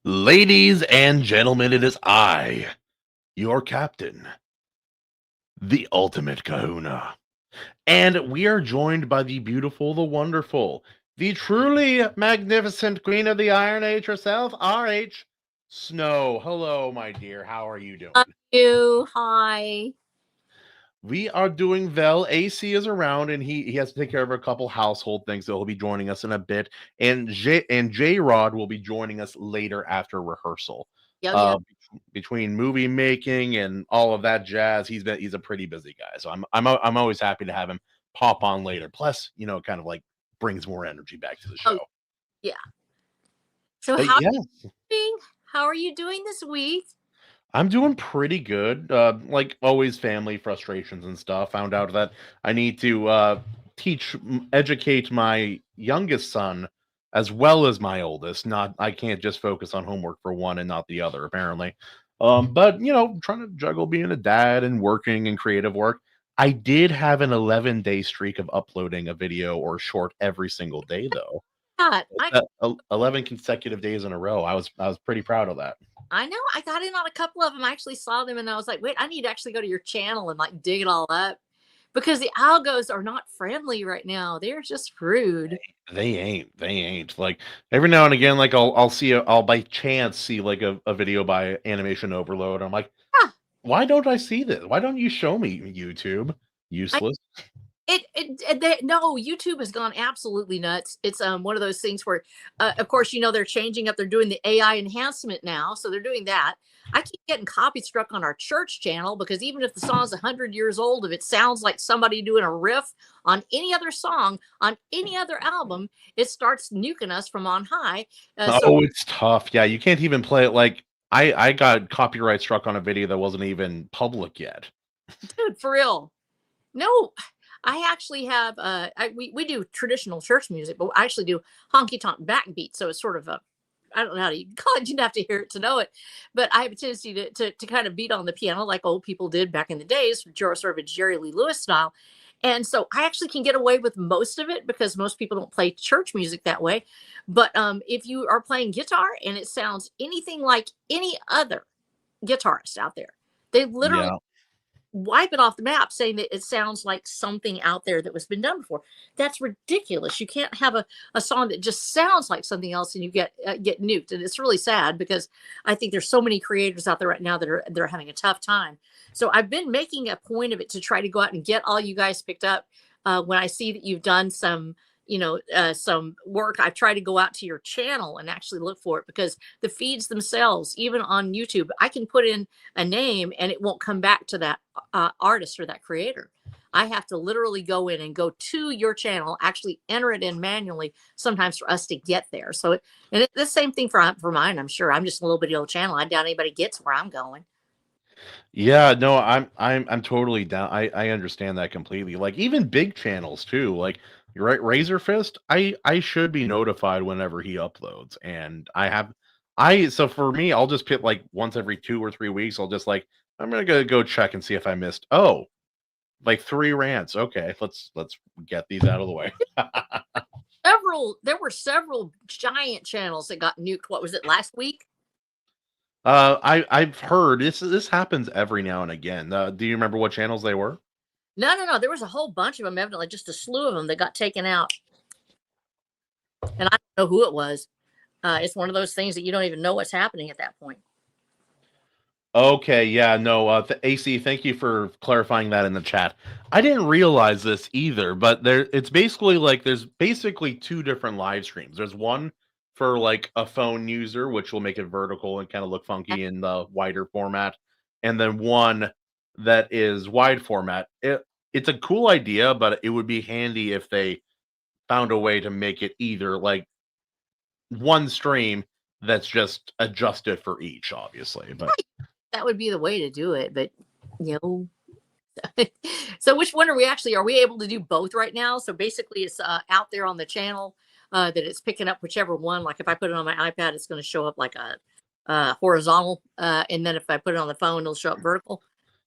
Ladies and gentlemen, it is I, your captain, the ultimate Kahuna. And we are joined by the beautiful, the wonderful, the truly magnificent Queen of the Iron Age herself, RH Snow. Hello, my dear. How are you doing? You. Hi. We are doing well. AC is around and he has to take care of a couple household things, so he'll be joining us in a bit. And J-Rod will be joining us later after rehearsal. Yo, yeah. Uh Between movie making and all of that jazz, he's a pretty busy guy. So I'm always happy to have him pop on later. Plus, kind of like brings more energy back to the Oh, show. yeah. So But how are yeah, you doing? How are you doing this week? I'm doing pretty good. Like always, family frustrations and stuff. Found out that I need to educate my youngest son as well as my oldest. Not, I can't just focus on homework for one and not the other, apparently. But trying to juggle being a dad and working and creative work. I did have an 11-day streak of uploading a video or short every single day, though. God, I 11 consecutive days in a row. I was pretty proud of that. I know I got in on a couple of them. I actually saw them and I was like, wait, I need to actually go to your channel and like dig it all up because the algos are not friendly right now. They're just rude. They ain't like every now and again, like I'll by chance see like a video by Animation Overload. I'm like, Ah, why don't I see this? Why don't you show me, YouTube? I Useless. no, YouTube has gone absolutely nuts. It's one of those things where of course they're changing up, they're doing the AI enhancement now, so they're doing that. I keep getting copy struck on our church channel because even if the song's 100 years old, if it sounds like somebody doing a riff on any other song on any other album, it starts nuking us from on high. So Oh, it's tough. Yeah, you can't even play it. Like I got copyright struck on a video that wasn't even public yet. dude, for real. No, I actually have we do traditional church music, but I actually do honky tonk backbeat. So it's sort of a, I don't know how to call it. You'd have to hear it to know it. But I have a tendency to kind of beat on the piano like old people did back in the days, sort of a Jerry Lee Lewis style. And so I actually can get away with most of it because most people don't play church music that way. But if you are playing guitar and it sounds anything like any other guitarist out there, they literally Yeah. wipe it off the map saying that it sounds like something out there that was been done before. That's ridiculous. You can't have a song that just sounds like something else and you get nuked. And it's really sad because I think there's so many creators out there right now that they're having a tough time. So I've been making a point of it to try to go out and get all you guys picked up. When I see that you've done some work, I've tried to go out to your channel and actually look for it because the feeds themselves, even on YouTube, I can put in a name and it won't come back to that artist or that creator. I have to literally go in and go to your channel, actually enter it in manually sometimes for us to get there. So, the same thing for mine. I'm sure I'm just a little bitty old channel. I doubt anybody gets where I'm going. Yeah, no, I'm totally down. I understand that completely. Like even big channels too. Like right, Razor Fist. I should be notified whenever he uploads, and I so for me, I'll just pit like once every 2 or 3 weeks. I'll just like I'm gonna go check and see if I missed. Oh, like 3 rants. Okay, let's get these out of the way. There were several giant channels that got nuked. What was it, last week? I've heard this happens every now and again. Do you remember what channels they were? No. There was a whole bunch of them, evidently, just a slew of them that got taken out. And I don't know who it was. It's one of those things that you don't even know what's happening at that point. Okay, yeah, no, AC, thank you for clarifying that in the chat. I didn't realize this either, but it's basically like there's basically two different live streams. There's one for like a phone user, which will make it vertical and kind of look funky in the wider format, and then one that is wide format. It's a cool idea, but it would be handy if they found a way to make it either like one stream that's just adjusted for each, obviously, but. That would be the way to do it, but you know. So which one are we able to do both right now? So basically it's out there on the channel that it's picking up whichever one. Like if I put it on my iPad, it's going to show up like a horizontal. And then if I put it on the phone, it'll show up vertical.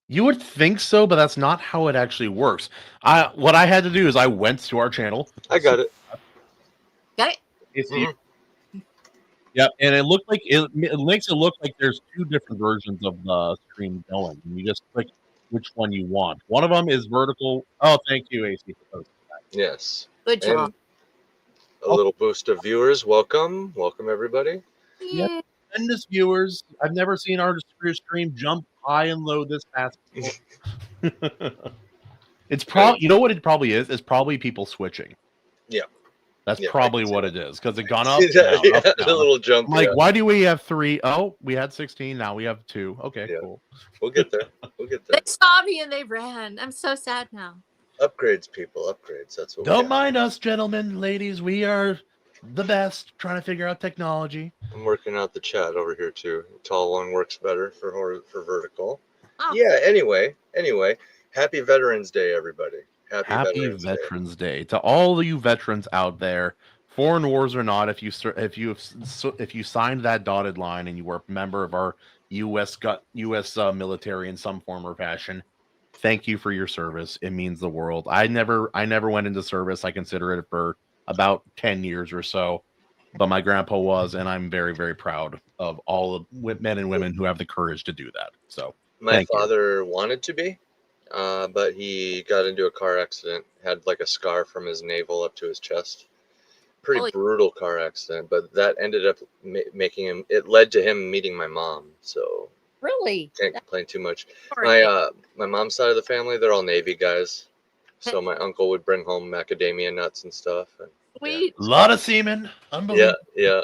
You would think so, but that's not how it actually works. What I had to do is I went to our channel. I got it. Got it? It's Mhm. Yeah, and it looked like it makes it look like there's two different versions of the stream going, and you just click which one you want. One of them is vertical. Oh, thank you, AC. For posting. Yes. Good job. And a little boost of viewers. Welcome. Welcome, everybody. Yeah, Yeah. tremendous viewers. I've never seen our stream jump high and low this fast before. It's probably, you know what it probably is? It's probably people switching. Yeah. That's Yeah, I probably can see what that. it is because it gone See up, that? down, up, Yeah, down. the little jump. I'm like, yeah. why do we have 3? Oh, we had 16. Now we have 2. Okay, Yeah. cool. We'll get there. We'll get They there. saw me and they ran. I'm so sad now. Upgrades, people. Upgrades. That's what we Don't got. mind us, gentlemen, ladies. We are the best trying to figure out technology. I'm working out the chat over here too. Tall one works better for vertical. Oh, Yeah. Anyway. Happy Veterans Day, everybody. Happy Veterans Day to all you veterans out there, foreign wars or not. If you signed that dotted line and you were a member of our U.S. Military in some form or fashion, thank you for your service. It means the world. I never went into service. I consider it for about 10 years or so, but my grandpa was, and I'm very, very proud of all of men and women who have the courage to do that. So My father wanted to be, but he got into a car accident. Had like a scar from his navel up to his chest. Pretty Holy- brutal car accident, but that ended up making him. It led to him meeting my mom. So really? can't complain too much. Sorry. My mom's side of the family, they're all Navy guys. So my uncle would bring home macadamia nuts and stuff. And Sweet. a lot of semen. Unbelievable. yeah.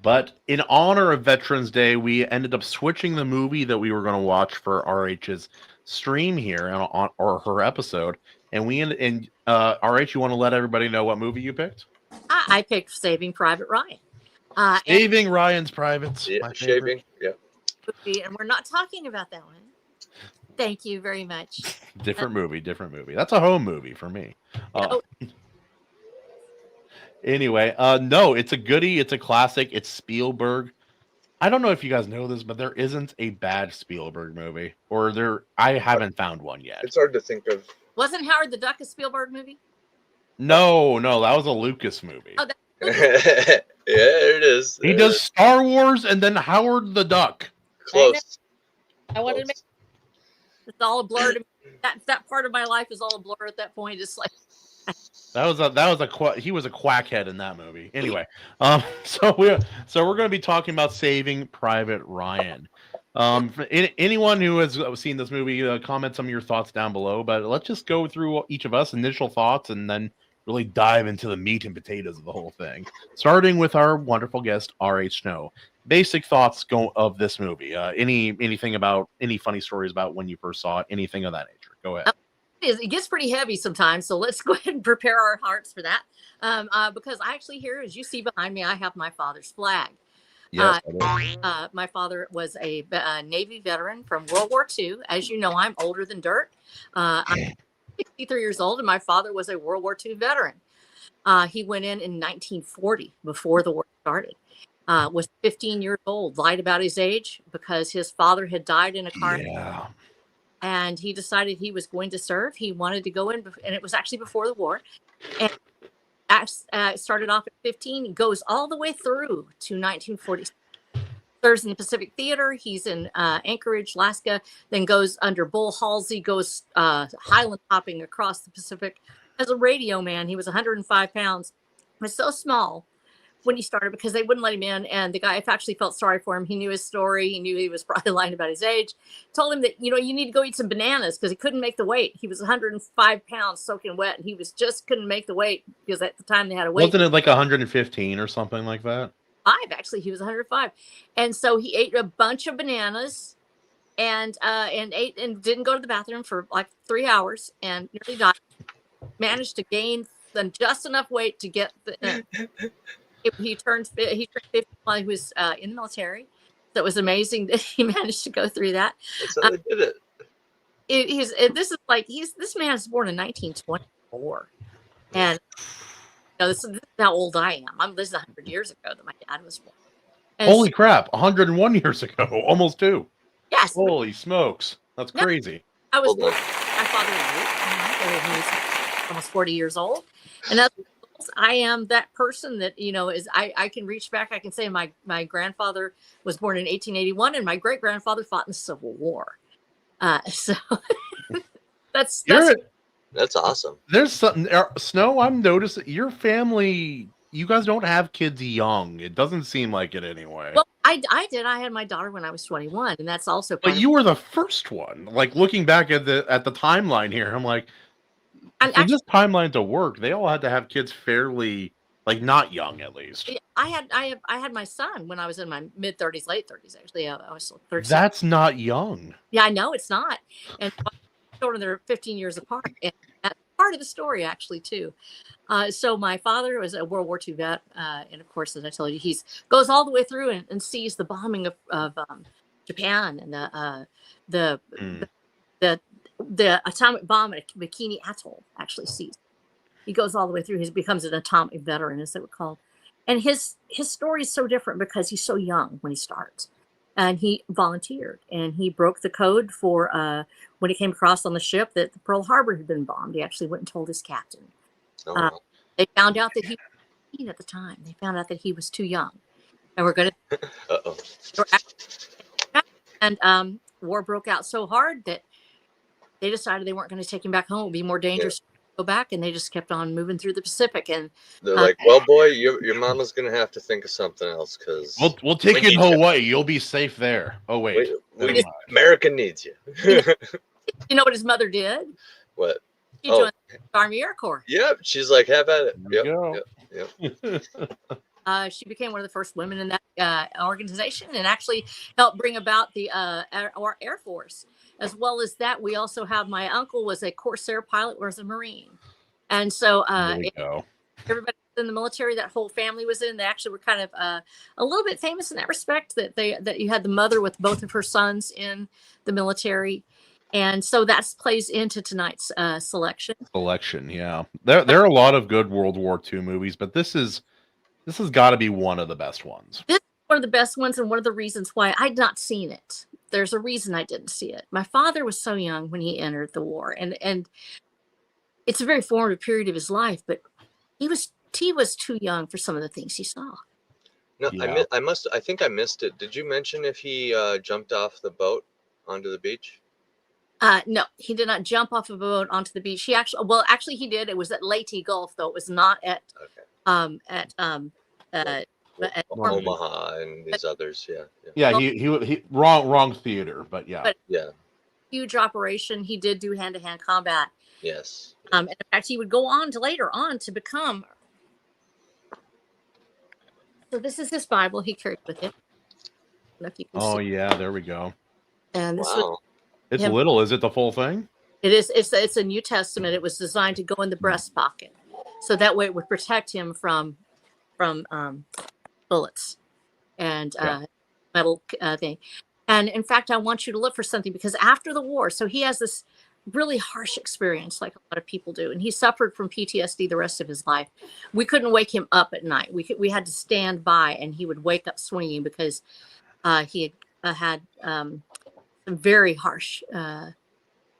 But in honor of Veterans Day, we ended up switching the movie that we were going to watch for RH's stream here or her episode. And RH, you want to let everybody know what movie you picked? I picked Saving Private Ryan. Saving Ryan's Privates. Yeah, my favorite. shaving. Yeah. And we're not talking about that one. Thank you very much. Different movie. That's a home movie for me. Anyway, no, it's a goodie. It's a classic. It's Spielberg. I don't know if you guys know this, but there isn't a bad Spielberg movie, I haven't found one yet. It's hard to think of. Wasn't Howard the Duck a Spielberg movie? No, that was a Lucas movie. Oh, Yeah, there it is. He does Star Wars and then Howard the Duck. Close. I wanted to make it's all a blur to me. That part of my life is all a blur at that point. It's like he was a quackhead in that movie. Anyway, so we're going to be talking about Saving Private Ryan. Anyone who has seen this movie, comment some of your thoughts down below. But let's just go through each of us initial thoughts and then really dive into the meat and potatoes of the whole thing. Starting with our wonderful guest RH Snow. Basic thoughts of this movie. Anything about any funny stories about when you first saw it? Anything of that nature? Go ahead. it gets pretty heavy sometimes, so let's go ahead and prepare our hearts for that. Because I actually here, as you see behind me, I have my father's flag. Yes, My father was a Navy veteran from World War II. As you know, I'm older than dirt. I'm 63 years old, and my father was a World War II veteran. He went in 1940, before the war started. Was 15 years old, lied about his age because his father had died in a car. Yeah. And he decided he was going to serve. He wanted to go in, and it was actually before the war. And started off at 15, and goes all the way through to 1940. Serves in the Pacific Theater. He's in Anchorage, Alaska, then goes under Bull Halsey, goes highland hopping across the Pacific. As a radio man, he was 105 pounds. He was so small when he started because they wouldn't let him in. And the guy actually felt sorry for him. He knew his story. He knew he was probably lying about his age. Told him that, you need to go eat some bananas because he couldn't make the weight. He was 105 pounds soaking wet, and he couldn't make the weight because at the time they had a weight. Wasn't it like 115 or something like that? Actually, he was 105. And so he ate a bunch of bananas and ate and didn't go to the bathroom for like 3 hours and nearly died. Managed to gain just enough weight to get he turned 50 while he was in the military. So it was amazing that he managed to go through that. That's how they did it. This man was born in 1924. And this is how old I am. This is 100 years ago that my dad was born. And Holy crap, 101 years ago, almost 2. Yes. Holy smokes, that's crazy. I was Hold born. on. My father was almost 40 years old. And as I am that person that, is I can reach back. I can say my grandfather was born in 1881 and my great grandfather fought in the Civil War. So that's You're That's awesome. there's something Snow. I'm noticing your family. You guys don't have kids young. It doesn't seem like it anyway. well, I did. I had my daughter when I was 21, and that's also But part of. you were the first one. Like looking back at the timeline here, I'm like, And for actually, this timeline to work, they all had to have kids fairly like not young at least. I had my son when I was in my mid 30s, late 30s. Actually, I was 36. That's not young. Yeah, I know it's not. And my children, they're 15 years apart, and that's part of the story actually too. So my father was a World War II vet, and of course, as I told you, he goes all the way through and sees the bombing of Japan and the Mm. the atomic bomb at Bikini Atoll. Actually, sees. He goes all the way through. He becomes an atomic veteran, as they were called, and his story is so different because he's so young when he starts, and he volunteered and he broke the code for when he came across on the ship that the Pearl Harbor had been bombed. He actually went and told his captain. Oh, wow. They found out that he was 18 at the time. They found out that he was too young, and we're going to. Uh-oh. And war broke out so hard that they decided they weren't going to take him back home. It would be more dangerous to go back, and they just kept on moving through the Pacific. And They're like, well, boy, your mama's gonna have to think of something else because We'll take we you to need you. Hawaii. You'll be safe there. Oh wait, never mind. America needs you. you know what his mother did? What? She joined the Army Air Corps. Yep. She's like, have at it. There you Yep. go. She became one of the first women in that organization and actually helped bring about the our Air Force. As well as that, we also have my uncle was a Corsair pilot, was a Marine. And so There we go. everybody in the military, that whole family was in. They actually were kind of a little bit famous in that respect, that you had the mother with both of her sons in the military. And so that plays into tonight's selection. Yeah. There are a lot of good World War II movies, but this has got to be one of the best ones. This is one of the best ones, and one of the reasons why I'd not seen it. There's a reason I didn't see it. My father was so young when he entered the war, and it's a very formative period of his life, but he was too young for some of the things he saw. No, Yeah. I think I missed it. Did you mention if he jumped off the boat onto the beach? No, he did not jump off of a boat onto the beach. Actually he did. It was at Leyte Gulf, though. It was not at at Omaha and these others. Yeah. Yeah, he wrong theater, but yeah. But Yeah. huge operation. He did do hand-to-hand combat. Yes. And in fact, he would go on to later on to become. So this is his Bible he carried with him. I don't know if you can Oh see. yeah, there we go. And this was, Wow. It's him. little. Is it the full thing? it is. It's a New Testament. It was designed to go in the breast pocket, so that way it would protect him from bullets and metal thing. And in fact, I want you to look for something, because after the war, so he has this really harsh experience, like a lot of people do, and he suffered from PTSD the rest of his life. We couldn't wake him up at night. We had to stand by, and he would wake up swinging because he had some very harsh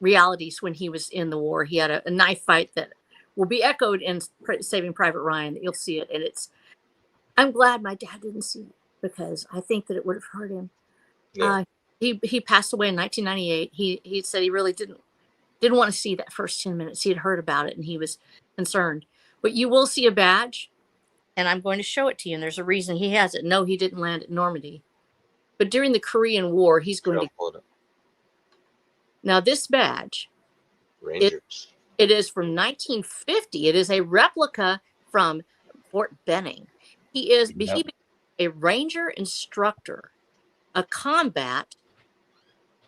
realities when he was in the war. He had a knife fight that will be echoed in Saving Private Ryan. You'll see it, and I'm glad my dad didn't see it, because I think that it would have hurt him. Yeah. He passed away in 1998. He said he really didn't want to see that first 10 minutes. He had heard about it and he was concerned. But you will see a badge, and I'm going to show it to you. And there's a reason he has it. No, he didn't land at Normandy, but during the Korean War, he's going to. Pull it up. Now this badge, Rangers. it is from 1950. It is a replica from Fort Benning. He became a ranger instructor, a combat,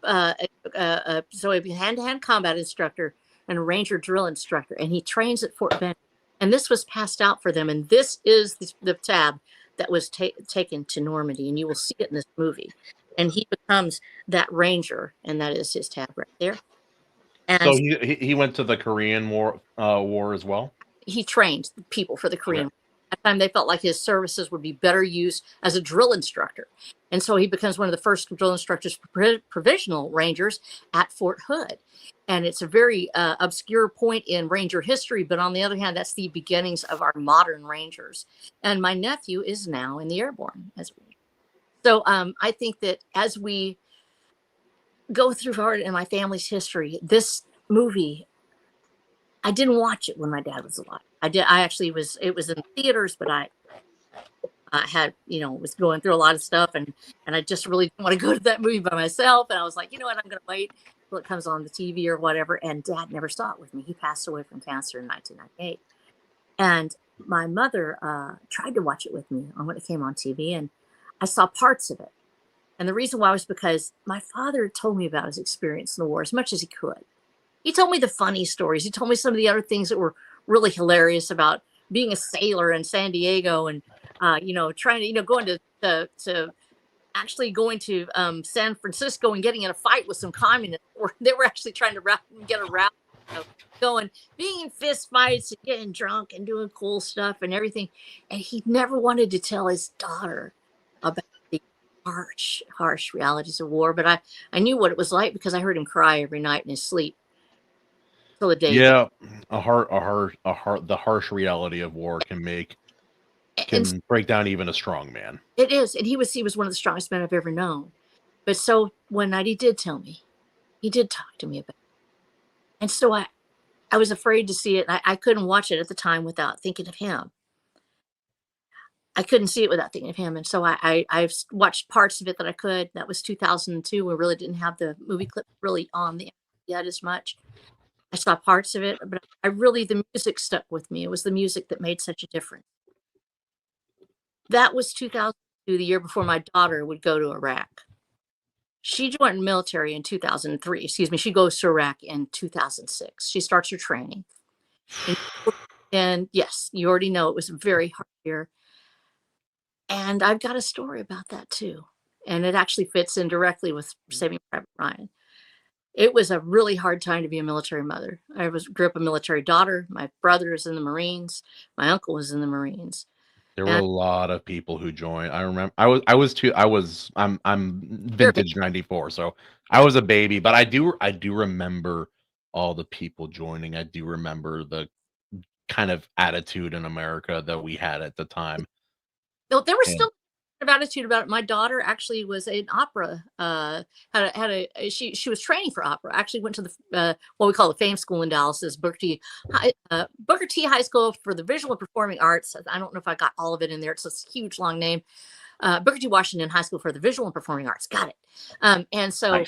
so a hand-to-hand combat instructor and a ranger drill instructor, and he trains at Fort Benning. And this was passed out for them, and this is the tab that was taken to Normandy, and you will see it in this movie. And he becomes that ranger, and that is his tab right there. And So he went to the Korean War as well. he trained people for the Korean War. that time they felt like his services would be better used as a drill instructor. And so he becomes one of the first drill instructors for provisional rangers at Fort Hood. And it's a very obscure point in ranger history, but on the other hand, that's the beginnings of our modern rangers. And my nephew is now in the airborne as well. So I think that as we go through hard in my family's history, this movie, I didn't watch it when my dad was alive. I actually was, it was in theaters, but I had, was going through a lot of stuff, and I just really didn't want to go to that movie by myself. And I was like, you know what, I'm going to wait till it comes on the TV or whatever. And Dad never saw it with me. He passed away from cancer in 1998. And my mother tried to watch it with me when it came on TV, and I saw parts of it. And the reason why was because my father told me about his experience in the war as much as he could. He told me the funny stories. He told me some of the other things that were really hilarious about being a sailor in San Diego, and trying to going to actually going to San Francisco and getting in a fight with some communists, or they were actually trying to get a rally going, being in fist fights and getting drunk and doing cool stuff and everything. And he never wanted to tell his daughter about the harsh realities of war. But I knew what it was like because I heard him cry every night in his sleep till the day. Yeah, the harsh reality of war can break down even a strong man. It is. And he was one of the strongest men I've ever known. But so one night he did tell me, he did talk to me about it. And so I was afraid to see it. I couldn't watch it at the time without thinking of him. I couldn't see it without thinking of him. And so I've watched parts of it that I could. That was 2002. We really didn't have the movie clip really on the yet as much. I saw parts of it, but the music stuck with me. It was the music that made such a difference. That was 2002, the year before my daughter would go to Iraq. She joined the military in 2003. Excuse me. She goes to Iraq in 2006. She starts her training. And yes, you already know it was a very hard year. And I've got a story about that too. And it actually fits in directly with Saving Private Ryan. It was a really hard time to be a military mother. I grew up a military daughter. My brother is in the Marines. My uncle was in the Marines. There were a lot of people who joined. I remember I'm vintage 94, so I was a baby, but I do remember all the people joining. I do remember the kind of attitude in America that we had at the time. There was still an attitude about it. My daughter actually was an opera, she was training for opera. Actually went to the what we call the Fame School in Dallas, is Booker T High School for the Visual and Performing Arts. I don't know if I got all of it in there. It's a huge long name. Booker T Washington High School for the Visual and Performing Arts. Got it. And so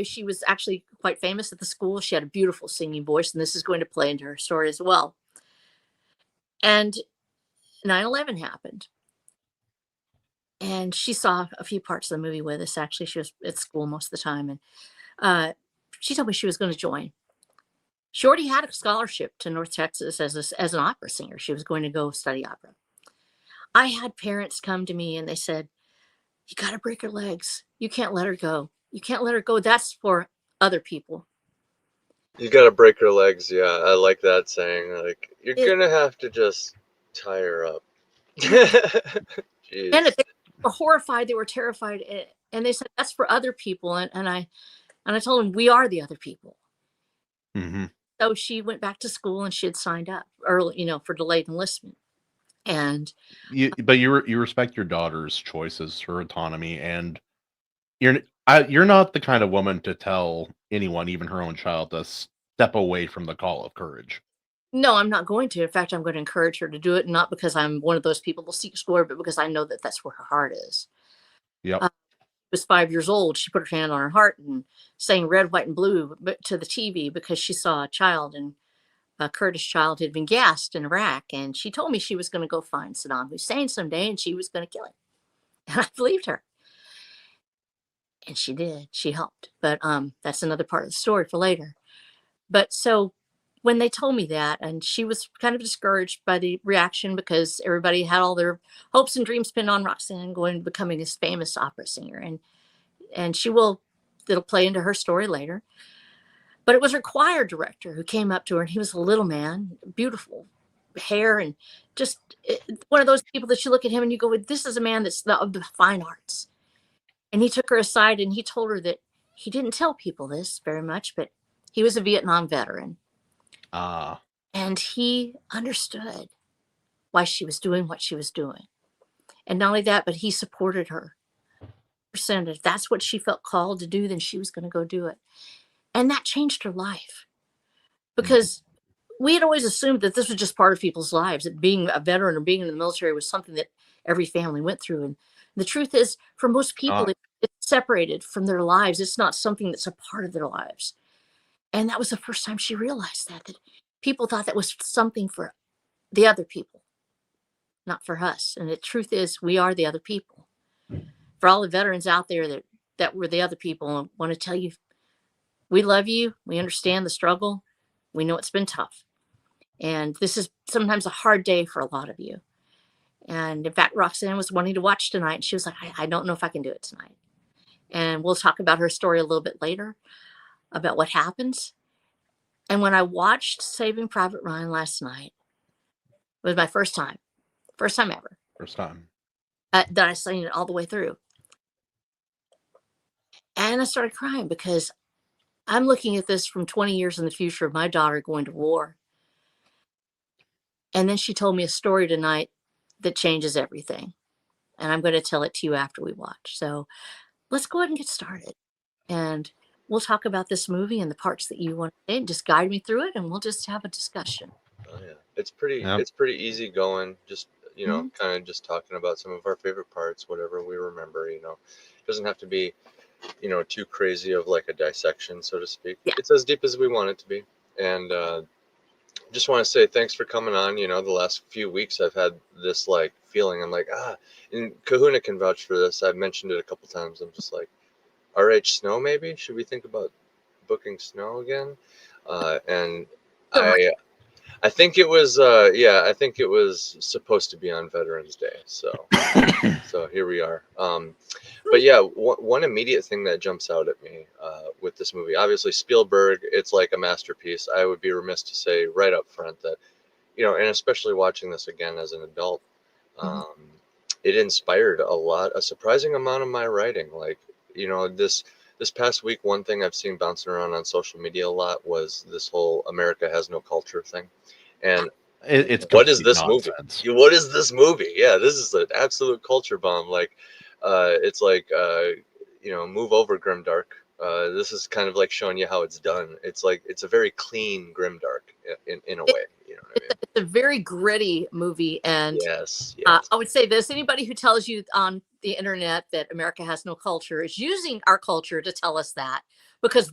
she was actually quite famous at the school. She had a beautiful singing voice, and this is going to play into her story as well. And 9/11 happened. And she saw a few parts of the movie with us. Actually, she was at school most of the time. And she told me she was going to join. She already had a scholarship to North Texas as an opera singer. She was going to go study opera. I had parents come to me and they said, you got to break her legs. You can't let her go. You can't let her go. That's for other people. You got to break her legs. Yeah, I like that saying. Like, you're going to have to just tie her up. And they were horrified. They were terrified. And they said, that's for other people. And I told them, we are the other people. Mm-hmm. So she went back to school and she had signed up early, for delayed enlistment. And but you respect your daughter's choices, her autonomy, and you're not the kind of woman to tell anyone, even her own child, to step away from the call of courage. No, I'm not going to. In fact, I'm going to encourage her to do it, not because I'm one of those people who seek glory, but because I know that that's where her heart is. Yep. She was 5 years old. She put her hand on her heart and sang Red, White, and Blue to the TV because she saw a child, and a Kurdish child had been gassed in Iraq. And she told me she was going to go find Saddam Hussein someday and she was going to kill him. And I believed her. And she did. She helped. But that's another part of the story for later. But so when they told me that, and she was kind of discouraged by the reaction because everybody had all their hopes and dreams pinned on Roxanne going to becoming this famous opera singer. And it'll play into her story later. But it was her choir director who came up to her, and he was a little man, beautiful, hair, and just one of those people that you look at him and you go, this is a man that's of the fine arts. And he took her aside and he told her that he didn't tell people this very much, but he was a Vietnam veteran. And he understood why she was doing what she was doing. And not only that, but he supported her. If that's what she felt called to do, then she was going to go do it. And that changed her life. Because we had always assumed that this was just part of people's lives, that being a veteran or being in the military was something that every family went through. And the truth is, for most people, it's separated from their lives. It's not something that's a part of their lives. And that was the first time she realized that people thought that was something for the other people, not for us. And the truth is, we are the other people. For all the veterans out there that were the other people, I want to tell you, we love you. We understand the struggle. We know it's been tough. And this is sometimes a hard day for a lot of you. And in fact, Roxanne was wanting to watch tonight. And she was like, I don't know if I can do it tonight. And we'll talk about her story a little bit later, about what happens. And when I watched Saving Private Ryan last night, it was my first time ever. First time. That I seen it all the way through. And I started crying because I'm looking at this from 20 years in the future of my daughter going to war. And then she told me a story tonight that changes everything. And I'm going to tell it to you after we watch. So let's go ahead and get started. And we'll talk about this movie and the parts that you want to say. Just guide me through it and we'll just have a discussion. Oh yeah. It's pretty easy going. Just, kind of just talking about some of our favorite parts, whatever we remember, It doesn't have to be, too crazy of like a dissection, so to speak. Yeah. It's as deep as we want it to be. And just want to say thanks for coming on. The last few weeks I've had this like feeling. I'm like, and Kahuna can vouch for this. I've mentioned it a couple times. I'm just like, RH Snow, maybe? Should we think about booking Snow again? And I think it was I think it was supposed to be on Veterans Day. So so here we are. But yeah, one immediate thing that jumps out at me with this movie, obviously Spielberg, it's like a masterpiece. I would be remiss to say right up front that, and especially watching this again as an adult, it inspired a surprising amount of my writing. Like, this past week, one thing I've seen bouncing around on social media a lot was this whole America has no culture thing. And it's what is this nonsense. movie? What is this movie? Yeah, this is an absolute culture bomb. Like, it's like, move over, Grimdark. This is kind of like showing you how it's done. It's like, it's a very clean Grimdark in a way. You know what I mean? It's a very gritty movie. And yes. I would say this, anybody who tells you on the internet that America has no culture is using our culture to tell us that, because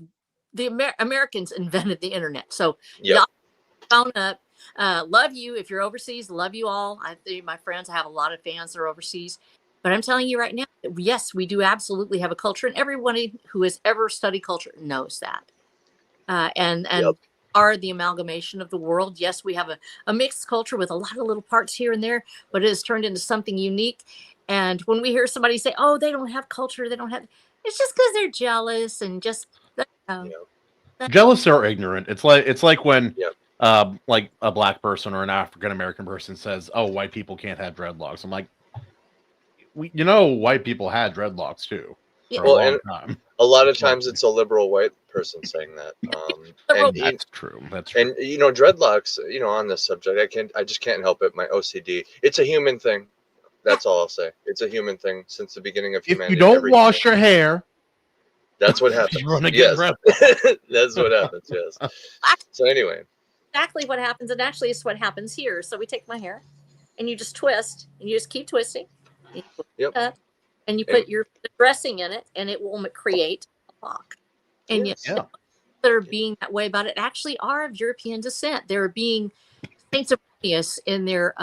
the Americans invented the internet. So y'all phone up. Love you if you're overseas. Love you all. My friends, I have a lot of fans that are overseas. But I'm telling you right now, yes, we do absolutely have a culture. And everybody who has ever studied culture knows that. And are the amalgamation of the world. Yes, we have a mixed culture with a lot of little parts here and there, but it has turned into something unique. And when we hear somebody say, oh, they don't have culture, it's just because they're jealous and just jealous or ignorant. It's like when like a black person or an African American person says, oh, white people can't have dreadlocks. I'm like, white people had dreadlocks too for a long time. A lot of times it's a liberal white person saying that. And that's true. That's true. And dreadlocks, on this subject, I just can't help it. My OCD. It's a human thing. That's all I'll say. It's a human thing since the beginning of humanity. If you don't wash your hair, that's what happens. You're gonna get that's what happens. Yes. So anyway, exactly what happens, and actually, it's what happens here. So we take my hair, and you just twist, and you just keep twisting. And you put your dressing in it, and it will create a lock. And that are being that way about it actually are of European descent. They're being sanctimonious in their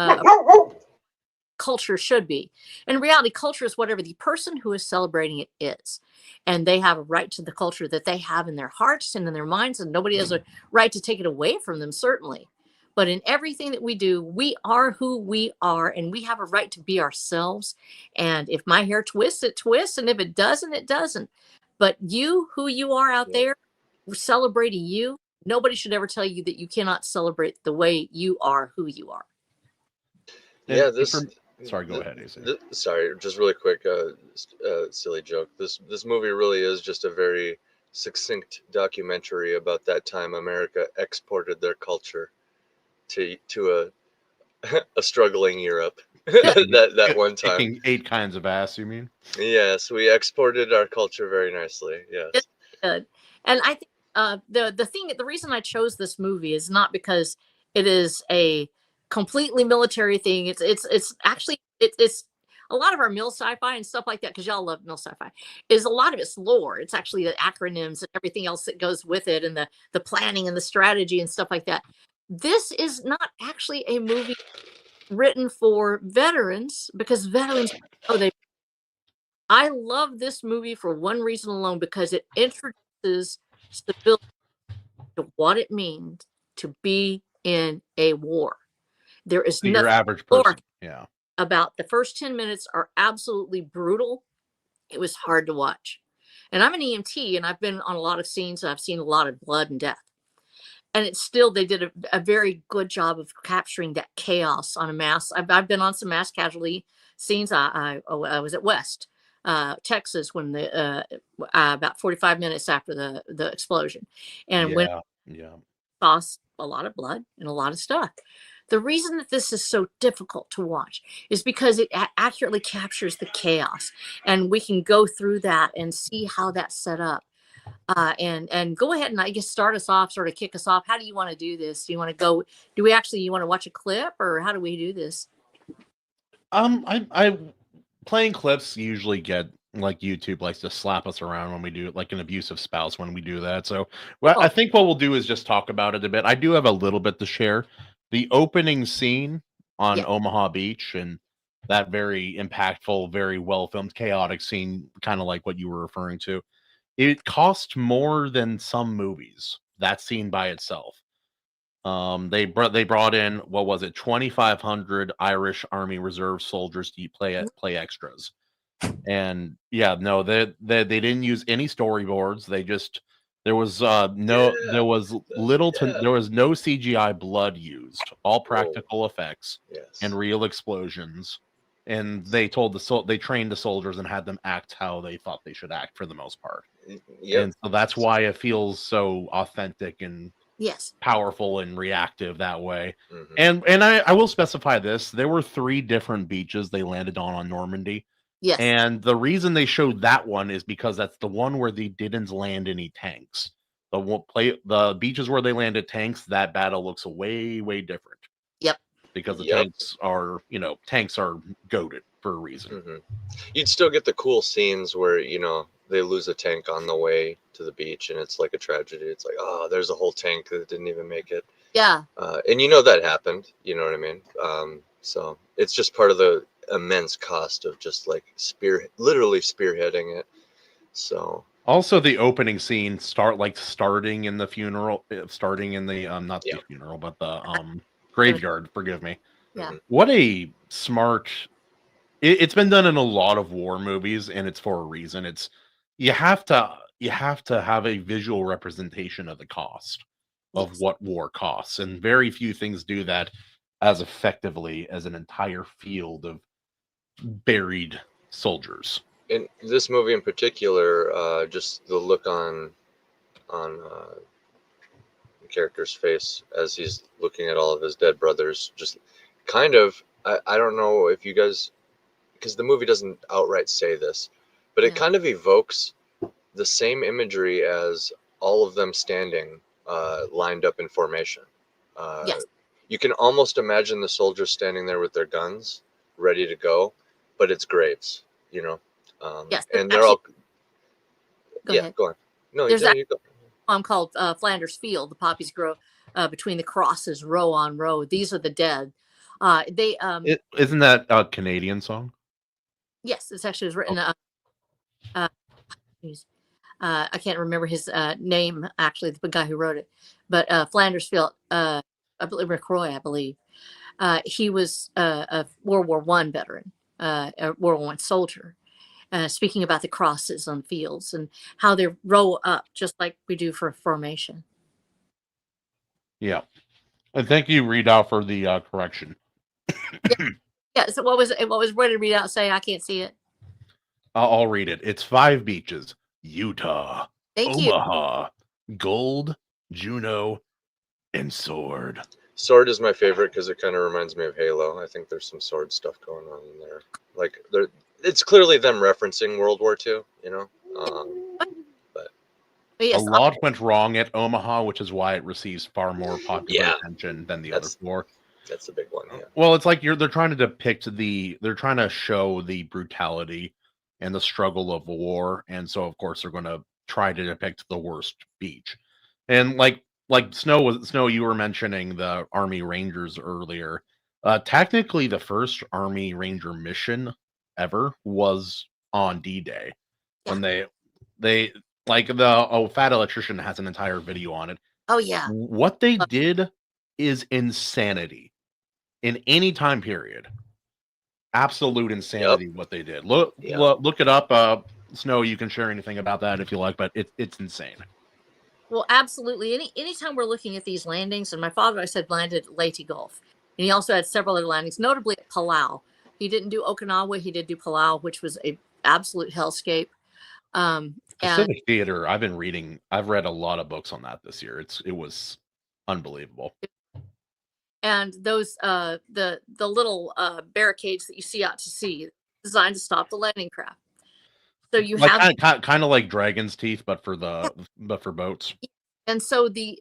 culture should be. In reality, culture is whatever the person who is celebrating it is. And they have a right to the culture that they have in their hearts and in their minds, and nobody has a right to take it away from them, certainly. But in everything that we do, we are who we are, and we have a right to be ourselves. And if my hair twists, it twists. And if it doesn't, it doesn't. But you, who you are out there, celebrating you, Nobody should ever tell you that you cannot celebrate the way you are, who you are. Yeah, sorry, go ahead, AC. Sorry, just really quick, silly joke. This movie really is just a very succinct documentary about that time America exported their culture to a struggling Europe. that one time. Kicking 8 kinds of ass, you mean? Yes, we exported our culture very nicely. Yes. It did. And I think the reason I chose this movie is not because it is a completely military thing. It's actually it's a lot of our mil sci-fi and stuff like that, because y'all love mil sci-fi, is a lot of it's lore. It's actually the acronyms and everything else that goes with it, and the planning and the strategy and stuff like that. This is not actually a movie written for veterans, because veterans, oh, I love this movie for one reason alone, because it introduces stability to what it means to be in a war. There is To your nothing average more person. Yeah. about the first 10 minutes are absolutely brutal. It was hard to watch. And I'm an EMT, and I've been on a lot of scenes. I've seen a lot of blood and death. And it's still, they did a very good job of capturing that chaos on a mass. I've been on some mass casualty scenes. I was at West, Texas, when about 45 minutes after the explosion, and when saw a lot of blood and a lot of stuff. The reason that this is so difficult to watch is because it accurately captures the chaos, and we can go through that and see how that's set up. And go ahead and, I guess, start us off, sort of kick us off. How do you want to do this? Do you want to go? You want to watch a clip, or how do we do this? I playing clips usually get, like, YouTube likes to slap us around when we do it, like an abusive spouse when we do that. So, I think what we'll do is just talk about it a bit. I do have a little bit to share. The opening scene on Omaha Beach, and that very impactful, very well filmed, chaotic scene, kind of like what you were referring to. It cost more than some movies. That scene by itself. They brought in, what was it, 2,500 Irish Army Reserve soldiers to play extras, and no, they didn't use any storyboards. There was no CGI blood used, all practical effects and real explosions. And they trained the soldiers and had them act how they thought they should act for the most part. And so that's why it feels so authentic and powerful and reactive that way. And I will specify this: there were 3 different beaches they landed on Normandy. Yes. And the reason they showed that one is because that's the one where they didn't land any tanks. The beaches where they landed tanks, that battle looks way, way different. Yep. Because the tanks are goated for a reason. You'd still get the cool scenes where, they lose a tank on the way to the beach, and it's like a tragedy. It's like, oh, there's a whole tank that didn't even make it. Yeah. And that happened. You know what I mean? So it's just part of the immense cost of just like literally spearheading it. So also, the opening scene starting in the funeral, starting in the not the funeral, but the graveyard. Forgive me. Yeah. What a smart. It's been done in a lot of war movies, and it's for a reason. It's you have to have a visual representation of the cost of what war costs, and very few things do that as effectively as an entire field of buried soldiers. In this movie in particular, just the look on the character's face as he's looking at all of his dead brothers, just kind of, I don't know if you guys, because the movie doesn't outright say this, but it kind of evokes the same imagery as all of them standing lined up in formation. You can almost imagine the soldiers standing there with their guns ready to go, but it's graves, and they're all. Go on. No, there's you go. One called Flanders Field. The poppies grow between the crosses, row on row. These are the dead. Isn't that a Canadian song? Yes, it's actually written. I can't remember his name, actually, the guy who wrote it, but Flanders Field. I believe McCroy. I believe he was a World War I veteran, a World War I soldier. Speaking about the crosses on fields and how they row up just like we do for formation. Yeah. And thank you, Readout, for the correction. Yeah. So what was it? What did Readout say? I can't see it. I'll read it. It's 5 beaches: Utah, Thank you. Omaha, Gold, Juneau, and Sword. Sword is my favorite because it kind of reminds me of Halo. I think there's some sword stuff going on in there. Like, it's clearly them referencing World War II, you know? But yes, A lot went wrong at Omaha, which is why it receives far more popular attention than the other 4. That's a big one, yeah. Well, it's like they're trying to depict they're trying to show the brutality and the struggle of war, and so of course they're going to try to depict the worst beach. And like Snow, you were mentioning the Army Rangers earlier. Technically, the first Army Ranger mission ever was on D-Day, when they like the Fat Electrician has an entire video on it. Oh yeah. What they did is insanity in any time period. Absolute insanity. What they did. Look it up. Snow, you can share anything about that if you like, but it's insane. Well, absolutely. Anytime we're looking at these landings, and my father, I said, landed at Leyte Gulf, and he also had several other landings, notably at Palau. He didn't do Okinawa. He did do Palau, which was a absolute hellscape. Pacific Theater. I've read a lot of books on that this year. It was unbelievable. And those the little barricades that you see out to sea, designed to stop the landing craft. So you have kind of like Dragon's Teeth, but for boats. And so the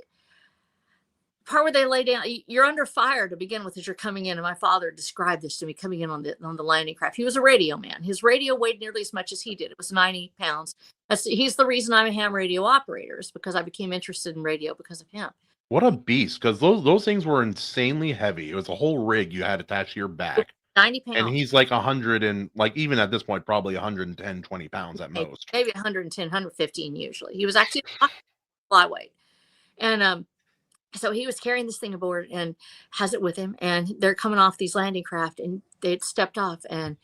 part where they lay down, you're under fire to begin with as you're coming in. And my father described this to me coming in on the landing craft. He was a radio man. His radio weighed nearly as much as he did. It was 90 pounds. He's the reason I'm a ham radio operator, is because I became interested in radio because of him. What a beast, because those things were insanely heavy. It was a whole rig you had attached to your back. 90 pounds. And he's like 100 and even at this point, probably 110, 20 pounds at most. Maybe 110, 115 usually. He was actually flyweight. And so he was carrying this thing aboard and has it with him. And they're coming off these landing craft, and they'd stepped off and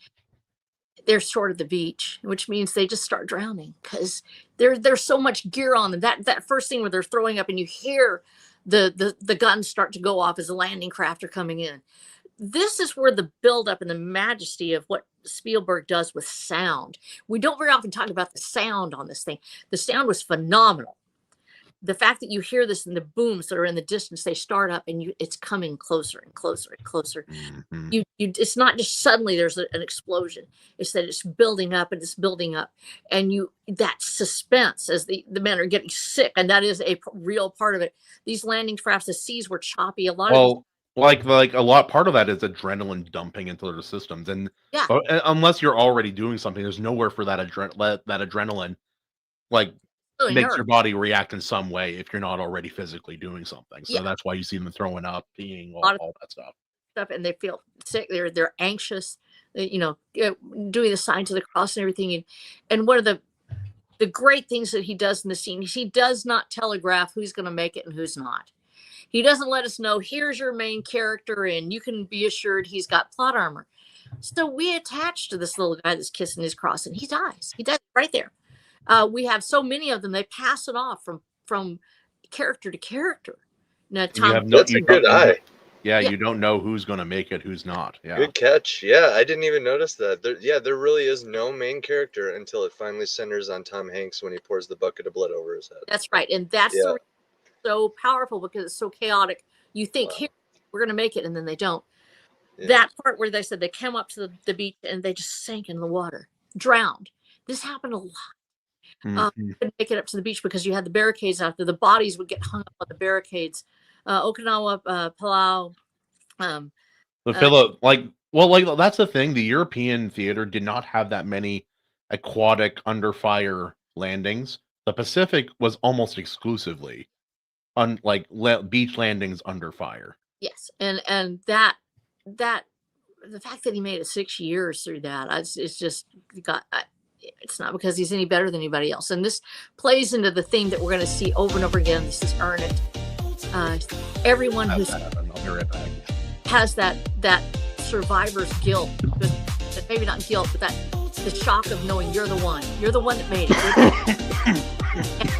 they're short of the beach, which means they just start drowning because there's so much gear on them. That first thing where they're throwing up and you hear the guns start to go off as the landing craft are coming in. This is where the buildup and the majesty of what Spielberg does with sound. We don't very often talk about the sound on this thing. The sound was phenomenal. The fact that you hear this in the booms that are in the distance, they start up and it's coming closer and closer and closer. Mm-hmm. It's not just suddenly there's an explosion. It's that it's building up and it's building up. And that suspense as the men are getting sick. And that is a real part of it. These landing crafts, the seas were choppy. A lot of like a lot part of that is adrenaline dumping into their systems. And unless you're already doing something, there's nowhere for that adrenaline makes your body react in some way if you're not already physically doing something. So that's why you see them throwing up, peeing, all that stuff. And they feel sick. They're anxious. Doing the signs of the cross and everything. And one of the great things that he does in the scene is he does not telegraph who's going to make it and who's not. He doesn't let us know, here's your main character, and you can be assured he's got plot armor. So we attach to this little guy that's kissing his cross, and he dies. He dies right there. We have so many of them, they pass it off from character to character. Now, that's a good eye. Yeah, you don't know who's going to make it, who's not. Yeah. Good catch. Yeah, I didn't even notice that. There really is no main character until it finally centers on Tom Hanks when he pours the bucket of blood over his head. That's right. And that's so powerful because it's so chaotic. You think, here, we're going to make it, and then they don't. Yeah. That part where they said they came up to the beach and they just sank in the water, drowned. This happened a lot. Mm-hmm. Couldn't make it up to the beach because you had the barricades out there. The bodies would get hung up on the barricades. Okinawa, Palau. That's the thing. The European theater did not have that many aquatic under fire landings. The Pacific was almost exclusively beach landings under fire. Yes, and that the fact that he made it 6 years through that, it's just it's not because he's any better than anybody else. And this plays into the theme that we're going to see over and over again. This is Earn It. Everyone who has that survivor's guilt, maybe not guilt, but the shock of knowing you're the one that made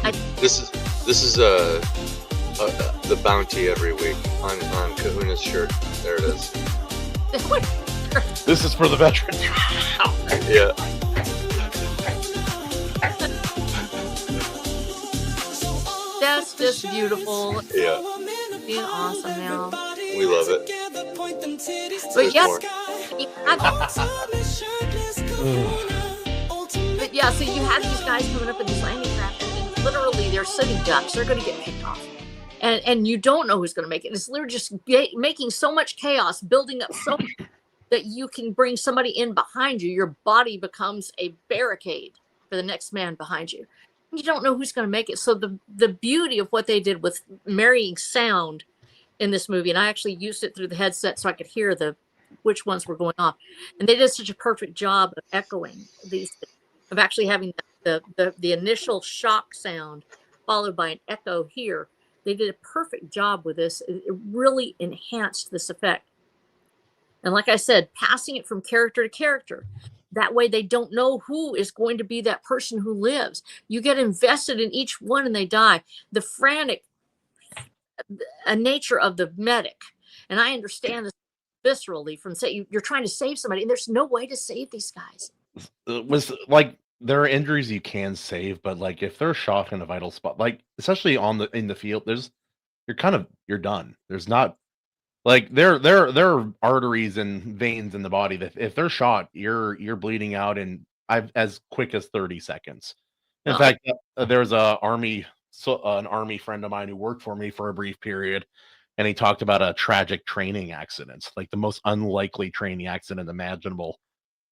it. This is the bounty every week on Kahuna's shirt. There it is. This is for the veterans. Yeah. That's just beautiful. Yeah. Being awesome now. We love it. But There's yes, more. you had, but yeah, so you had these guys coming up in these landing craft, and literally they're sitting ducks. They're going to get picked off, and you don't know who's going to make it. It's literally just making so much chaos, building up so much that you can bring somebody in behind you. Your body becomes a barricade for the next man behind you. You don't know who's going to make it. So the beauty of what they did with marrying sound in this movie, and I actually used it through the headset so I could hear which ones were going off, and they did such a perfect job of echoing these things, of actually having the initial shock sound followed by an echo here. They did a perfect job with this. It really enhanced this effect. And like I said, passing it from character to character. That way they don't know who is going to be that person who lives. You get invested in each one and they die. The frantic nature of the medic. And I understand this viscerally from you're trying to save somebody and there's no way to save these guys. It was like, there are injuries you can save, but like if they're shot in a vital spot, like especially in the field, you're done. There's not like there are arteries and veins in the body that if they're shot, you're bleeding out in as quick as 30 seconds. In fact, there's an army friend of mine who worked for me for a brief period, and he talked about a tragic training accident, like the most unlikely training accident imaginable,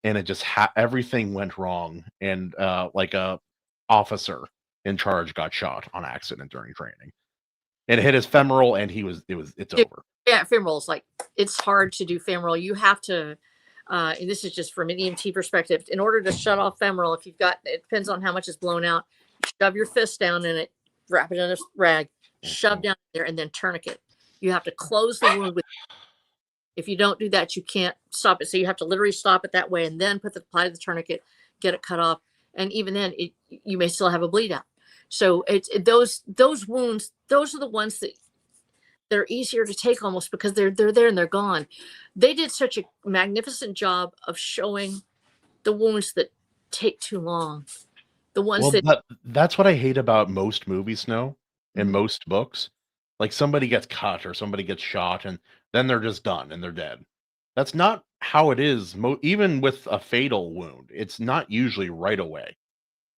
and it just everything went wrong, and like a officer in charge got shot on accident during training. It hit his femoral, and it's over. Yeah, femoral is like, it's hard to do femoral. You have to, and this is just from an EMT perspective, in order to shut off femoral, if you've got, it depends on how much is blown out, shove your fist down in it, wrap it in a rag, shove down there, and then tourniquet. You have to close the wound with. If you don't do that, you can't stop it. So you have to literally stop it that way, and then apply the tourniquet, get it cut off, and even then, you may still have a bleed out. So those wounds, those are the ones that they're easier to take almost because they're there and they're gone. They did such a magnificent job of showing the wounds that take too long. The ones that's what I hate about most movies, Snow, and most books. Like somebody gets cut or somebody gets shot and then they're just done and they're dead. That's not how it is. Even with a fatal wound, it's not usually right away.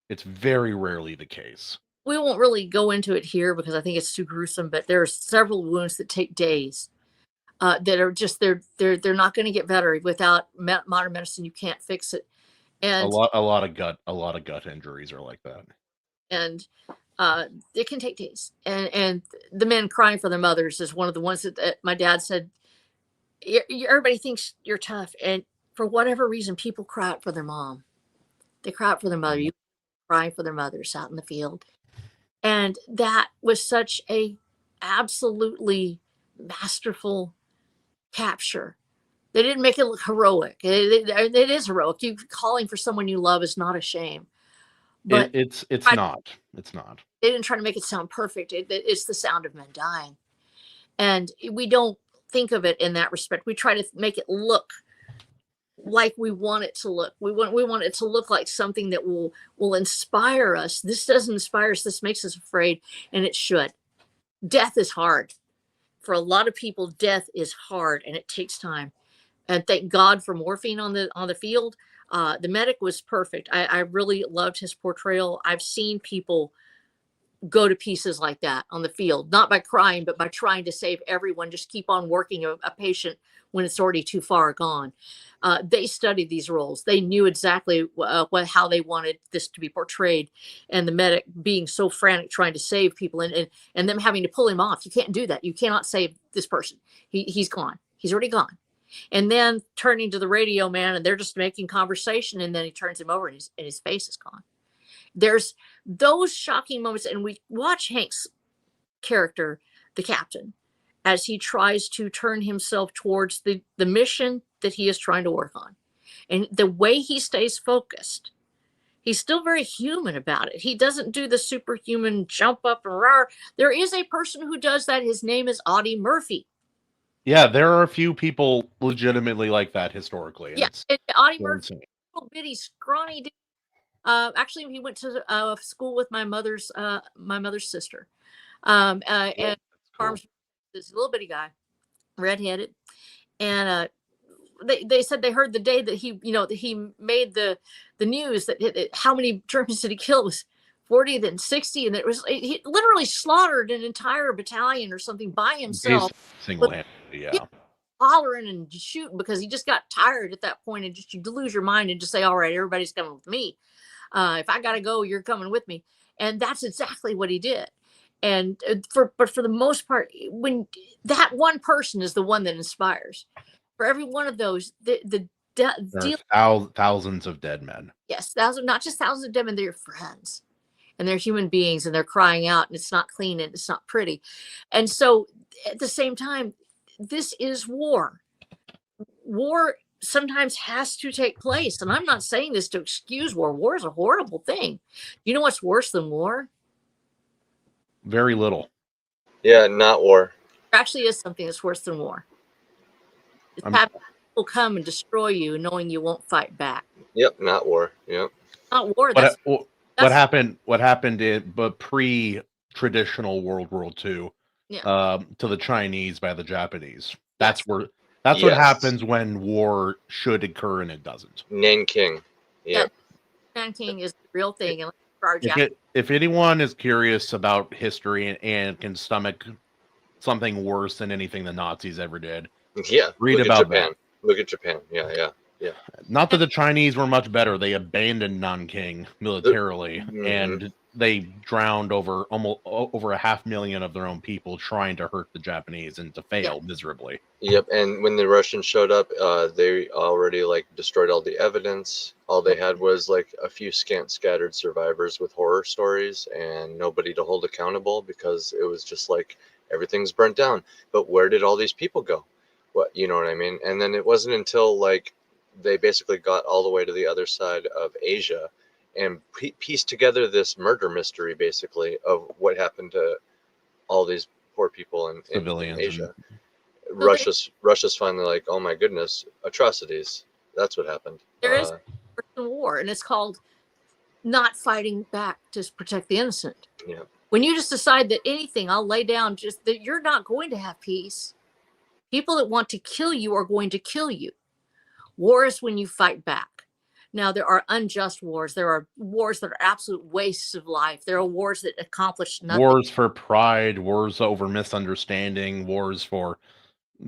It's very rarely the case. We won't really go into it here because I think it's too gruesome, but there are several wounds that take days that are just, they're not going to get better without modern medicine. You can't fix it. And a lot of gut injuries are like that. And it can take days. And the men crying for their mothers is one of the ones that my dad said, everybody thinks you're tough. And for whatever reason, people cry out for their mom. They cry out for their mother. You cry for their mothers out in the field. And that was such a absolutely masterful capture. They didn't make it look heroic. It is heroic. You calling for someone you love is not a shame. But it's not. It's not. They didn't try to make it sound perfect. It's the sound of men dying. And we don't think of it in that respect. We try to make it look like we want it to look. We want it to look like something that will inspire us. This doesn't inspire us. This makes us afraid, and it should. Death is hard. For a lot of people, death is hard, and it takes time. And thank God for morphine on the field. The medic was perfect. I really loved his portrayal. I've seen people go to pieces like that on the field, not by crying, but by trying to save everyone, just keep on working a patient when it's already too far gone. They studied these roles. They knew exactly how they wanted this to be portrayed. And the medic being so frantic, trying to save people and them having to pull him off. You can't do that. You cannot save this person. He's gone. He's already gone. And then turning to the radio man, and they're just making conversation, and then he turns him over and his face is gone. There's those shocking moments, and we watch Hank's character, the captain, as he tries to turn himself towards the mission that he is trying to work on. And the way he stays focused He's still very human about it. He doesn't do the superhuman jump up and roar. There is a person who does that. His name is Audie Murphy. Yeah, there are a few people legitimately like that historically, and Yeah, it's and Audie Murphy, insane. little bitty scrawny dude. Actually, he went to school with my mother's sister. Yeah, And that's cool. farms this little bitty guy, redheaded, and they said they heard the day that he made the news that how many Germans did he kill? It was 40, then 60, and he literally slaughtered an entire battalion or something by himself Basically, single with handedly, him yeah. hollering and shooting because he just got tired at that point, and just you lose your mind and just say, all right, everybody's coming with me. If I gotta go, you're coming with me. And that's exactly what he did. And for the most part, when that one person is the one that inspires, for every one of those, the There deal, are thousands of dead men. yes, thousands, not just thousands of them, and they're your friends, and they're human beings, and they're crying out, and it's not clean, and it's not pretty. And so at the same time, this is war. War sometimes has to take place. And I'm not saying this to excuse war. War is a horrible thing. You know what's worse than war? Very little. Yeah, not war. There actually is something that's worse than war. It's I'm, having people come and destroy you knowing you won't fight back. Yep, not war. Yep. Not war. what That's happened? What happened in but pre-traditional World War II yeah. to the Chinese by the Japanese? Yes. That's what Yes. happens when war should occur and it doesn't. Nanking. Yep. Nanking is the real thing. And for our Japanese, If anyone is curious about history and can stomach something worse than anything the Nazis ever did, Yeah. read Look about at Japan. that. Look at Japan. Yeah. Not that the Chinese were much better. They abandoned Nanking militarily, Mhm. and they drowned over 500,000 of their own people trying to hurt the Japanese and to fail miserably. Yep. And when the Russians showed up, they already like destroyed all the evidence. All they had was like a few scattered survivors with horror stories and nobody to hold accountable because it was just like everything's burnt down. But where did all these people go? What, you know what I mean? And then it wasn't until like they basically got all the way to the other side of Asia and pieced together this murder mystery basically of what happened to all these poor people in Civilians Asia. and Russia's finally like, oh my goodness, atrocities. That's what happened. there is a war, and it's called not fighting back to protect the innocent. Yeah. When you just decide that anything, I'll lay down, just that you're not going to have peace. People that want to kill you are going to kill you. War is when you fight back. Now, there are unjust wars. There are wars that are absolute wastes of life. There are wars that accomplish nothing. wars for pride, wars over misunderstanding, wars for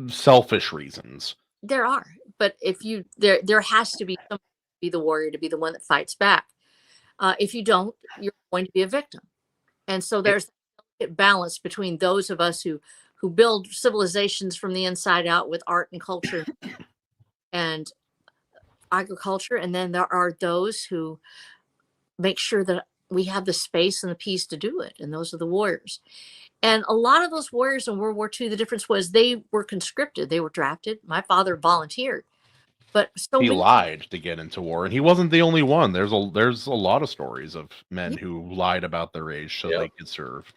selfish reasons. There are, but if you there has to be somebody to be the warrior, to be the one that fights back. If you don't, you're going to be a victim. And so there's a balance between those of us who build civilizations from the inside out with art and culture and agriculture, and then there are those who make sure that we have the space and the peace to do it, and those are the warriors. And a lot of those warriors in World War II, the difference was they were conscripted, they were drafted. My father volunteered, but so He many lied to get into war, and he wasn't the only one. There's a lot of stories of men who lied about their age so they could serve.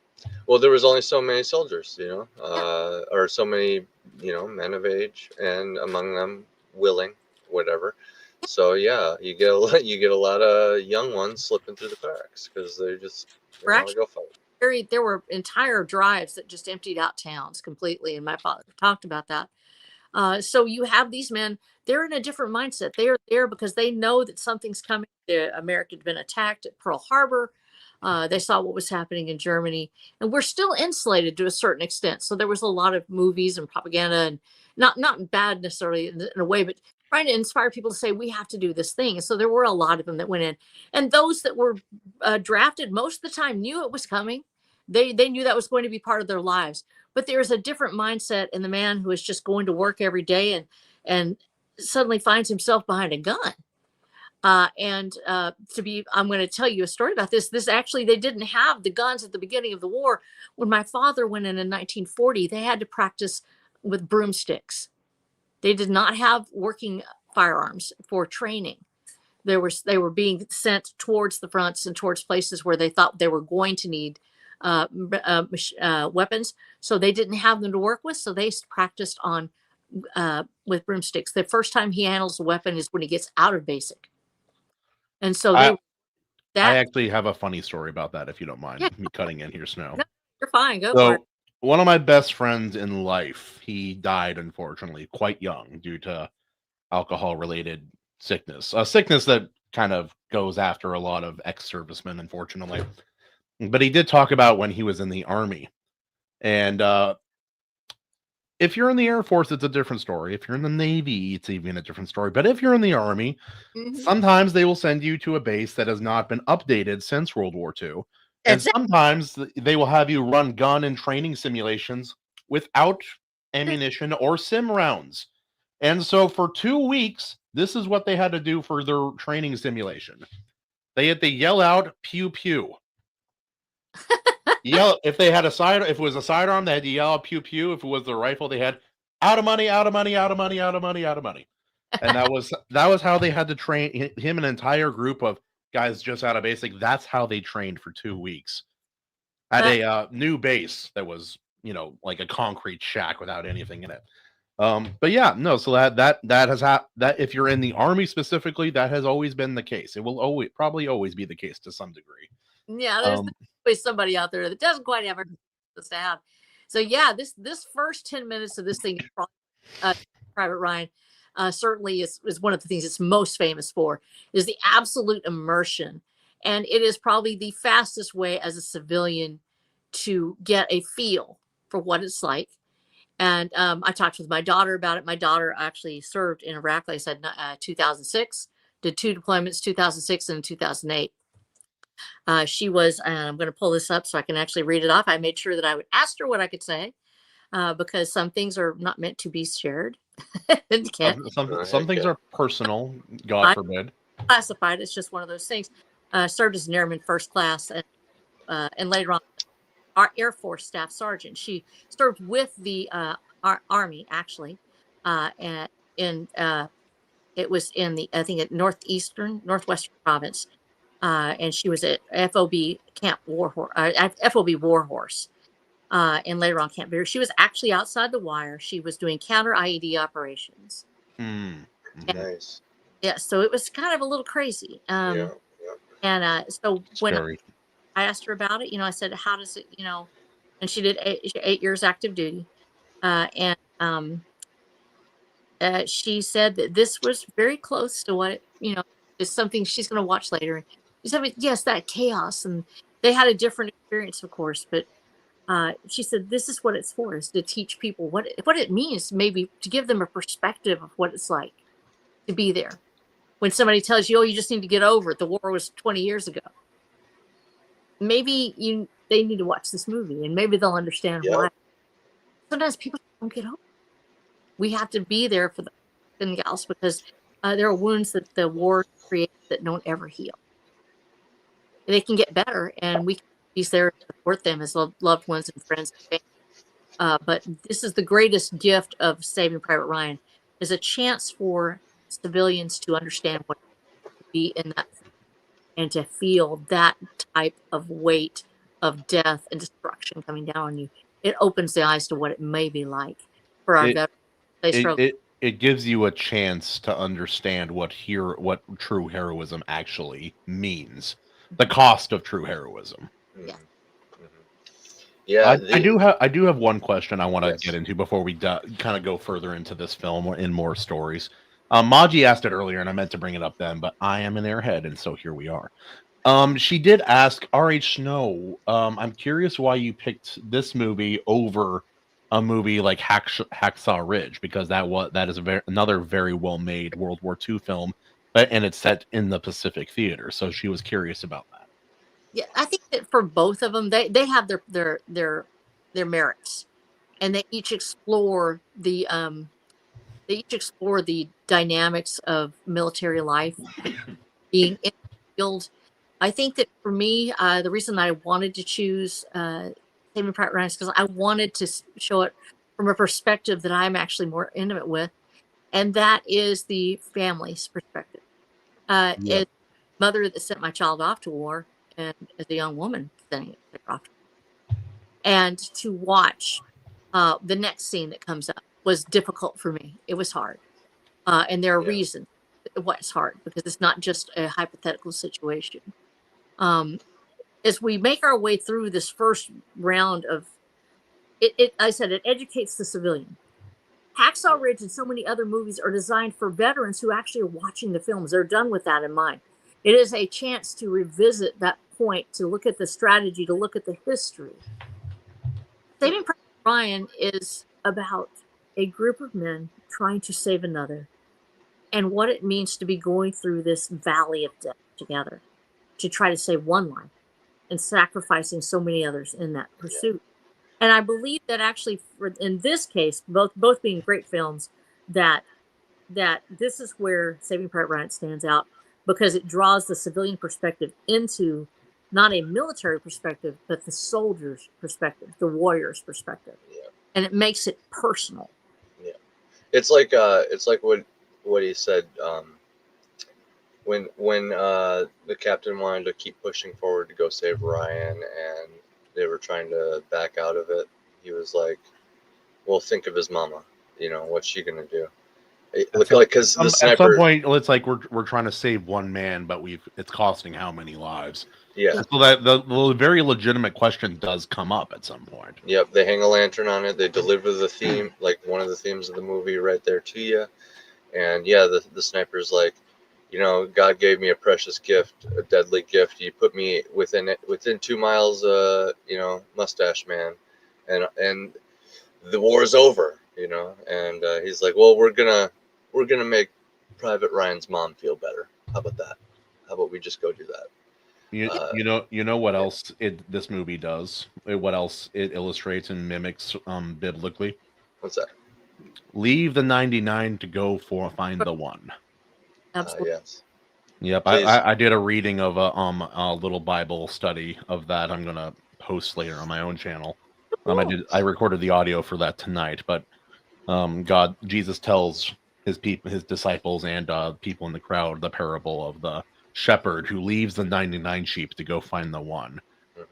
Well, there was only so many soldiers, or so many, men of age, and among them willing, whatever. So yeah, you get a lot of young ones slipping through the cracks because they just want to go fight. there were entire drives that just emptied out towns completely, and my father talked about that. So you have these men, they're in a different mindset. They are there because they know that something's coming. America had been attacked at Pearl Harbor. They saw what was happening in Germany, and we're still insulated to a certain extent. So there was a lot of movies and propaganda, and not bad necessarily in a way, but trying to inspire people to say we have to do this thing. And so there were a lot of them that went in, and those that were drafted most of the time knew it was coming. They knew that was going to be part of their lives. But there's a different mindset in the man who is just going to work every day and suddenly finds himself behind a gun. I'm going to tell you a story about this. This actually, they didn't have the guns at the beginning of the war. When my father went in 1940, they had to practice with broomsticks. They did not have working firearms for training. they were being sent towards the fronts and towards places where they thought they were going to need weapons. So they didn't have them to work with. So they practiced on with broomsticks. The first time he handles a weapon is when he gets out of basic. And so I that actually have a funny story about that, if you don't mind yeah, me cutting in here, Snow. no, you're fine. Go for it. So one of my best friends in life, he died unfortunately quite young due to alcohol-related sickness. A sickness that kind of goes after a lot of ex-servicemen, unfortunately. But he did talk about when he was in the Army. And if you're in the Air Force, it's a different story. If you're in the Navy, it's even a different story. But if you're in the Army, sometimes they will send you to a base that has not been updated since World War II. And Exactly. sometimes they will have you run gun and training simulations without ammunition or sim rounds. And so for 2 weeks, this is what they had to do for their training simulation. They had to yell out pew pew. Yell if they had if it was a sidearm, they had to yell out pew pew. If it was the rifle, they had out of money, out of money, out of money, out of money, out of money. And that was how they had to train him, an entire group of guys just out of basic. That's how they trained for 2 weeks at a new base that was, like a concrete shack without anything in it. But yeah, no. So that has that if you're in the Army specifically, that has always been the case. It will probably always be the case to some degree. Yeah, there's always somebody out there that doesn't quite have this to have. So yeah, this first 10 minutes of this thing, Private Ryan, certainly is one of the things it's most famous for, is the absolute immersion. And it is probably the fastest way as a civilian to get a feel for what it's like. And I talked with my daughter about it. My daughter actually served in Iraq, like I said, 2006, did 2 deployments, 2006 and 2008. She was, I'm going to pull this up so I can actually read it off. I made sure that I would ask her what I could say because some things are not meant to be shared. Some things are personal, God forbid. Classified. It's just one of those things. Served as an airman first class and later on our Air Force Staff Sergeant. She served with the Army actually, and it was in the northwestern province, and she was at FOB Camp FOB Warhorse, and later on Camp Bear. She was actually outside the wire. She was doing counter IED operations. Nice. Yeah, so it was kind of a little crazy. And so when I asked her about it, I said, how does it, and she did 8 years active duty. And she said that this was very close to what, is something she's going to watch later. She said, yes, that chaos. And they had a different experience, of course. But she said, this is what it's for, is to teach people what it means, maybe to give them a perspective of what it's like to be there. When somebody tells you, oh, you just need to get over it. The war was 20 years ago. Maybe they need to watch this movie and maybe they'll understand why. Sometimes people don't get over it. We have to be there for the gals because there are wounds that the war creates that don't ever heal. They can get better and we can be there to support them as loved ones and friends and family. But this is the greatest gift of Saving Private Ryan, is a chance for civilians to understand what it is to be in that and to feel that type of weight of death and destruction coming down on you. It opens the eyes to what it may be like for our veterans. It gives you a chance to understand what true heroism actually means, the cost of true heroism. Yeah. Yeah, I do have one question I want to get into before we kind of go further into this film in more stories. Maji asked it earlier, and I meant to bring it up then, but I am an airhead, and so here we are. She did ask R.H. Snow, I'm curious why you picked this movie over a movie like Hacksaw Ridge, because that is another very well-made World War II film, and it's set in the Pacific Theater. So she was curious about that. Yeah, I think that for both of them, they have their merits, and they each explore the dynamics of military life, being in the field. I think that for me, the reason I wanted to choose Saving Private Ryan is because I wanted to show it from a perspective that I'm actually more intimate with, and that is the family's perspective. Yeah. As mother that sent my child off to war, and as a young woman sending it off, and to watch the next scene that comes up was difficult for me. It was hard, and there are reasons why it's hard, because it's not just a hypothetical situation. As we make our way through this first round of it, I said it educates the civilian. Hacksaw Ridge and so many other movies are designed for veterans who actually are watching the films. They're done with that in mind. It is a chance to revisit that point, to look at the strategy, to look at the history. Saving Private Ryan is about a group of men trying to save another, and what it means to be going through this valley of death together to try to save one life and sacrificing so many others in that pursuit. And I believe that actually, in this case, both being great films, that this is where Saving Private Ryan stands out, because it draws the civilian perspective into not a military perspective, but the soldier's perspective, the warrior's perspective, and it makes it personal. Yeah, it's like what he said. When the captain wanted to keep pushing forward to go save Ryan, and they were trying to back out of it, he was like, "Well, think of his mama. You know, what's she gonna do?" Because the sniper. At some point, it's like we're trying to save one man, but it's costing how many lives? Yeah. And so that the very legitimate question does come up at some point. Yep. They hang a lantern on it. They deliver the theme, like one of the themes of the movie, right there to you. And yeah, the sniper's like, you know, God gave me a precious gift, a deadly gift. You put me within 2 miles, you know, mustache man, and the war is over, you know. And he's like, well, we're gonna make Private Ryan's mom feel better. How about that? How about we just go do that? You know what else this movie does? What else it illustrates and mimics biblically? What's that? Leave the 99 to go find the one. Absolutely. Yes. Yep, I did a reading of a little Bible study of that. I'm gonna post later on my own channel. I recorded the audio for that tonight, but Jesus tells his disciples and people in the crowd the parable of the shepherd who leaves the 99 sheep to go find the one,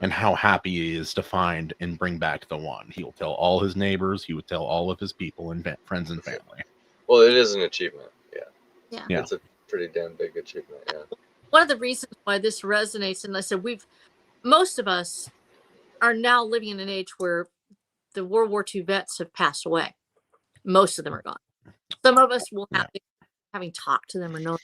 and how happy he is to find and bring back the one. He will tell all his neighbors. He would tell all of his people and friends and family. Well, it is an achievement. Yeah. It's a pretty damn big achievement. Yeah. One of the reasons why this resonates, and I said most of us are now living in an age where the World War II vets have passed away. Most of them are gone. Some of us will have having talked to them or know,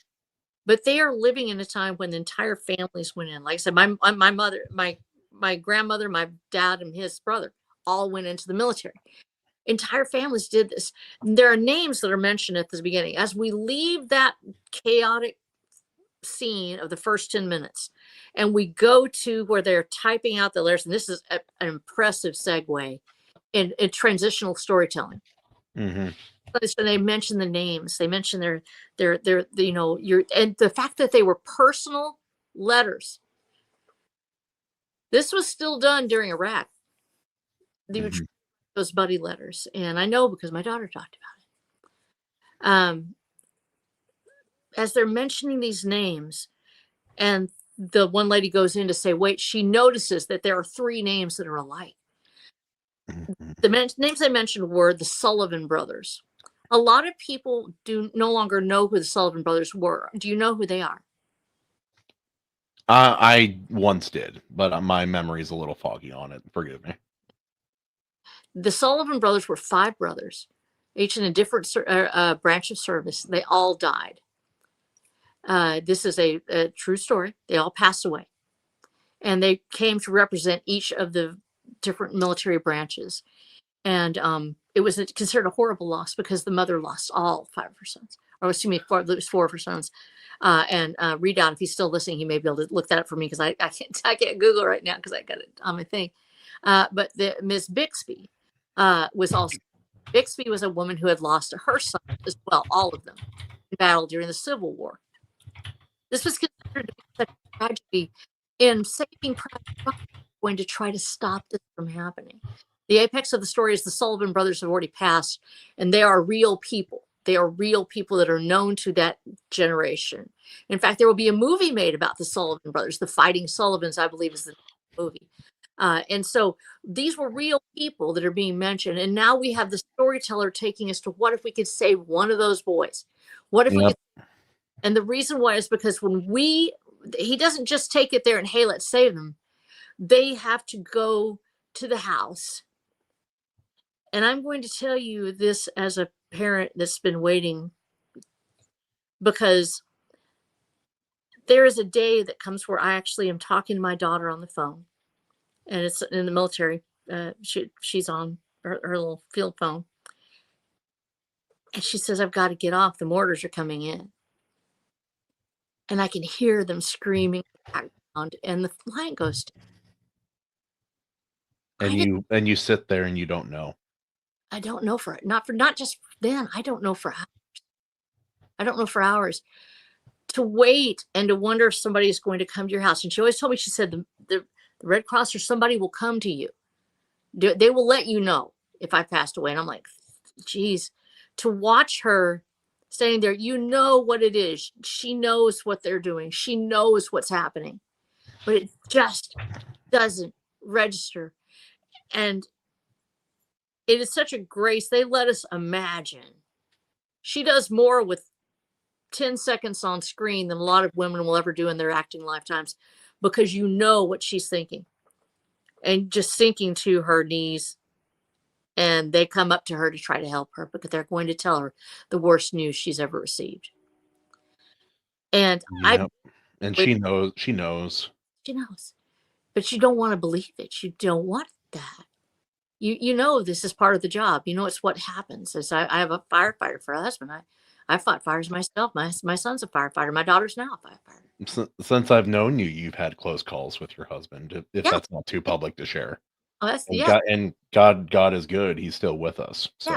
but they are living in a time when the entire families went in. Like I said, my mother, my grandmother, my dad, and his brother all went into the military. Entire families did this. There are names that are mentioned at the beginning. As we leave that chaotic scene of the first 10 minutes and we go to where they're typing out the letters, and this is an impressive segue in transitional storytelling. Mm-hmm. So they mention the names, they mention their you know, and the fact that they were personal letters. This was still done during Iraq. Those buddy letters, and I know because my daughter talked about it. As they're mentioning these names, and the one lady goes in to say, wait, she notices that there are 3 names that are alike. The names they mentioned were the Sullivan brothers. A lot of people do no longer know who the Sullivan brothers were. Do you know who they are? I once did, but my memory is a little foggy on it. Forgive me. The Sullivan brothers were 5 brothers, each in a different branch of service. They all died. This is a true story. They all passed away. And they came to represent each of the different military branches. And it was considered a horrible loss because the mother lost all 5 of her sons. Or excuse me, 4 of her sons. And read out, if he's still listening, he may be able to look that up for me, because I can't Google right now because I got it on my thing. But the Miss Bixby was also, Bixby was a woman who had lost her son as well, all of them, in battle during the Civil War. This was considered to be such a tragedy in Saving Private Ryan, going to try to stop this from happening. The apex of the story is the Sullivan brothers have already passed, and they are real people. They are real people that are known to that generation. In fact, there will be a movie made about the Sullivan brothers, the Fighting Sullivans, I believe is the movie. And so these were real people that are being mentioned. And now we have the storyteller taking us to what if we could save one of those boys? What if we Yep. could? And the reason why is because he doesn't just take it there and, hey, let's save them. They have to go to the house. And I'm going to tell you this as a parent that's been waiting, because there is a day that comes where I actually am talking to my daughter on the phone, and it's in the military. She's on her little field phone, and she says, I've got to get off. The mortars are coming in. And I can hear them screaming in the background, and the line goes down. And you sit there and you don't know. I don't know not just then. I don't know for hours. I don't know for hours. To wait and to wonder if somebody is going to come to your house. And she always told me, she said, the Red Cross or somebody will come to you. They will let you know if I passed away. And I'm like, geez, to watch her standing there, you know what it is. She knows what they're doing. She knows what's happening, but it just doesn't register. And it is such a grace. They let us imagine. She does more with 10 seconds on screen than a lot of women will ever do in their acting lifetimes, because you know what she's thinking, and just sinking to her knees. And they come up to her to try to help her, because they're going to tell her the worst news she's ever received. And Yep. And she knows. She knows. She knows. But you don't want to believe it. You don't want that. You know this is part of the job. You know it's what happens. As I have a firefighter for a husband. I fought fires myself. My son's a firefighter. My daughter's now a firefighter. Since I've known you, you've had close calls with your husband, if that's not too public to share. Oh, that's, and God is good. He's still with us. So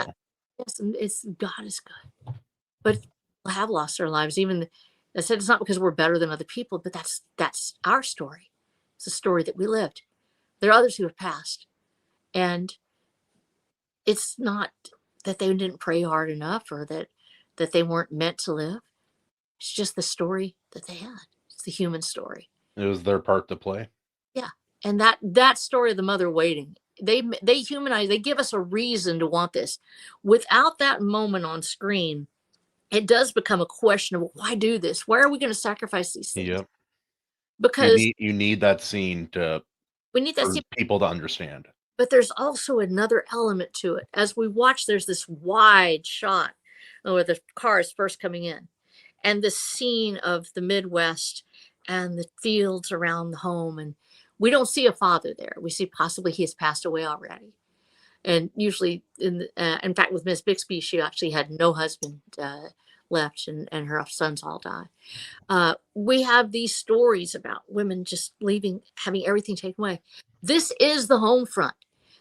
yes, God is good. But people have lost their lives. Even I said it's not because we're better than other people, but that's our story. It's a story that we lived. There are others who have passed, and it's not that they didn't pray hard enough, or that they weren't meant to live. It's just the story that they had. It's the human story. it was their part to play. Yeah. And that story of the mother waiting, they humanize, they give us a reason to want this. Without that moment on screen, it does become a question of, why do this? Why are we going to sacrifice these things? Yep. Because you need that scene for people to understand. But there's also another element to it. As we watch, there's this wide shot where the car is first coming in, and the scene of the Midwest and the fields around the home. And we don't see a father there. We see possibly he has passed away already. And usually, in fact, with Miss Bixby, she actually had no husband left, and her sons all died. We have these stories about women just leaving, having everything taken away. This is the home front.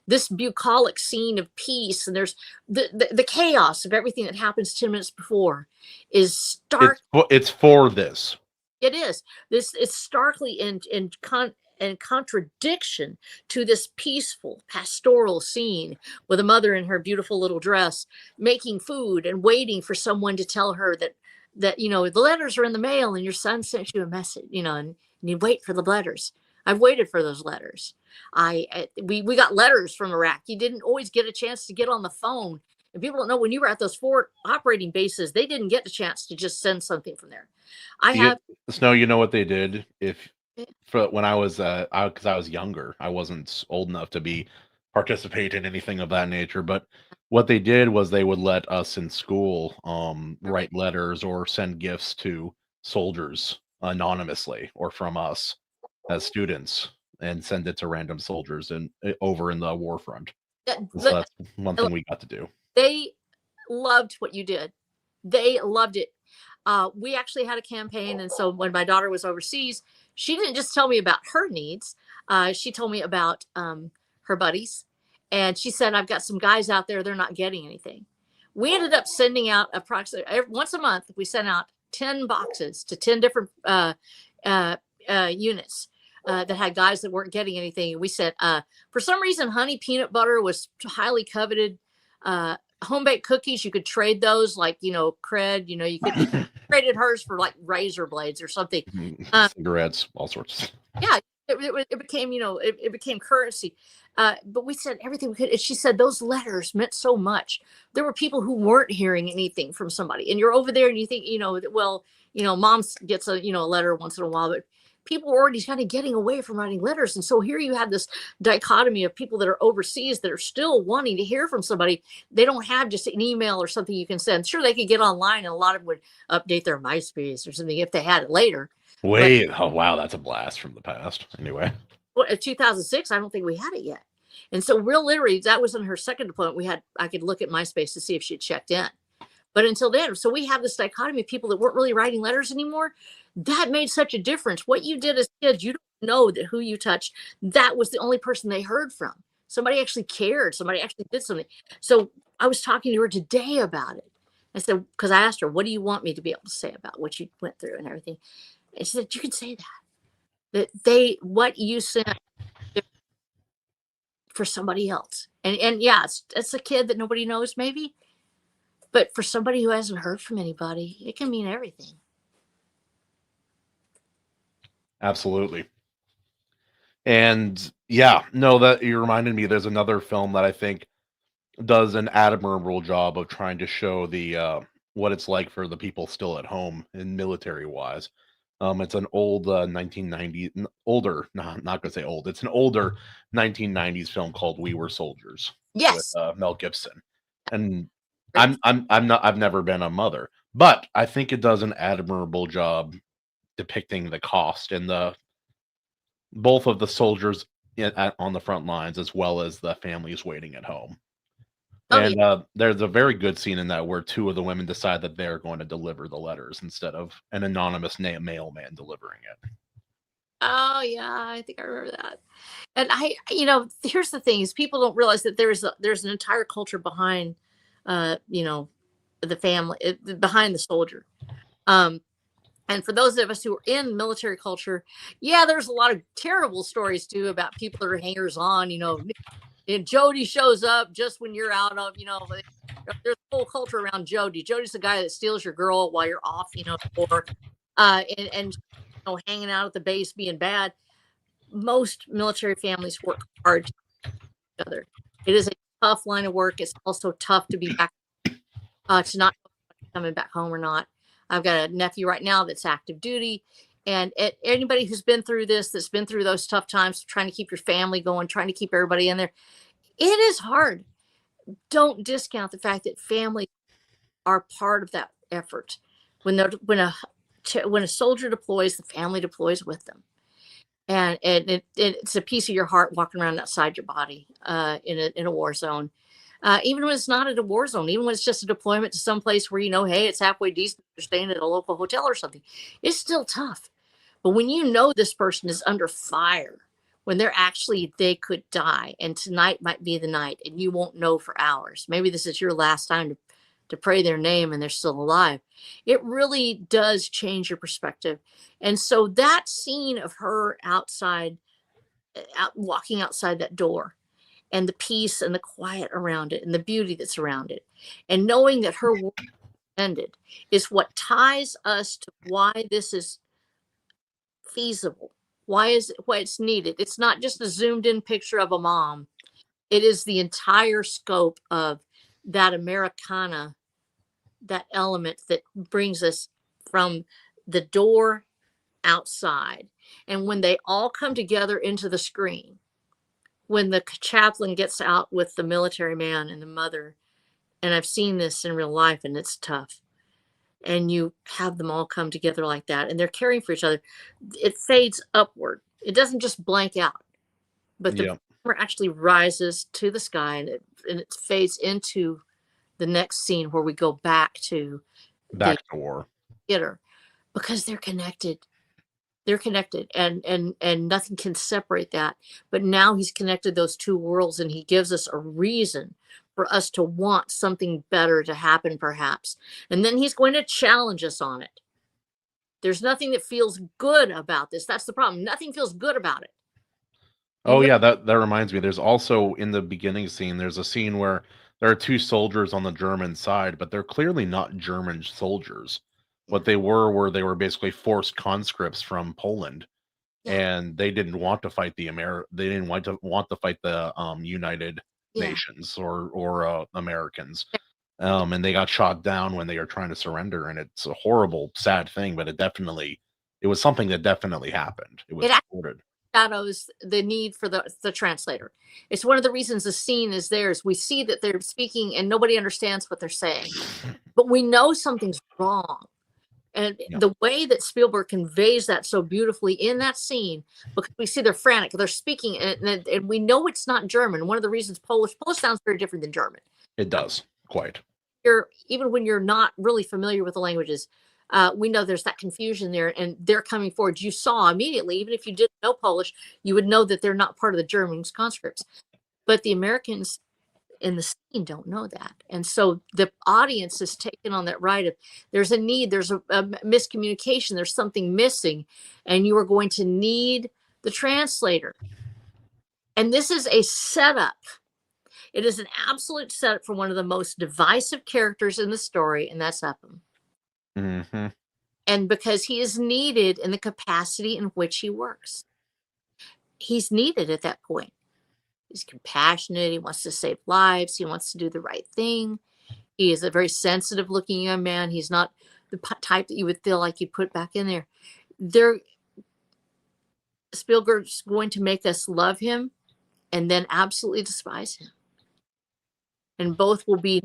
This bucolic scene of peace, and there's the chaos of everything that happens 10 minutes before is stark. It's for this. It is. It's starkly in contradiction to this peaceful pastoral scene with a mother in her beautiful little dress making food and waiting for someone to tell her that the letters are in the mail and your son sent you a message, and you wait for the letters. I've waited for those letters. We got letters from Iraq. You didn't always get a chance to get on the phone. And people don't know, when you were at those 4 operating bases, they didn't get a chance to just send something from there. Snow, you know what they did? When I was, because I was younger, I wasn't old enough to participate in anything of that nature. But what they did was they would let us in school write letters or send gifts to soldiers anonymously, or from us as students, and send it to random soldiers over in the war front. So that's one thing we got to do. They loved what you did. They loved it. We actually had a campaign. And so when my daughter was overseas, she didn't just tell me about her needs. She told me about her buddies. And she said, I've got some guys out there, they're not getting anything. We ended up sending out approximately once a month. We sent out 10 boxes to 10 different units that had guys that weren't getting anything. And we said, for some reason, honey peanut butter was highly coveted. home baked cookies, you could trade those, like, cred, you could traded hers for like razor blades or something. Cigarettes, all sorts. Yeah, it became, it became currency. But we said everything we could. And she said those letters meant so much. There were people who weren't hearing anything from somebody, and you're over there and you think, well, mom gets a letter once in a while, but people were already kind of getting away from writing letters. And so here you have this dichotomy of people that are overseas that are still wanting to hear from somebody. They don't have just an email or something you can send. Sure, they could get online, and a lot of them would update their MySpace or something if they had it later. Wait, oh wow, that's a blast from the past. Anyway, Well, in 2006, I don't think we had it yet. And so real literally, that was in her second deployment. I could look at MySpace to see if she'd checked in. But until then, so we have this dichotomy of people that weren't really writing letters anymore. That made such a difference. What you did as kids, you don't know that who you touched, that was the only person they heard from. Somebody actually cared. Somebody actually did something. So I was talking to her today about it. I said, because I asked her, what do you want me to be able to say about what you went through and everything? And she said, you can say that what you sent for somebody else. And yeah, it's a kid that nobody knows maybe, but for somebody who hasn't heard from anybody, it can mean everything. absolutely. And yeah, no, that you reminded me. There's another film that I think does an admirable job of trying to show the what it's like for the people still at home in military wise. It's an old 1990 older, not gonna say old. It's an older 1990s film called We Were Soldiers with Yes. Mel Gibson. And I've never been a mother, but I think it does an admirable job depicting the cost and the both of the soldiers on the front lines as well as the families waiting at home. Oh, And yeah. there's a very good scene in that where two of the women decide that they're going to deliver the letters instead of an anonymous mailman delivering it. Oh, yeah. I think I remember that. And here's the thing: is people don't realize that there's an entire culture behind, the family, behind the soldier. And for those of us who are in military culture, yeah, there's a lot of terrible stories too about people that are hangers on. And Jody shows up just when you're out of, there's a whole culture around Jody. Jody's the guy that steals your girl while you're off, or and hanging out at the base being bad. Most military families work hard to each other. It is a tough line of work. It's also tough to be back, to not know if you're coming back home or not. I've got a nephew right now that's active duty. And anybody who's been through this, that's been through those tough times, trying to keep your family going, trying to keep everybody in there, it is hard. Don't discount the fact that families are part of that effort. When a soldier deploys, the family deploys with them, and it's a piece of your heart walking around outside your body in a war zone. Even when it's not at a war zone, even when it's just a deployment to some place where hey, it's halfway decent, you're staying at a local hotel or something, it's still tough. But when this person is under fire, when they could die, and tonight might be the night, and you won't know for hours. Maybe this is your last time to pray their name and they're still alive. It really does change your perspective. And so that scene of her outside, walking outside that door, and the peace and the quiet around it and the beauty that's around it, and knowing that her work ended, is what ties us to why this is feasible. Why it's needed. It's not just a zoomed in picture of a mom. It is the entire scope of that Americana, that element that brings us from the door outside. And when they all come together into the screen, when the chaplain gets out with the military man and the mother, and I've seen this in real life, and it's tough, and you have them all come together like that, and they're caring for each other, it fades upward. It doesn't just blank out, but the camera actually rises to the sky, and it fades into the next scene where we go back to war theater, because they're connected. They're connected, and nothing can separate that. But now he's connected those two worlds, and he gives us a reason for us to want something better to happen, perhaps. And then he's going to challenge us on it. There's nothing that feels good about this. That's the problem. Nothing feels good about it. Oh yeah, that reminds me. There's also in the beginning scene, there's a scene where there are two soldiers on the German side, but they're clearly not German soldiers. What they were they were basically forced conscripts from Poland, Yeah. and they didn't want to fight they didn't want to fight the United Yeah. Nations or Americans. And they got shot down when they were trying to surrender, and it's a horrible, sad thing, but it was something that definitely happened. It was It recorded. shadows the need for the translator. It's one of the reasons the scene is there is we see that they're speaking and nobody understands what they're saying, but we know something's wrong. And Yeah. the way that Spielberg conveys that so beautifully in that scene, because we see they're frantic, they're speaking, and we know it's not German. One of the reasons Polish sounds very different than German. It does, quite. Even when you're not really familiar with the languages, we know there's that confusion there, and they're coming forward. You saw immediately, even if you didn't know Polish, you would know that they're not part of the German conscripts. But the Americans in the scene don't know that, and so the audience is taken on that ride of there's a need, there's a miscommunication, there's something missing, and you are going to need the translator. And this is a setup. It is an absolute setup for one of the most divisive characters in the story, and that's Upham. Mm-hmm. And because he is needed in the capacity in which he works, he's needed at that point. He's compassionate. He wants to save lives. He wants to do the right thing. He is a very sensitive looking young man. He's not the type that you would feel like you put back in there. Spielberg's going to make us love him and then absolutely despise him. And both will be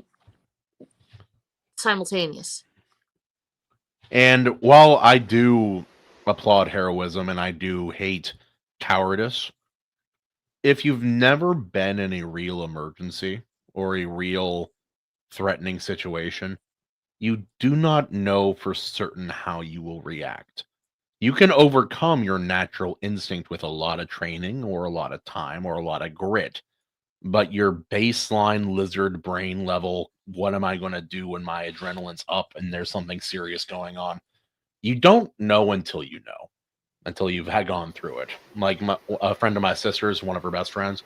simultaneous. And while I do applaud heroism and I do hate cowardice, if you've never been in a real emergency or a real threatening situation, you do not know for certain how you will react. You can overcome your natural instinct with a lot of training or a lot of time or a lot of grit, but your baseline lizard brain level, what am I going to do when my adrenaline's up and there's something serious going on? You don't know until you know, until you've had gone through it. Like a friend of my sister's, one of her best friends,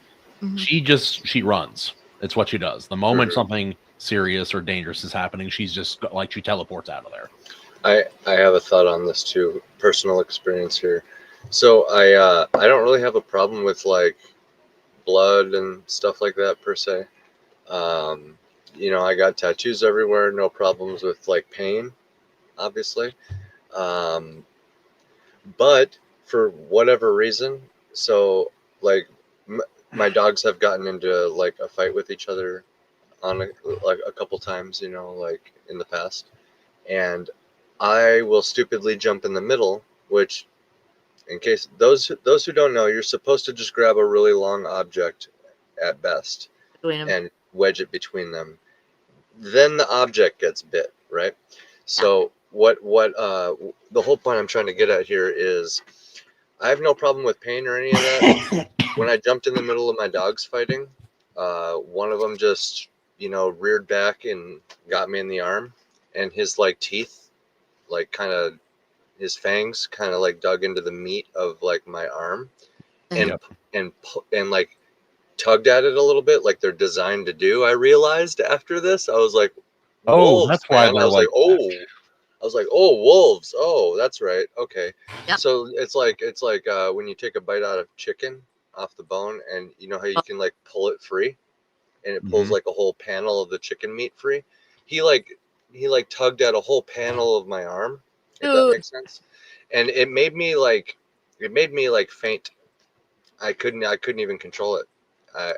she runs. It's what she does. The moment something serious or dangerous is happening, she's just like, she teleports out of there. I have a thought on this too, personal experience here. So I don't really have a problem with like blood and stuff like that per se. You know, I got tattoos everywhere, no problems with like pain, obviously. But for whatever reason, so like my dogs have gotten into like a fight with each other on like a couple times, you know, like in the past, and I will stupidly jump in the middle, which, in case those who don't know, you're supposed to just grab a really long object at best and wedge it between them. Then the object gets bit, right? So what the whole point I'm trying to get at here is I have no problem with pain or any of that. When I jumped in the middle of my dogs fighting, one of them just, you know, reared back and got me in the arm, and his like teeth, like kind of his fangs kind of like dug into the meat of like my arm and like tugged at it a little bit like they're designed to do. I realized after this, I was like, wolves, that's why man. I was like, oh, wolves. Oh, that's right. Okay. Yep. So it's like when you take a bite out of chicken off the bone, and you know how you can like pull it free, and it pulls like a whole panel of the chicken meat free. He tugged at a whole panel of my arm, if that makes sense. And it made me like faint. I couldn't even control it. I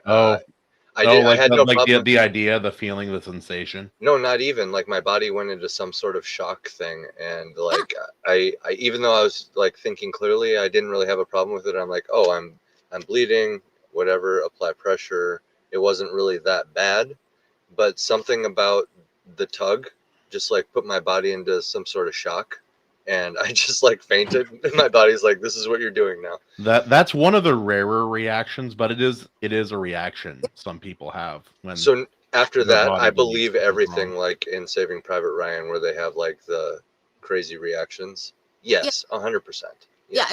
had no problem. The idea, the feeling, the sensation. No, not even. Like my body went into some sort of shock thing, and like I even though I was like thinking clearly, I didn't really have a problem with it. I'm like, oh, I'm bleeding, whatever. Apply pressure. It wasn't really that bad, but something about the tug just like put my body into some sort of shock, and I just like fainted. And my body's like, this is what you're doing now. That's one of the rarer reactions, but it is a reaction some people have when. So after that, I believe everything like in Saving Private Ryan, where they have like the crazy reactions. Yes, 100%. Yeah,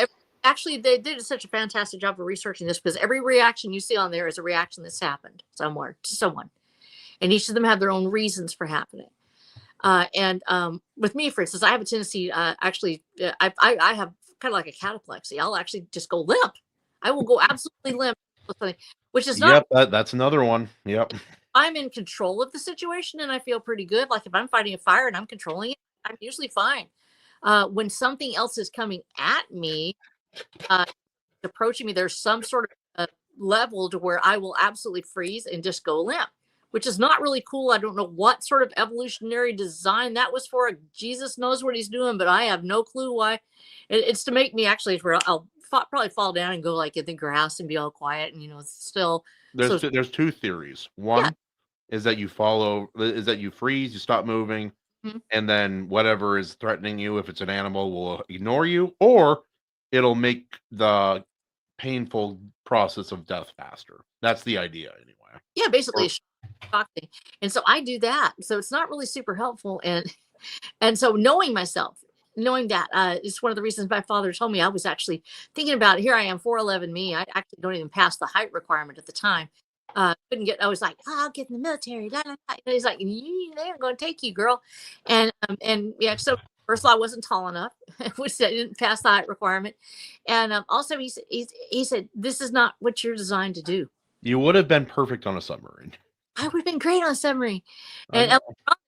actually, they did such a fantastic job of researching this, because every reaction you see on there is a reaction that's happened somewhere to someone. and each of them have their own reasons for happening. And with me, for instance, I have a tendency, I have kind of like a cataplexy. I'll actually just go limp. I will go absolutely limp, which is not. Yep, that's another one. Yep. I'm in control of the situation and I feel pretty good. Like if I'm fighting a fire and I'm controlling it, I'm usually fine. When something else is coming at me, approaching me, there's some sort of level to where I will absolutely freeze and just go limp, which is not really cool. I don't know what sort of evolutionary design that was for. Jesus knows what he's doing, but I have no clue why. It's to make me actually where I'll probably fall down and go like in the grass and be all quiet and still. There's two theories. One is that you freeze, you stop moving, and then whatever is threatening you, if it's an animal, will ignore you, or it'll make the painful process of death faster. That's the idea anyway. Yeah, basically shocking. And so I do that. So it's not really super helpful. And so knowing myself, knowing that is one of the reasons my father told me. I was actually thinking about it. Here I am, 4'11" me. I actually don't even pass the height requirement at the time. Couldn't get. I was like, I'll get in the military. He's like, they're going to take you, girl. And yeah. So first of all, I wasn't tall enough, which I didn't pass the height requirement. And also, he said, this is not what you're designed to do. You would have been perfect on a submarine. I would have been great on a submarine. And they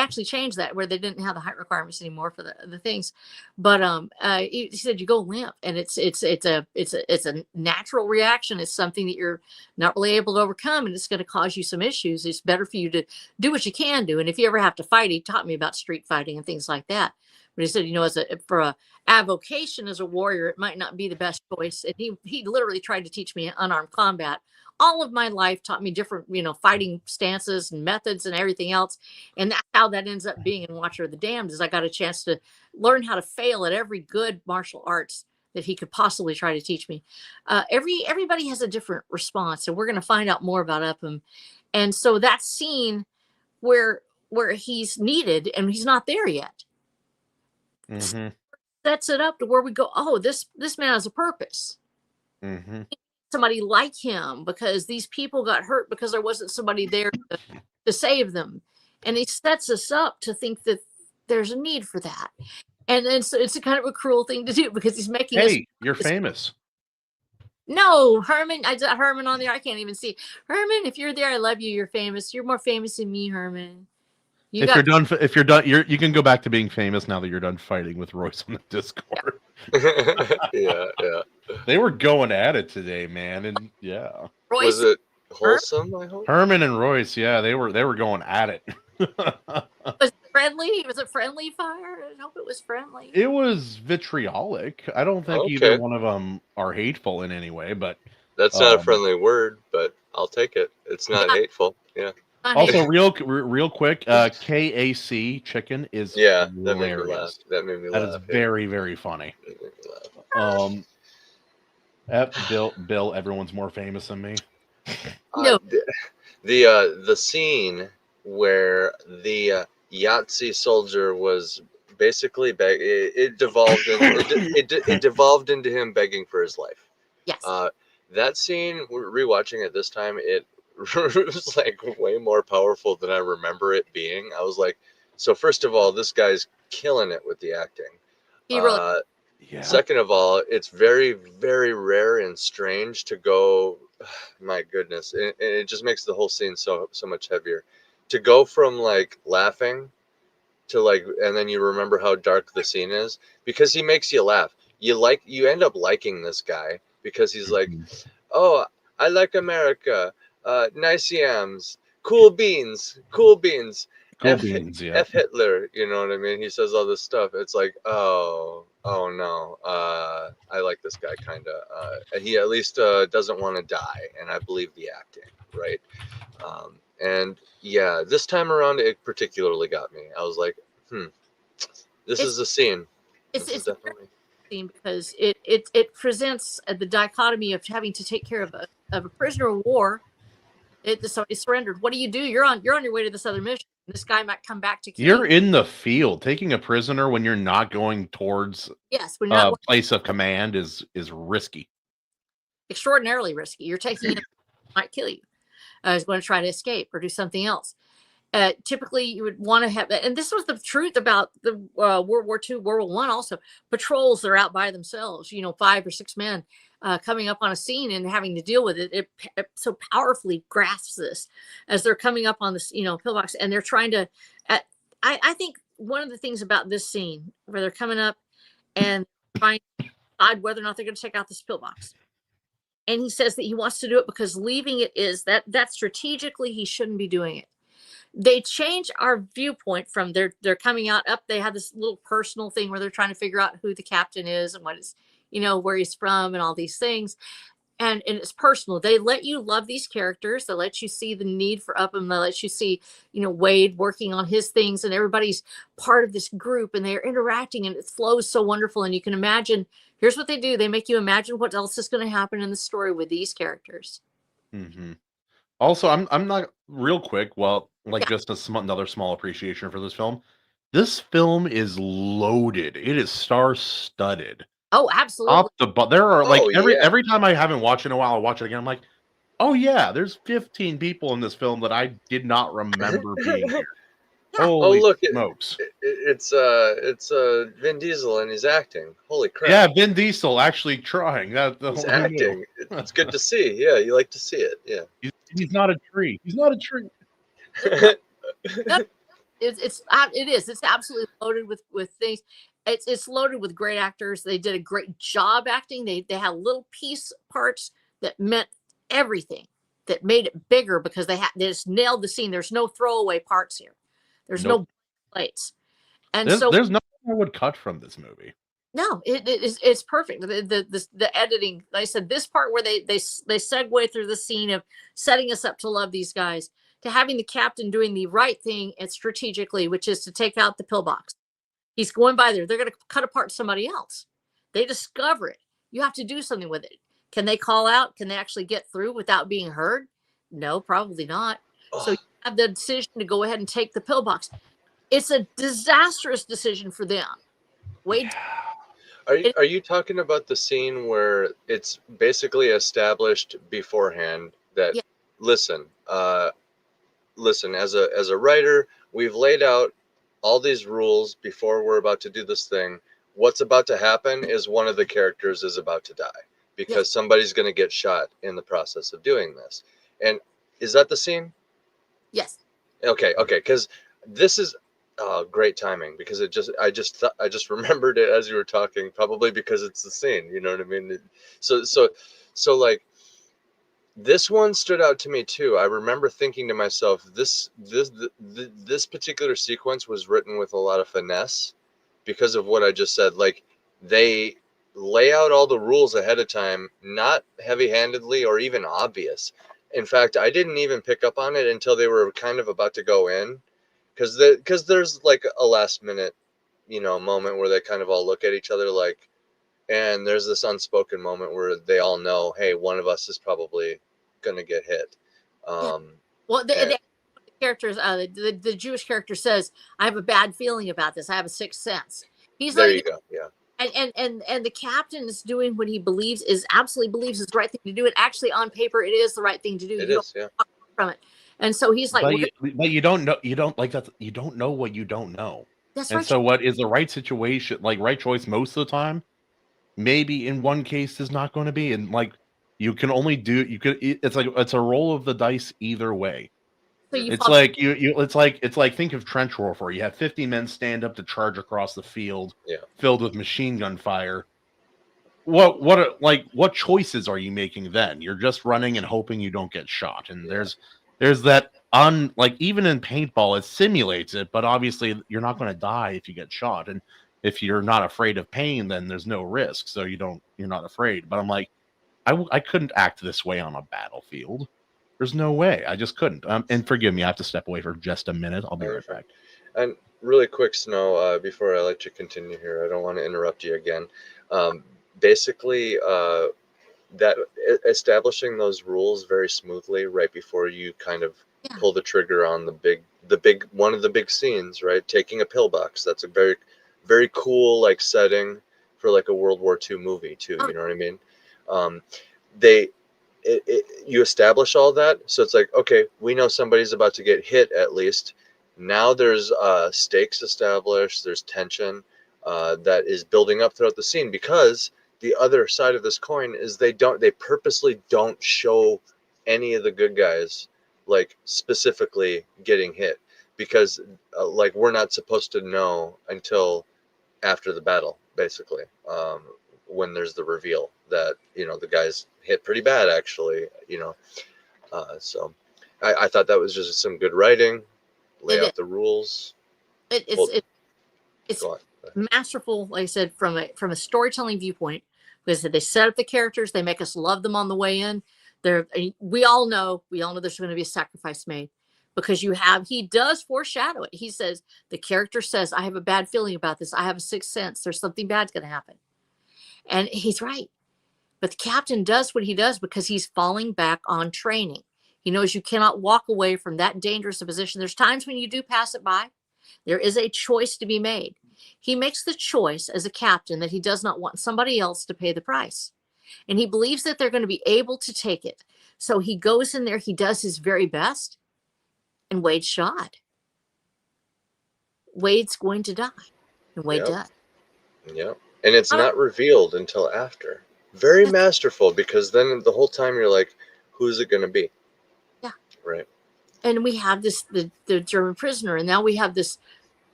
actually changed that where they didn't have the height requirements anymore for the things. But he said you go limp, and it's a natural reaction. It's something that you're not really able to overcome, and it's going to cause you some issues. It's better for you to do what you can do. And if you ever have to fight, he taught me about street fighting and things like that. But he said, for a avocation as a warrior, it might not be the best choice. And he literally tried to teach me unarmed combat. All of my life, taught me different, fighting stances and methods and everything else. And that's how that ends up being in Watcher of the Damned, is I got a chance to learn how to fail at every good martial arts that he could possibly try to teach me. Everybody has a different response, and we're going to find out more about Upham. And so that scene where he's needed and he's not there yet, sets it up to where we go, oh, this man has a purpose. Somebody like him, because these people got hurt because there wasn't somebody there to save them. And he sets us up to think that there's a need for that. And then so it's a kind of a cruel thing to do, because he's making us. Hey, you're famous. No, Herman, I got Herman on there. I can't even see. Herman, if you're there, I love you. You're famous. You're more famous than me, Herman. If you're done, you can go back to being famous now that you're done fighting with Royce on the Discord. Yeah. They were going at it today, man, and yeah. Royce, was it wholesome? I hope. Herman and Royce, yeah, they were going at it. Was it friendly? Was it friendly fire? I hope it was friendly. It was vitriolic. I don't think either one of them are hateful in any way, but that's not a friendly word, but I'll take it. It's not hateful. Yeah. Also, real quick, KAC chicken is that hilarious. made me laugh. That made me laugh. That is very, very funny. Bill, everyone's more famous than me. No. The scene where the Yahtzee soldier was basically it devolved into him begging for his life. Yes. That scene, rewatching it this time, it was like way more powerful than I remember it being. I was like, so first of all, this guy's killing it with the acting. He really. Yeah. Second of all, it's very, very rare and strange to go. My goodness, it just makes the whole scene so much heavier. To go from like laughing to like, and then you remember how dark the scene is, because he makes you laugh. You end up liking this guy because he's like, oh, I like America. Nice yams, cool beans. F Hitler, you know what I mean? He says all this stuff. It's like, oh no, I like this guy kind of. He at least doesn't want to die, and I believe the acting, right? And yeah, this time around, it particularly got me. I was like, this is a scene. It's definitely a scene, because it presents the dichotomy of having to take care of a prisoner of war. Somebody surrendered. What do? You're on your way to this other mission. This guy might come back to kill you. You're in the field. Taking a prisoner when you're not going towards a place of command is risky. Extraordinarily risky. You're taking him, might kill you. He's going to try to escape or do something else. Typically, you would want to have, and this was the truth about the World War II, World War I, also patrols that are out by themselves. 5 or 6 men coming up on a scene and having to deal with it. It so powerfully grasps this as they're coming up on this, pillbox, and they're trying to. I think one of the things about this scene where they're coming up and trying to decide whether or not they're going to check out this pillbox. And he says that he wants to do it because leaving it is that strategically he shouldn't be doing it. They change our viewpoint from they're coming out up. They have this little personal thing where they're trying to figure out who the captain is and what is, where he's from and all these things. And it's personal. They let you love these characters. They let you see the need for Upham. They let you see, Wade working on his things, and everybody's part of this group, and they're interacting, and it flows so wonderful. And you can imagine. Here's what they do: they make you imagine what else is going to happen in the story with these characters. Mm-hmm. Also, I'm not real quick. Well, like Yeah. just another small appreciation for this film. This film is loaded. It is star-studded. Oh, absolutely. Up the but there are like Oh, every yeah. every time I haven't watched it in a while, I watch it again. I'm like, oh yeah, there's 15 people in this film that I did not remember being here. Yeah. Oh, Holy look, smokes! it's Vin Diesel and he's acting. Holy crap. Yeah, Vin Diesel actually trying. He's Who knew? acting. It's good to see. Yeah, you like to see it. Yeah. He's not a tree. He's not a tree. It is. It's absolutely loaded with things. It's loaded with great actors. They did a great job acting. They had little piece parts that meant everything, that made it bigger because they just nailed the scene. There's no throwaway parts here. There's Nope. no plates. And There's nothing I would cut from this movie. no, it's perfect. The editing, like I said, this part where they segue through the scene of setting us up to love these guys, to having the captain doing the right thing and strategically, which is to take out the pillbox. He's going by there. They're going to cut apart somebody else. They discover it. You have to do something with it. Can they call out? Can they actually get through without being heard? No, probably not. So you have the decision to go ahead and take the pillbox. It's a disastrous decision for them. Wade. Are you talking about the scene where it's basically established beforehand that Yeah. listen, as a writer, we've laid out all these rules before we're about to do this thing. What's about to happen is one of the characters is about to die because somebody's going to get shot in the process of doing this. And is that the scene? Yes. Okay, because this is great timing because I just remembered it as you were talking, probably because it's the scene. You know what I mean? So like this one stood out to me too. I remember thinking to myself, this particular sequence was written with a lot of finesse because of what I just said. Like they lay out all the rules ahead of time, not heavy-handedly or even obvious. In fact, I didn't even pick up on it until they were kind of about to go in, because there's like a last minute, moment where they kind of all look at each other like, and there's this unspoken moment where they all know, hey, one of us is probably gonna get hit. Well, the characters, the Jewish character says, "I have a bad feeling about this. I have a sixth sense." He's there like, you go. Yeah. And the captain is doing what he absolutely believes is the right thing to do. And actually, on paper, it is the right thing to do. It is, yeah. From it, and so he's like, but you don't know. You don't like that. You don't know what you don't know. That's and right. So what is the right situation, like right choice most of the time, maybe in one case is not going to be. And like you can only do it's a roll of the dice either way. So it's like think of trench warfare. You have 50 men stand up to charge across the field, filled with machine gun fire. What choices are you making then? You're just running and hoping you don't get shot. And there's that even in paintball, it simulates it, but obviously you're not going to die if you get shot. And if you're not afraid of pain, then there's no risk. So you're not afraid. But I'm like, I couldn't act this way on a battlefield. There's no way. I just couldn't. And forgive me, I have to step away for just a minute. I'll be right back. And really quick, Snow, before I let you continue here, I don't want to interrupt you again. Basically, that establishing those rules very smoothly right before you kind of pull the trigger on the big one of the big scenes, right? Taking a pillbox. That's a very, very cool like setting for like a World War II movie too. You know what I mean? You establish all that, so it's like, okay, we know somebody's about to get hit at least. Now there's stakes established, there's tension that is building up throughout the scene, because the other side of this coin is they purposely don't show any of the good guys like specifically getting hit, because like we're not supposed to know until after the battle, basically, when there's the reveal that, you know, the guy's hit pretty bad, actually, you know. So I thought that was just some good writing, lay It is. out the rules. It's it's Go on. masterful, like I said, from a storytelling viewpoint, because they set up the characters, they make us love them on the way in. We all know there's going to be a sacrifice made, because he does foreshadow it. He says, the character says, I have a bad feeling about this. I have a sixth sense. There's something bad's going to happen. And he's right. But the captain does what he does because he's falling back on training. He knows you cannot walk away from that dangerous a position. There's times when you do pass it by. There is a choice to be made. He makes the choice as a captain that he does not want somebody else to pay the price. And he believes that they're going to be able to take it. So he goes in there, he does his very best, and Wade's shot. Wade's going to die. And Wade does. Yep. And it's not revealed until after. Very masterful, because then the whole time you're like, who's it going to be? Yeah. Right. And we have the German prisoner, and now we have this.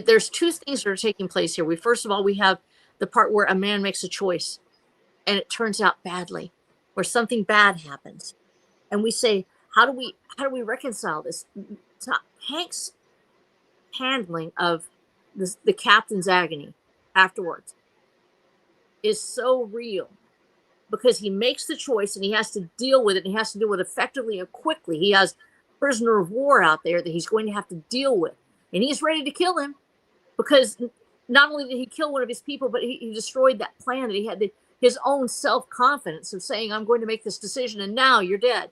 There's two things that are taking place here. First of all, we have the part where a man makes a choice and it turns out badly, where something bad happens. And we say, how do we reconcile this? Hank's handling of the captain's agony afterwards is so real, because he makes the choice and he has to deal with it, and he has to deal with it effectively and quickly. He has prisoner of war out there that he's going to have to deal with, and he's ready to kill him, because not only did he kill one of his people, but he destroyed that plan that he had, his own self-confidence of saying, I'm going to make this decision and now you're dead.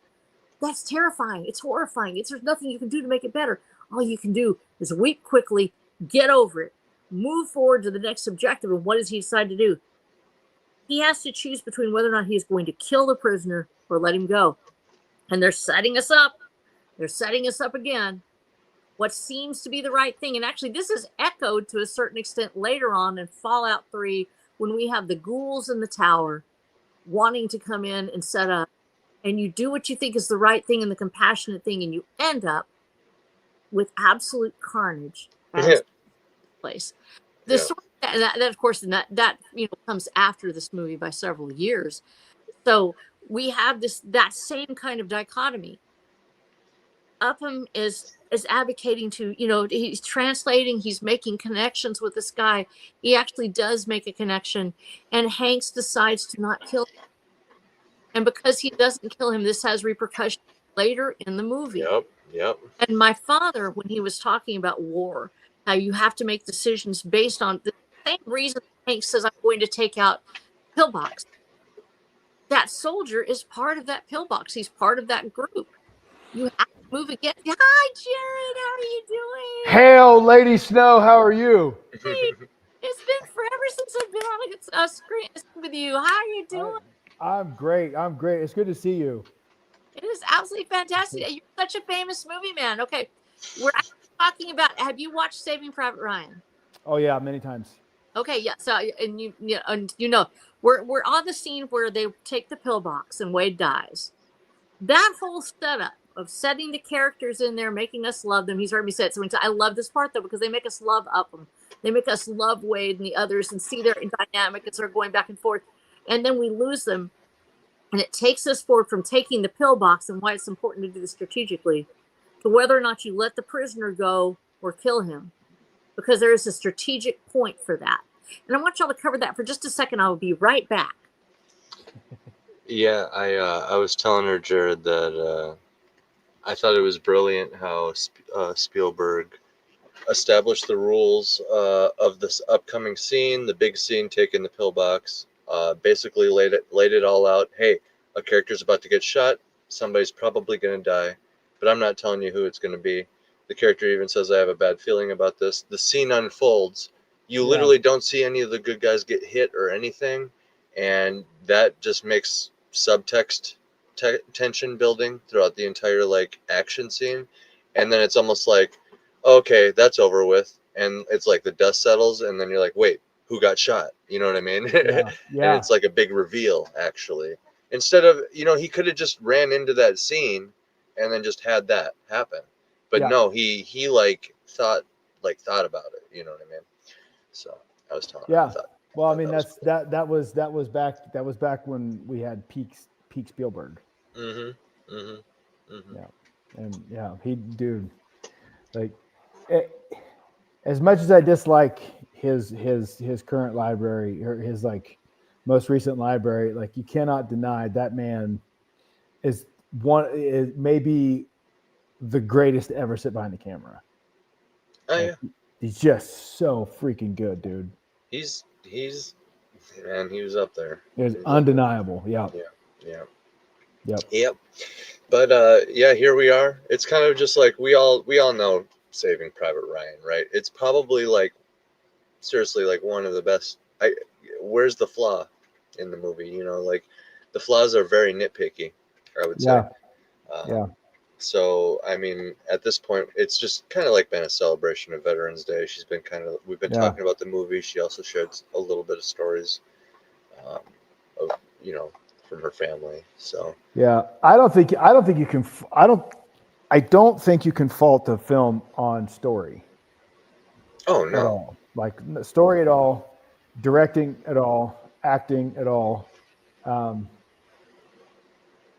That's terrifying. It's horrifying. There's nothing you can do to make it better. All you can do is weep quickly, get over it, move forward to the next objective. And what does he decide to do? He has to choose between whether or not he's going to kill the prisoner or let him go. And they're setting us up. They're setting us up again. What seems to be the right thing. And actually, this is echoed to a certain extent later on in Fallout 3, when we have the ghouls in the tower wanting to come in and set up. And you do what you think is the right thing and the compassionate thing, and you end up with absolute carnage as place. The story, and that of course, that comes after this movie by several years. So we have that same kind of dichotomy. Upham is advocating to, he's translating, he's making connections with this guy. He actually does make a connection, and Hanks decides to not kill him. And because he doesn't kill him, this has repercussions later in the movie. Yep. And my father, when he was talking about war, how you have to make decisions based on the same reason Hank says, I'm going to take out pillbox. That soldier is part of that pillbox. He's part of that group. You have to move again. Hi, Jarrod. How are you doing? Hail, Lady Snow. How are you? Hey, it's been forever since I've been on a screen with you. How are you doing? I'm great. It's good to see you. It is absolutely fantastic. You're such a famous movie man. Okay, we're talking about. Have you watched Saving Private Ryan? Oh yeah, many times. Okay, yeah. So we're on the scene where they take the pillbox and Wade dies. That whole setup of setting the characters in there, making us love them. He's heard me say it. So I love this part though, because they make us love Upham. They make us love Wade and the others and see their dynamic as they're going back and forth, and then we lose them. And it takes us forward from taking the pillbox and why it's important to do this strategically, to whether or not you let the prisoner go or kill him, because there is a strategic point for that. And I want y'all to cover that for just a second. I will be right back. Yeah, I was telling her, Jarrod, that I thought it was brilliant how Spielberg established the rules of this upcoming scene, the big scene, taking the pillbox. Basically laid it all out. Hey, a character's about to get shot. Somebody's probably going to die, but I'm not telling you who it's going to be. The character even says, I have a bad feeling about this. The scene unfolds. You literally don't see any of the good guys get hit or anything, and that just makes subtext tension building throughout the entire action scene. And then it's almost like, okay, that's over with, and it's like the dust settles, and then you're like, wait, who got shot? You know what I mean? Yeah. And Yeah. it's like a big reveal, actually. Instead of, he could have just ran into that scene and then just had that happen. But Yeah. no, he like thought about it. You know what I mean? So I was telling him. Yeah. Well, I mean, that was cool. that was back when we had peak Spielberg. Mm-hmm. Mm-hmm. Mm-hmm. Yeah. And yeah, dude, like, as much as I dislike his current library or his like most recent library, like you cannot deny that man is maybe the greatest to ever sit behind the camera. Oh Like, yeah. he's just so freaking good, dude. He's man, he was up there. It's undeniable. Yeah. Yeah. Yep. Yep. But yeah, here we are. It's kind of just like we all know Saving Private Ryan, right? It's probably like seriously like one of the best. Where's the flaw in the movie? Like the flaws are very nitpicky, I would say. Yeah. Yeah. So I mean, at this point, it's just kind of like been a celebration of Veterans Day. We've been talking about the movie. She also shared a little bit of stories, of from her family. So yeah, I don't think you can fault the film on story. Oh At no. all. Like story at all, directing at all, acting at all.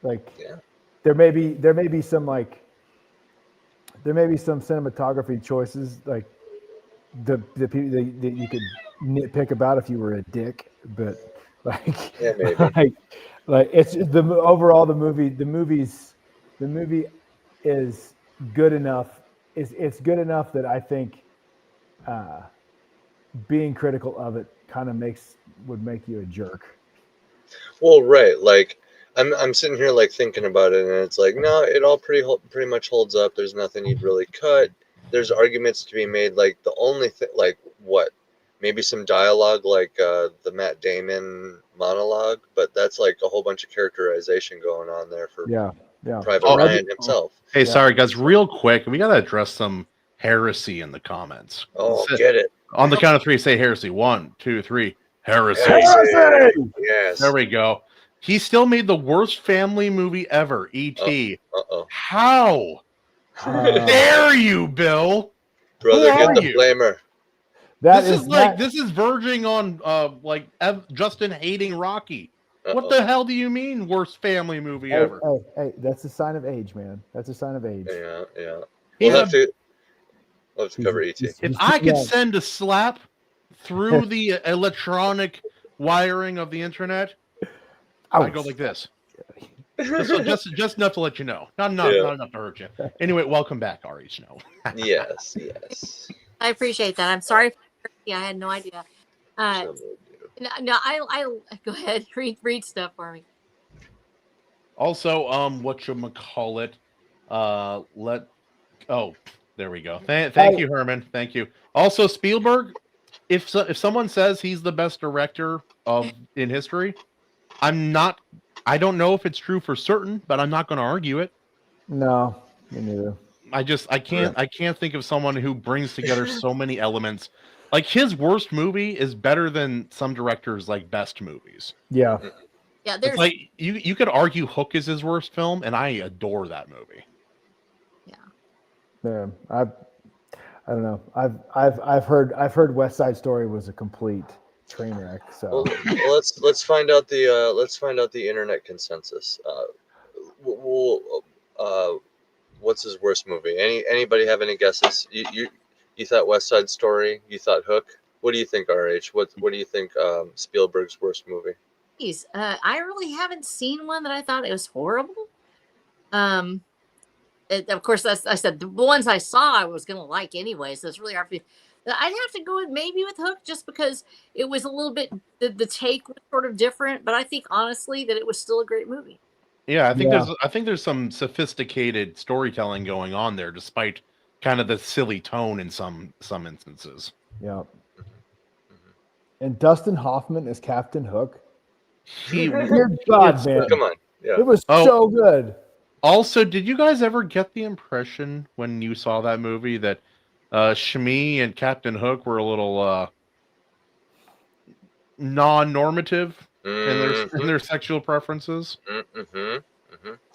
Like Yeah. there may be some cinematography choices like the people that you could nitpick about if you were a dick, but like Yeah, maybe. like it's the overall the movie is good enough. It's good enough that I think being critical of it kind of would make you a jerk. Well, right. Like I'm sitting here like thinking about it, and it's like no, it all pretty much holds up. There's nothing you'd really cut. There's arguments to be made. Like the only thing, like what, maybe some dialogue, like the Matt Damon monologue, but that's like a whole bunch of characterization going on there for Yeah. Private Ryan himself. Hey, sorry guys, real quick, we gotta address some heresy in the comments. Oh, get it. On the count of three, say heresy. 1, 2, 3. Heresy. Heresy! Yes. There we go. He still made the worst family movie ever, E.T. Uh-oh. How dare you, Bill? Brother, Who get are the you? flamer. This is verging on Justin hating Rocky. Uh-oh. What the hell do you mean worst family movie ever? Hey, that's a sign of age, man. That's a sign of age. Yeah. He's We'll have to cover E.T. If I could send a slap through the electronic wiring of the internet, I'd go like this. Just enough to let you know. Not enough to hurt you. Anyway, welcome back, Ari Snow. Yes. I appreciate that. I'm sorry. I had no idea. No, I go ahead. Read stuff for me. Also, whatchamacallit, there we go. Thank you, Herman. Thank you. Also, Spielberg, if someone says he's the best director in history, I don't know if it's true for certain, but I'm not going to argue it. No, me neither. I can't think of someone who brings together so many elements. Like his worst movie is better than some directors' like best movies. Yeah. Yeah, there's it's like you could argue Hook is his worst film, and I adore that movie. Yeah, I don't know. I've heard West Side Story was a complete train wreck. So well, let's find out the internet consensus. What's his worst movie? Anybody have any guesses? You thought West Side Story? You thought Hook? What do you think, RH? What do you think Spielberg's worst movie? I really haven't seen one that I thought it was horrible. Of course, I said the ones I saw I was going to like anyway, so it's really hard for me. I'd have to go with Hook just because it was a little bit, the take was sort of different, but I think honestly that it was still a great movie. Yeah, I think there's some sophisticated storytelling going on there, despite kind of the silly tone in some instances. Yeah. And Dustin Hoffman as Captain Hook. Dear God, man. Come on. Yeah. It was so good. Also, did you guys ever get the impression when you saw that movie that Shmi and Captain Hook were a little non-normative in their sexual preferences.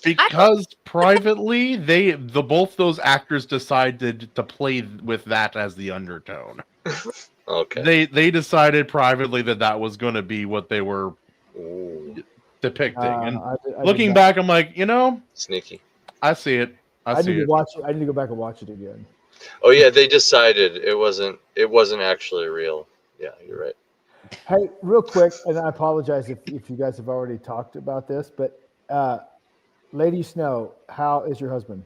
Because privately, both those actors decided to play with that as the undertone. Okay. They decided privately that was going to be what they were depicting. And looking back, I'm like, sneaky. I see it. I need to watch it. I need to go back and watch it again. Oh yeah, they decided it wasn't actually real. Yeah, you're right. Hey, real quick, and I apologize if you guys have already talked about this, but Lady Snow, how is your husband?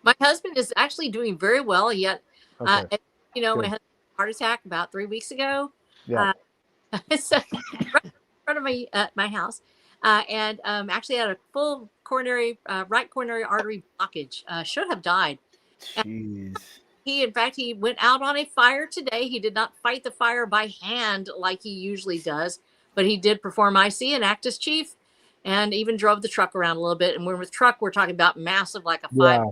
My husband is actually doing very well. Yet, Okay. my husband had a heart attack about 3 weeks ago. Yeah. So right in front of my house, and actually had a full right coronary artery blockage. Should have died. Jeez. In fact, he went out on a fire today. He did not fight the fire by hand like he usually does, but he did perform IC and act as chief, and even drove the truck around a little bit. And when with truck, we're talking about massive, like a 5.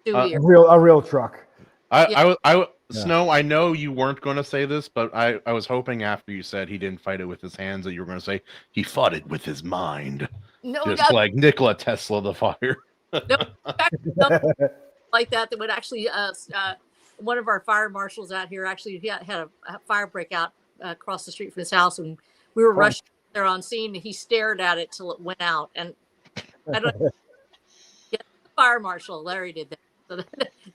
A real truck. Snow, I know you weren't going to say this, but I was hoping after you said he didn't fight it with his hands that you were going to say he fought it with his mind. No, just like Nikola Tesla, the fire. No, like that would actually one of our fire marshals out here actually had a fire break out across the street from his house, and we were rushing there on scene, and he stared at it till it went out. And I don't the fire marshal Larry did that. So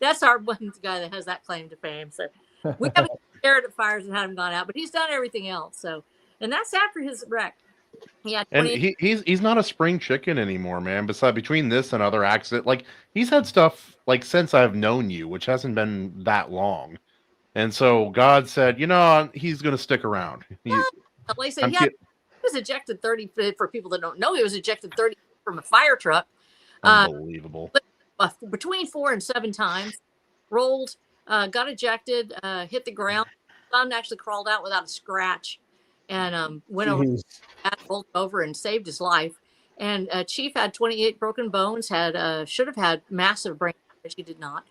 that's our one guy that has that claim to fame. So we haven't stared at fires and had him gone out, but he's done everything else. So, and that's after his wreck. Yeah, and he's not a spring chicken anymore, man. Besides, between this and other accidents, like he's had stuff like since I've known you, which hasn't been that long. And so God said, he's going to stick around. He was ejected 30. For people that don't know, he was ejected 30 from a fire truck. Unbelievable. Between 4 and 7 times, rolled, got ejected, hit the ground. Son actually crawled out without a scratch. And went rolled over and saved his life. And Chief had 28 broken bones, should have had massive brain damage. He did not.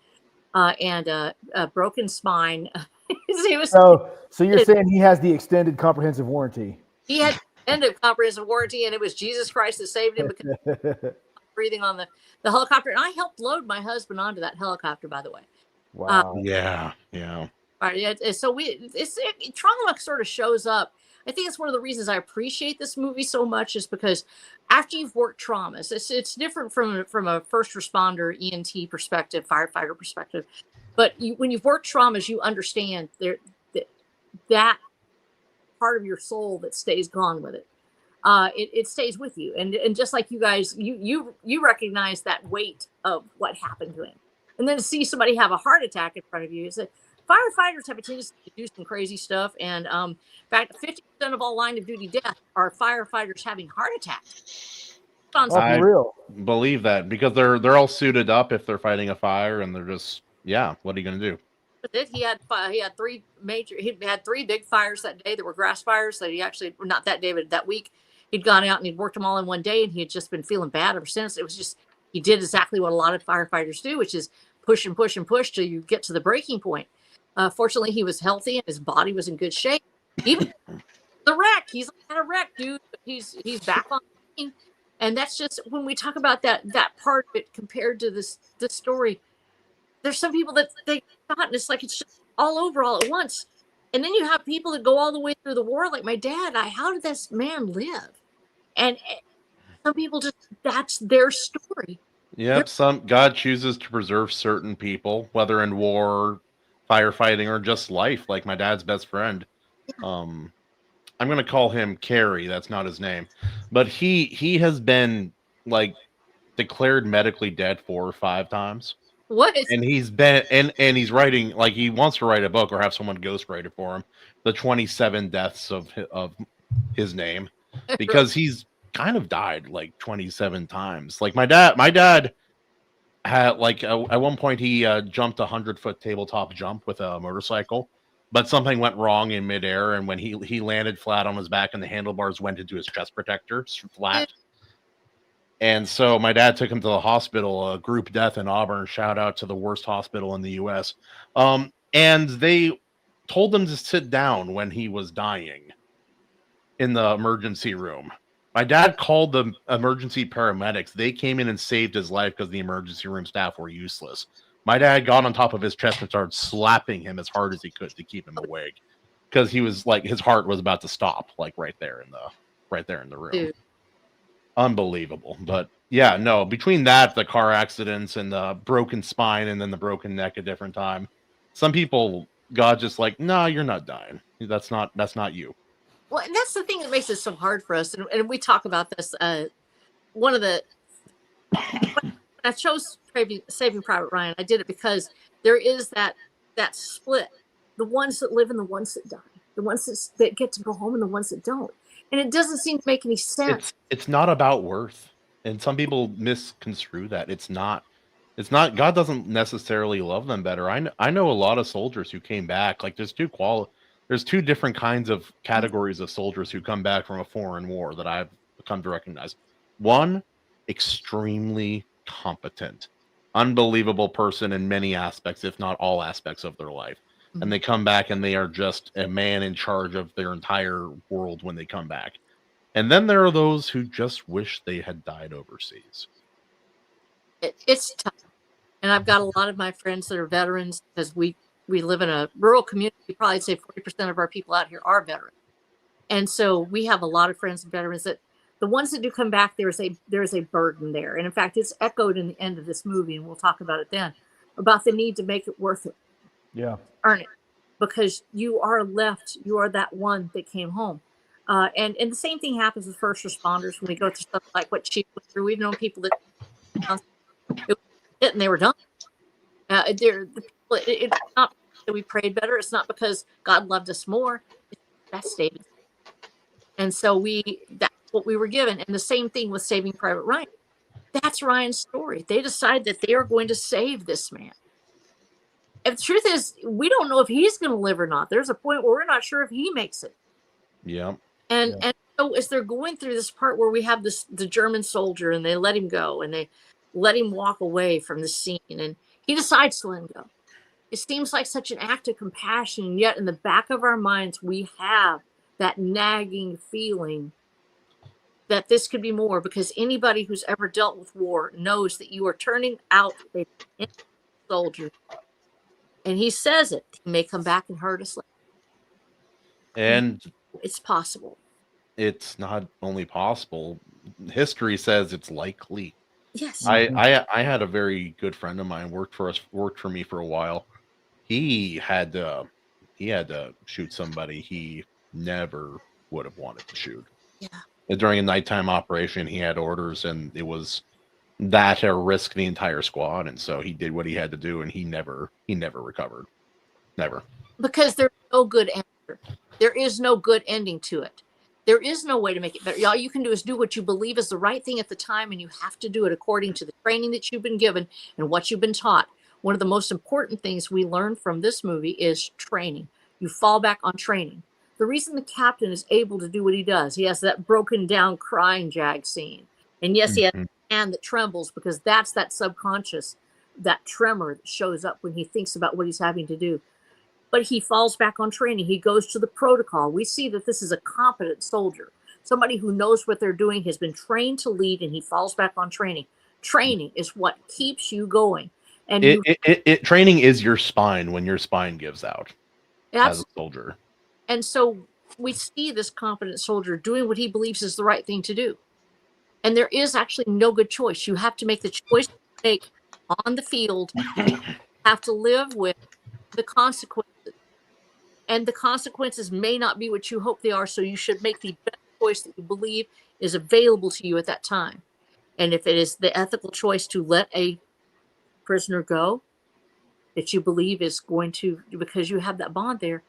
And a broken spine. So you're saying he has the extended comprehensive warranty? He had extended comprehensive warranty, and it was Jesus Christ that saved him because breathing on the helicopter. And I helped load my husband onto that helicopter, by the way. Wow. Yeah. Right. So trauma sort of shows up. I think it's one of the reasons I appreciate this movie so much, is because after you've worked traumas, it's different from a first responder, ENT perspective, firefighter perspective. But when you've worked traumas, you understand that part of your soul that stays gone with it. It stays with you. And just like you guys, you recognize that weight of what happened to him. And then to see somebody have a heart attack in front of you, firefighters have a tendency to do some crazy stuff. And in fact, 50% of all line of duty deaths are firefighters having heart attacks. I believe that because they're all suited up if they're fighting a fire, and they're just, what are you going to do? He had 3 big fires that day that were grass fires that he actually, not that day, but that week, he'd gone out and he'd worked them all in one day, and he had just been feeling bad ever since. It was just, he did exactly what a lot of firefighters do, which is push and push and push till you get to the breaking point. Fortunately, he was healthy and his body was in good shape. Even the wreck, he's had a wreck, dude. He's back on the scene. And that's just, when we talk about that part of it compared to this story, there's some people that they thought, and it's like it's just all over all at once. And then you have people that go all the way through the war, like my dad. How did this man live? And some people just, that's their story. Yep. God chooses to preserve certain people, whether in war, firefighting, or just life, like my dad's best friend. I'm going to call him Carrie. That's not his name, but he has been like declared medically dead 4 or 5 times. What? And he's been and he's writing, like, he wants to write a book or have someone ghostwrite it for him. The 27 deaths of his name, because he's kind of died like 27 times. Like my dad had, like, at one point he jumped a 100-foot tabletop jump with a motorcycle, but something went wrong in midair, and when he landed flat on his back and the handlebars went into his chest protector flat. And so my dad took him to the hospital, a group death in Auburn. Shout out to the worst hospital in the U.S. And they told him to sit down when he was dying in the emergency room. My dad called the emergency paramedics. They came in and saved his life because the emergency room staff were useless. My dad got on top of his chest and started slapping him as hard as he could to keep him awake, because he was like, his heart was about to stop, like right there in the room. Dude. Unbelievable. But yeah, no, between that, the car accidents and the broken spine and then the broken neck a different time, some people, God just like, no, you're not dying. That's not you. Well, and that's the thing that makes it so hard for us. And we talk about this. One of the, I chose Saving Private Ryan. I did it because there is that split. The ones that live and the ones that die. The ones that get to go home and the ones that don't. And it doesn't seem to make any sense. It's not about worth. And some people misconstrue that. It's not. God doesn't necessarily love them better. I know a lot of soldiers who came back. Like there's two different kinds of categories of soldiers who come back from a foreign war that I've come to recognize. One, extremely competent, unbelievable person in many aspects, if not all aspects of their life. And they come back and they are just a man in charge of their entire world when they come back. And then there are those who just wish they had died overseas. It's tough. And I've got a lot of my friends that are veterans, because we live in a rural community. Probably say 40% of our people out here are veterans. And so we have a lot of friends and veterans that the ones that do come back, there is a burden there. And in fact, it's echoed in the end of this movie, and we'll talk about it then, about the need to make it worth it. Yeah. Earn it, because you are that one that came home. And the same thing happens with first responders when we go through stuff like what she went through. We've known people that it was it and they were done. It's not that we prayed better. It's not because God loved us more. That's David. And so that's what we were given. And the same thing with Saving Private Ryan. That's Ryan's story. They decide that they are going to save this man. And the truth is, we don't know if he's going to live or not. There's a point where we're not sure if he makes it. Yeah. And so as they're going through this part where we have the German soldier, and they let him go, and they let him walk away from the scene, and he decides to let him go. It seems like such an act of compassion, and yet in the back of our minds, we have that nagging feeling that this could be more, because anybody who's ever dealt with war knows that you are turning out a soldier. And he says it. He may come back and hurt us. And it's possible. It's not only possible. History says it's likely. Yes. I had a very good friend of mine worked for me for a while. He had to shoot somebody he never would have wanted to shoot. Yeah. During a nighttime operation, he had orders, and it was that or risk the entire squad, and so he did what he had to do, and he never recovered. Never. Because there's no good answer. There is no good ending to it. There is no way to make it better. All you can do is do what you believe is the right thing at the time, and you have to do it according to the training that you've been given and what you've been taught. One of the most important things we learned from this movie is training. You fall back on training. The reason the captain is able to do what he does, he has that broken down crying jag scene. And yes, he has a hand that trembles, because that's that subconscious, that tremor that shows up when he thinks about what he's having to do. But he falls back on training. He goes to the protocol. We see that this is a competent soldier, somebody who knows what they're doing, has been trained to lead, and he falls back on training. Training is what keeps you going. And training is your spine when your spine gives out as a soldier. And so we see this competent soldier doing what he believes is the right thing to do. And there is actually no good choice. You have to make the choice to make on the field. You have to live with the consequences. And the consequences may not be what you hope they are, so you should make the best choice that you believe is available to you at that time. And if it is the ethical choice to let a prisoner go that you believe is going to, because you have that bond there,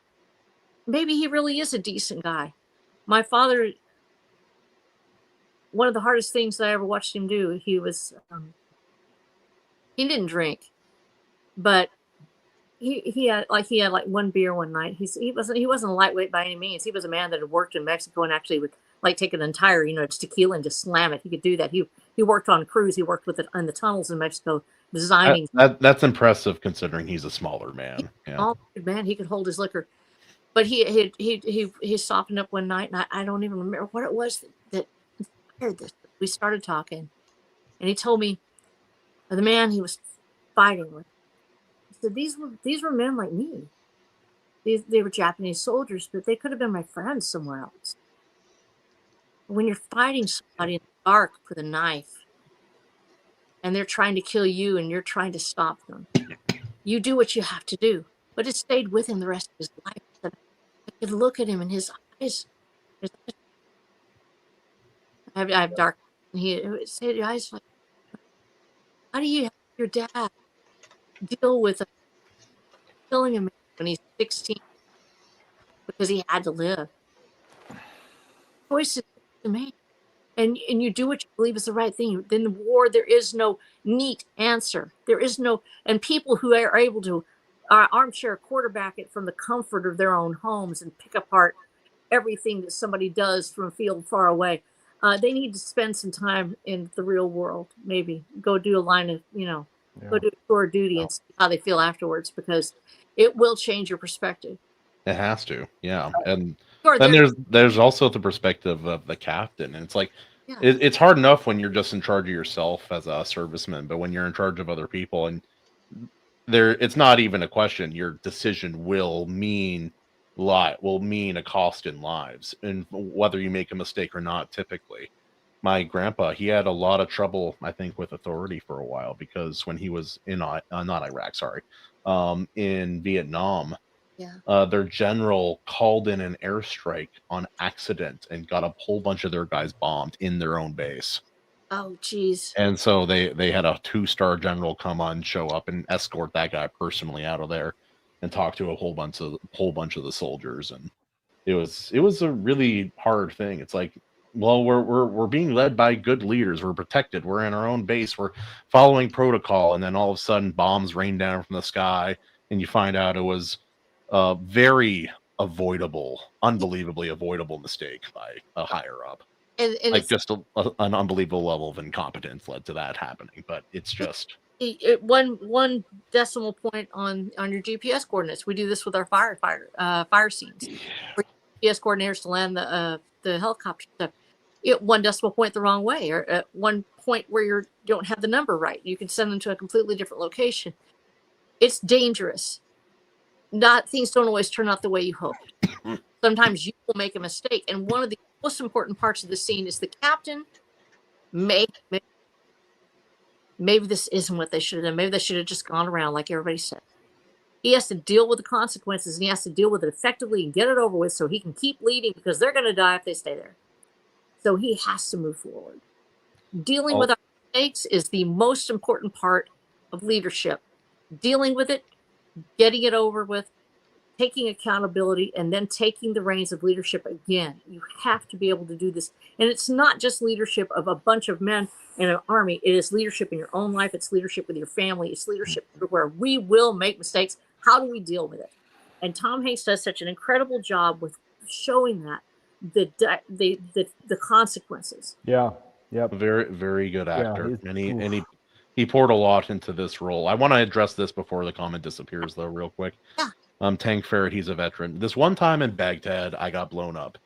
maybe he really is a decent guy. My father, one of the hardest things that I ever watched him do, he didn't drink, but he had like one beer one night. He wasn't a lightweight by any means. He was a man that had worked in Mexico and actually would like take an entire, just tequila and just slam it. He could do that. He worked on crews. He worked with it in the tunnels in Mexico, designing. That's impressive considering he's a smaller man. Yeah. Oh man, he could hold his liquor. But he softened up one night, and I don't even remember what it was that inspired this. We started talking, and he told me the man he was fighting with. He said these were men like me. They were Japanese soldiers, but they could have been my friends somewhere else. When you're fighting somebody in the dark with a knife, and they're trying to kill you, and you're trying to stop them, you do what you have to do. But it stayed with him the rest of his life. I could look at him in his eyes. I have dark. And he said, "Eyes like, how do you have your dad deal with killing him when he's 16 because he had to live? Choices to make, and you do what you believe is the right thing. Then the war, there is no neat answer. There is no, and people who are able to armchair quarterback it from the comfort of their own homes and pick apart everything that somebody does from a field far away. They need to spend some time in the real world. Maybe go do a line of, go do a tour of duty and see how they feel afterwards, because it will change your perspective. It has to, yeah. And then there's also the perspective of the captain, and it's like it's hard enough when you're just in charge of yourself as a serviceman, but when you're in charge of other people, and it's not even a question. Your decision will mean a cost in lives, and whether you make a mistake or not. Typically, my grandpa, he had a lot of trouble, I think, with authority for a while, because when he was in not Iraq, sorry, in Vietnam, their general called in an airstrike on accident and got a whole bunch of their guys bombed in their own base. Oh, geez. And so they had a 2-star general come on, show up, and escort that guy personally out of there and talk to a whole bunch of the soldiers. And it was a really hard thing. It's like, well, we're being led by good leaders. We're protected. We're in our own base. We're following protocol. And then all of a sudden bombs rain down from the sky, and you find out it was a very avoidable, unbelievably avoidable mistake by a higher up. And like just an unbelievable level of incompetence led to that happening. But it's just one decimal point on your GPS coordinates. We do this with our fire scenes. For GPS coordinators to land the helicopter stuff. One decimal point the wrong way, or at one point where you don't have the number right, you can send them to a completely different location. It's dangerous. Things don't always turn out the way you hope. Sometimes you will make a mistake, and one of the most important parts of the scene is the captain maybe this isn't what they should have done. Maybe they should have just gone around like everybody said. He has to deal with the consequences, and he has to deal with it effectively and get it over with so he can keep leading, because they're going to die if they stay there. So he has to move forward. Dealing with our mistakes is the most important part of leadership. Dealing with it, getting it over with, taking accountability, and then taking the reins of leadership again. You have to be able to do this. And it's not just leadership of a bunch of men in an army. It is leadership in your own life. It's leadership with your family. It's leadership everywhere. We will make mistakes. How do we deal with it? And Tom Hanks does such an incredible job with showing that the consequences. Yeah. Yep. Very, very good actor. Yeah, and he poured a lot into this role. I want to address this before the comment disappears, though, real quick. Yeah. Tank Ferret, he's a veteran. This one time in Baghdad, I got blown up.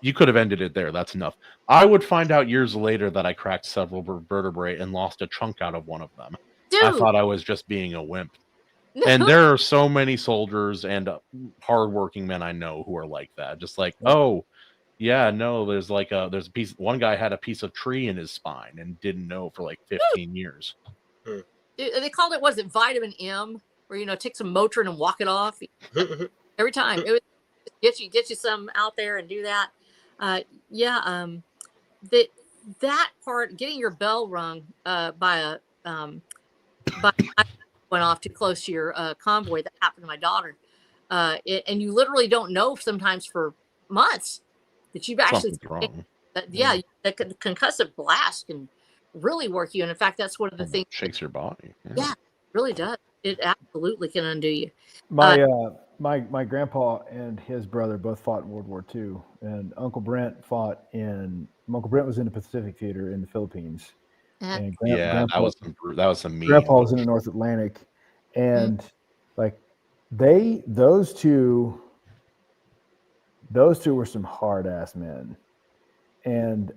You could have ended it there. That's enough. I would find out years later that I cracked several vertebrae and lost a chunk out of one of them. Dude. I thought I was just being a wimp. And there are so many soldiers and hardworking men I know who are like that. Just like, oh, yeah, no, there's a piece. One guy had a piece of tree in his spine and didn't know for like 15 years. They called it, was it vitamin M? Where, take some Motrin and walk it off every time. It would get you some out there and do that. That part, getting your bell rung by went off too close to your convoy, that happened to my daughter. And you literally don't know sometimes for months that you've actually wrong. That concussive blast can really work you. And in fact, that's one of the things shakes your body. Yeah, it really does. It absolutely can undo you. My my grandpa and his brother both fought in World War II, and Uncle Brent was in the Pacific Theater in the Philippines, Uh, and Yeah, grandpa that was some meat. grandpa was in the North Atlantic, and like those two were some hard ass men, and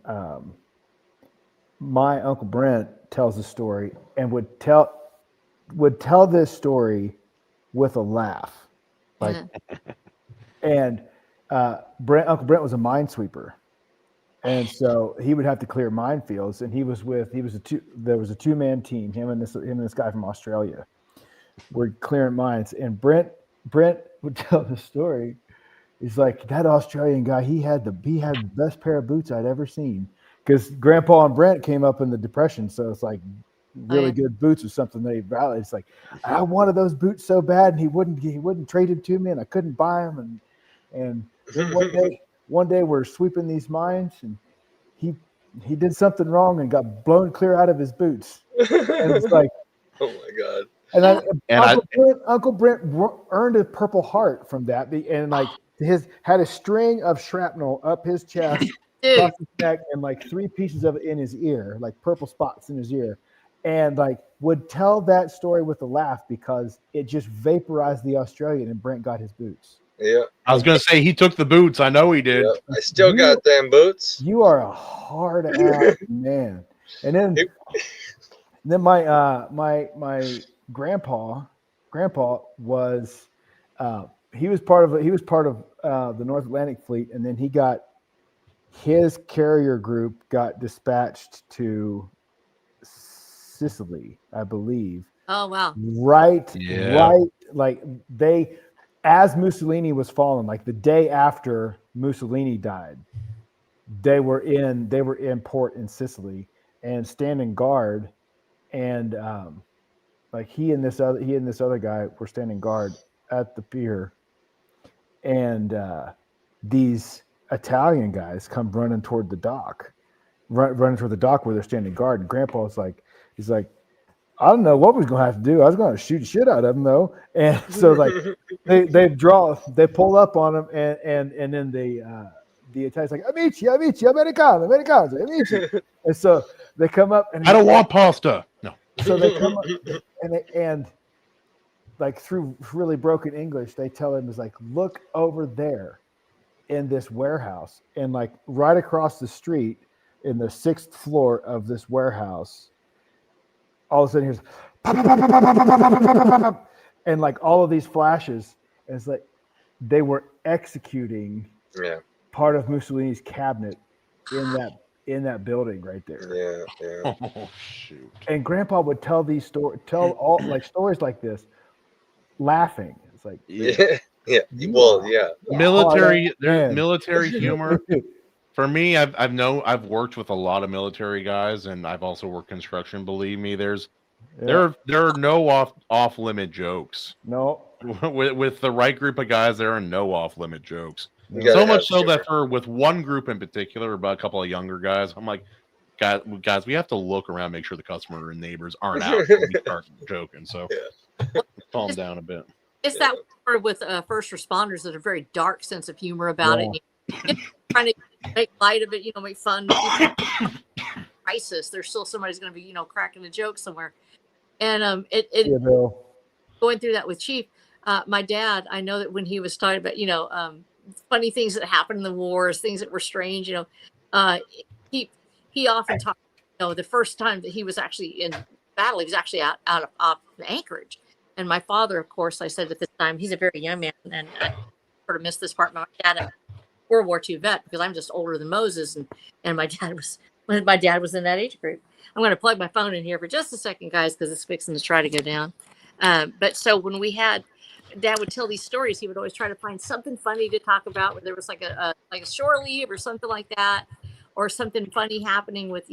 my Uncle Brent tells the story and would tell this story with a laugh, like, and Uncle Brent was a minesweeper, and so he would have to clear minefields, and there was a 2-man team, him and this guy from Australia were clearing mines, and Brent would tell the story. He's like, that Australian guy, he had the best pair of boots I'd ever seen, because Grandpa and Brent came up in the Depression, so it's like really good boots was something they valued. It's like, I wanted those boots so bad, and he wouldn't trade them to me, and I couldn't buy them, and then one day we're sweeping these mines, and he did something wrong and got blown clear out of his boots, and it's like, oh my god. And Uncle Brent earned a Purple Heart from that, and like had a string of shrapnel up his chest, across his neck, and like 3 pieces of it in his ear, like purple spots in his ear, and like would tell that story with a laugh because it just vaporized the Australian, and Brent got his boots. Yeah, I was gonna say he took the boots. I know he did. Yeah. I still got them boots. You are a hard ass man. And then my grandpa was he was part of the North Atlantic Fleet, and then his carrier group got dispatched to Sicily, I believe. Oh wow! Right, like as Mussolini was fallen, like the day after Mussolini died, they were in port in Sicily and standing guard, and like he and this other guy were standing guard at the pier, and these Italian guys come running toward the dock, running toward the dock where they're standing guard. And Grandpa's like, he's like, I don't know what we're gonna have to do. I was gonna shoot shit out of them though, and so like they pull up on him, and then the Italian's like, amici, americano, amici, and so they come up and I don't want pasta. No. So they come up and like through really broken English, they tell him, is like, look over there in this warehouse, and like right across the street in the 6th floor of this warehouse, all of a sudden here's pop, pop, pop, pop, pop, pop, pop, pop, pop, pop, and like all of these flashes, and it's like they were executing part of Mussolini's cabinet in that building right there. Yeah. Oh shoot! And Grandpa would tell these stories like this, laughing. It's like, military humor. For me, I've worked with a lot of military guys, and I've also worked construction. Believe me, there are no off limit jokes. No, with the right group of guys, there are no off limit jokes. So much so that with one group in particular, about a couple of younger guys, I'm like, guys, we have to look around, make sure the customer and neighbors aren't out when we start joking. So calm down a bit. It's that word with first responders that are very dark sense of humor about it. Trying to make light of it, make fun. Crisis. There's still somebody's going to be, cracking a joke somewhere. And going through that with Chief, my dad, I know that when he was talking about, funny things that happened in the wars, things that were strange, he often talked, the first time that he was actually in battle, he was actually out of Anchorage. And my father, of course, I said at this time, he's a very young man, and I sort of missed this part. My dad, World War II vet, because I'm just older than Moses, and my dad was in that age group. I'm going to plug my phone in here for just a second, guys, because it's fixing to try to go down. But so when Dad would tell these stories, he would always try to find something funny to talk about, where there was like a shore leave or something like that, or something funny happening with,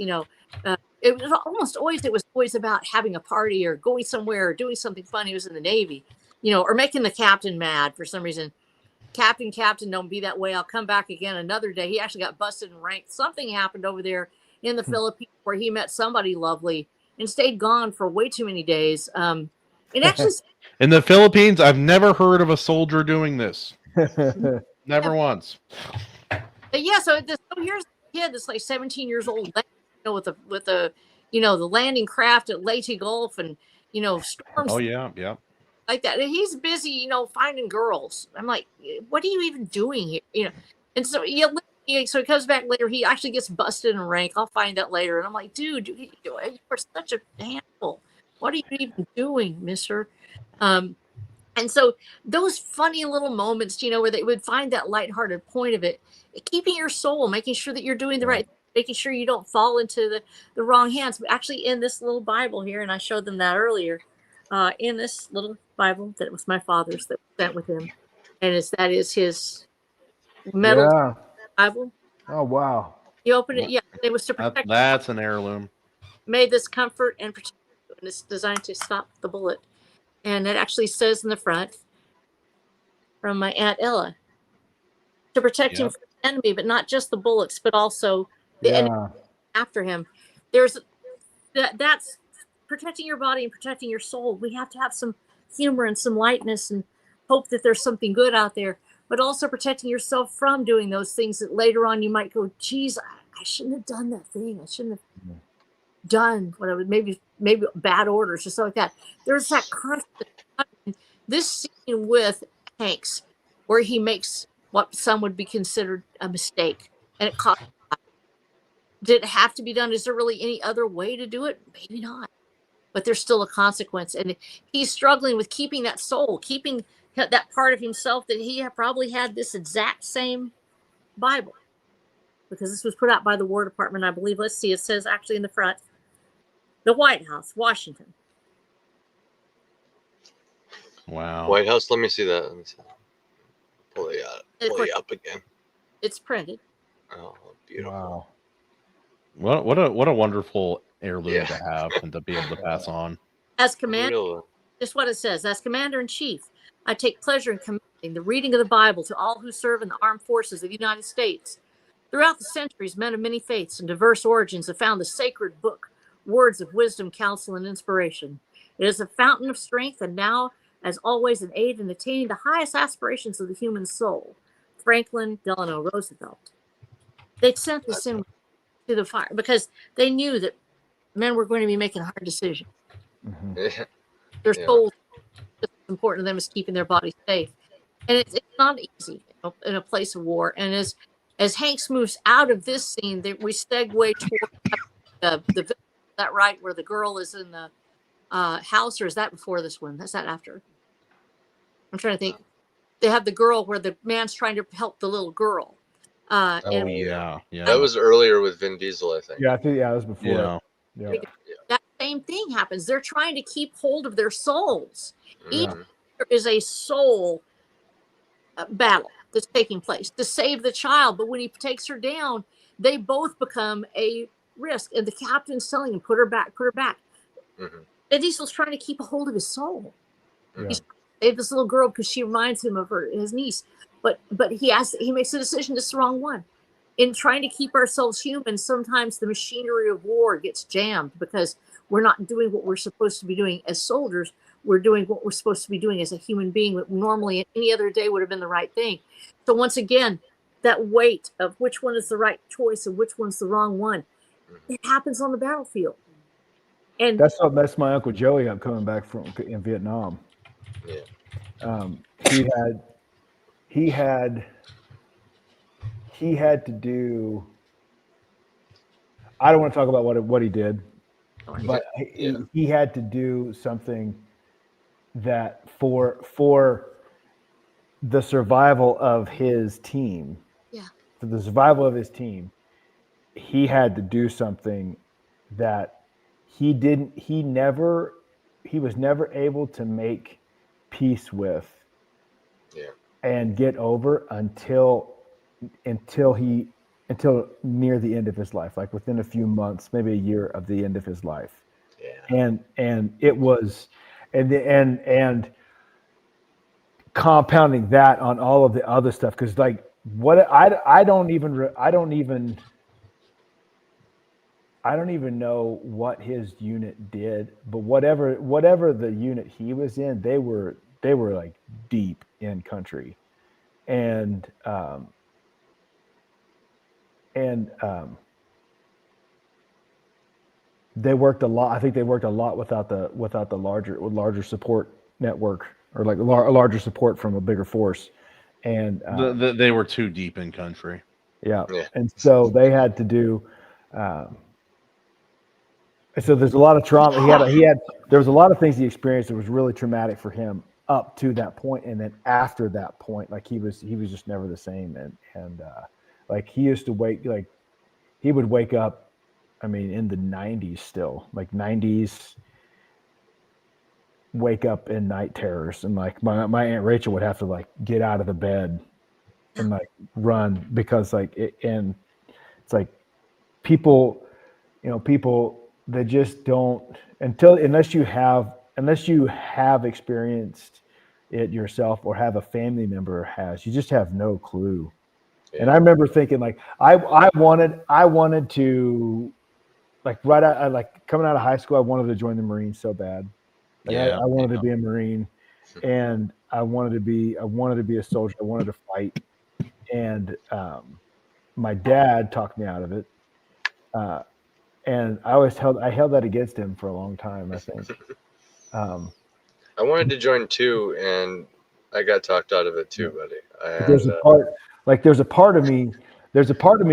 it was always about having a party or going somewhere or doing something funny. He was in the Navy, or making the captain mad for some reason. Captain, don't be that way. I'll come back again another day. He actually got busted and ranked. Something happened over there in the Philippines where he met somebody lovely and stayed gone for way too many days. And actually, In the Philippines, I've never heard of a soldier doing this. Never once. but yeah, so here's a kid that's like 17 years old, with the the landing craft at Leyte Gulf, and storms Oh yeah, yeah. like that. And he's busy, finding girls. I'm like, what are you even doing here? And so so he comes back later. He actually gets busted in rank. I'll find that later. And I'm like, dude, you are such a handful. What are you even doing, mister? And so those funny little moments, where they would find that lighthearted point of it, keeping your soul, making sure that you're doing the right thing, making sure you don't fall into the wrong hands. But actually in this little Bible here, and I showed them that earlier, in this little Bible that was my father's that was sent with him. And that is his metal Yeah. Bible. Oh wow. You open it, yeah. It was to protect. That's an heirloom. May this comfort and protect you, and it's designed to stop the bullet. And it actually says in the front, from my Aunt Ella, to protect him from the enemy, but not just the bullets, but also the enemy after him. That's protecting your body and protecting your soul. We have to have some humor and some lightness and hope that there's something good out there, but also protecting yourself from doing those things that later on you might go, geez, I shouldn't have done that thing. I shouldn't have done whatever, maybe bad orders or something like that. There's that constant. This scene with Hanks, where he makes what some would be considered a mistake, and it cost. Did it have to be done? Is there really any other way to do it? Maybe not. But there's still a consequence. And he's struggling with keeping that soul, keeping that part of himself that he probably had this exact same Bible. Because this was put out by the War Department, I believe. Let's see, it says actually in the front, the White House, Washington. Wow. White House, let me see that. Let me see. Pull it up again. It's printed. Oh, beautiful. Wow. What a wonderful heirloom to have and to be able to pass on. As commander, just what it says. As commander-in-chief, I take pleasure in commending the reading of the Bible to all who serve in the armed forces of the United States. Throughout the centuries, men of many faiths and diverse origins have found the sacred book words of wisdom, counsel, and inspiration. It is a fountain of strength, and now, as always, an aid in attaining the highest aspirations of the human soul. Franklin Delano Roosevelt. They sent this in to the fire because they knew that men were going to be making hard decisions. Mm-hmm. Their souls, just as important to them as keeping their body safe. And it's not easy in a place of war. And as Hanks moves out of this scene, we segue toward the is that right, where the girl is in the house, or is that before this one? Is that after? I'm trying to think. They have the girl where the man's trying to help the little girl. Yeah. That was earlier with Vin Diesel, I think. Yeah, I think that was before. Yeah. That same thing happens. They're trying to keep hold of their souls. Yeah. There is a soul battle that's taking place to save the child. But when he takes her down, they both become a risk. And the captain's telling him, put her back, put her back. Mm-hmm. And Diesel's trying to keep a hold of his soul. Yeah. He's trying to save this little girl because she reminds him of his niece. But he makes a decision that's the wrong one. In trying to keep ourselves human, sometimes the machinery of war gets jammed because we're not doing what we're supposed to be doing as soldiers. We're doing what we're supposed to be doing as a human being that normally any other day would have been the right thing. So once again, that weight of which one is the right choice and which one's the wrong one, it happens on the battlefield. And that's my Uncle Joey coming back from in Vietnam. Yeah. He had to do. I don't want to talk about what he did, but he had to do something that for the survival of his team. Yeah. For the survival of his team, he had to do something that he was never able to make peace with and get over until near the end of his life, like within a few months, maybe a year of the end of his life. Yeah. And it was and compounding that on all of the other stuff, because like what I don't even I don't even know what his unit did, but whatever the unit he was in, they were like deep in country, and they worked a lot. I think they worked a lot without the larger support network, or like a larger support from a bigger force, and They were too deep in country. yeah, Yeah. and so they had to do. So there's a lot of trauma. There was a lot of things he experienced that was really traumatic for him up to that point, and then after that point, like he was just never the same. And like he used to he would wake up. I mean, in the 90s still, like 90s, wake up in night terrors, and like my Aunt Rachel would have to like get out of the bed and like run, because like and it's like people they just don't, unless you have experienced it yourself, or have a family member has, you just have no clue. Yeah. And I remember thinking like I wanted to, like right out, like coming out of high school, I wanted to join the Marines so bad. Like I wanted to be a Marine, and I wanted to be a soldier. I wanted to fight, and my dad talked me out of it. And I held that against him for a long time, I think. I wanted to join too, and I got talked out of it too, buddy. There's a part of me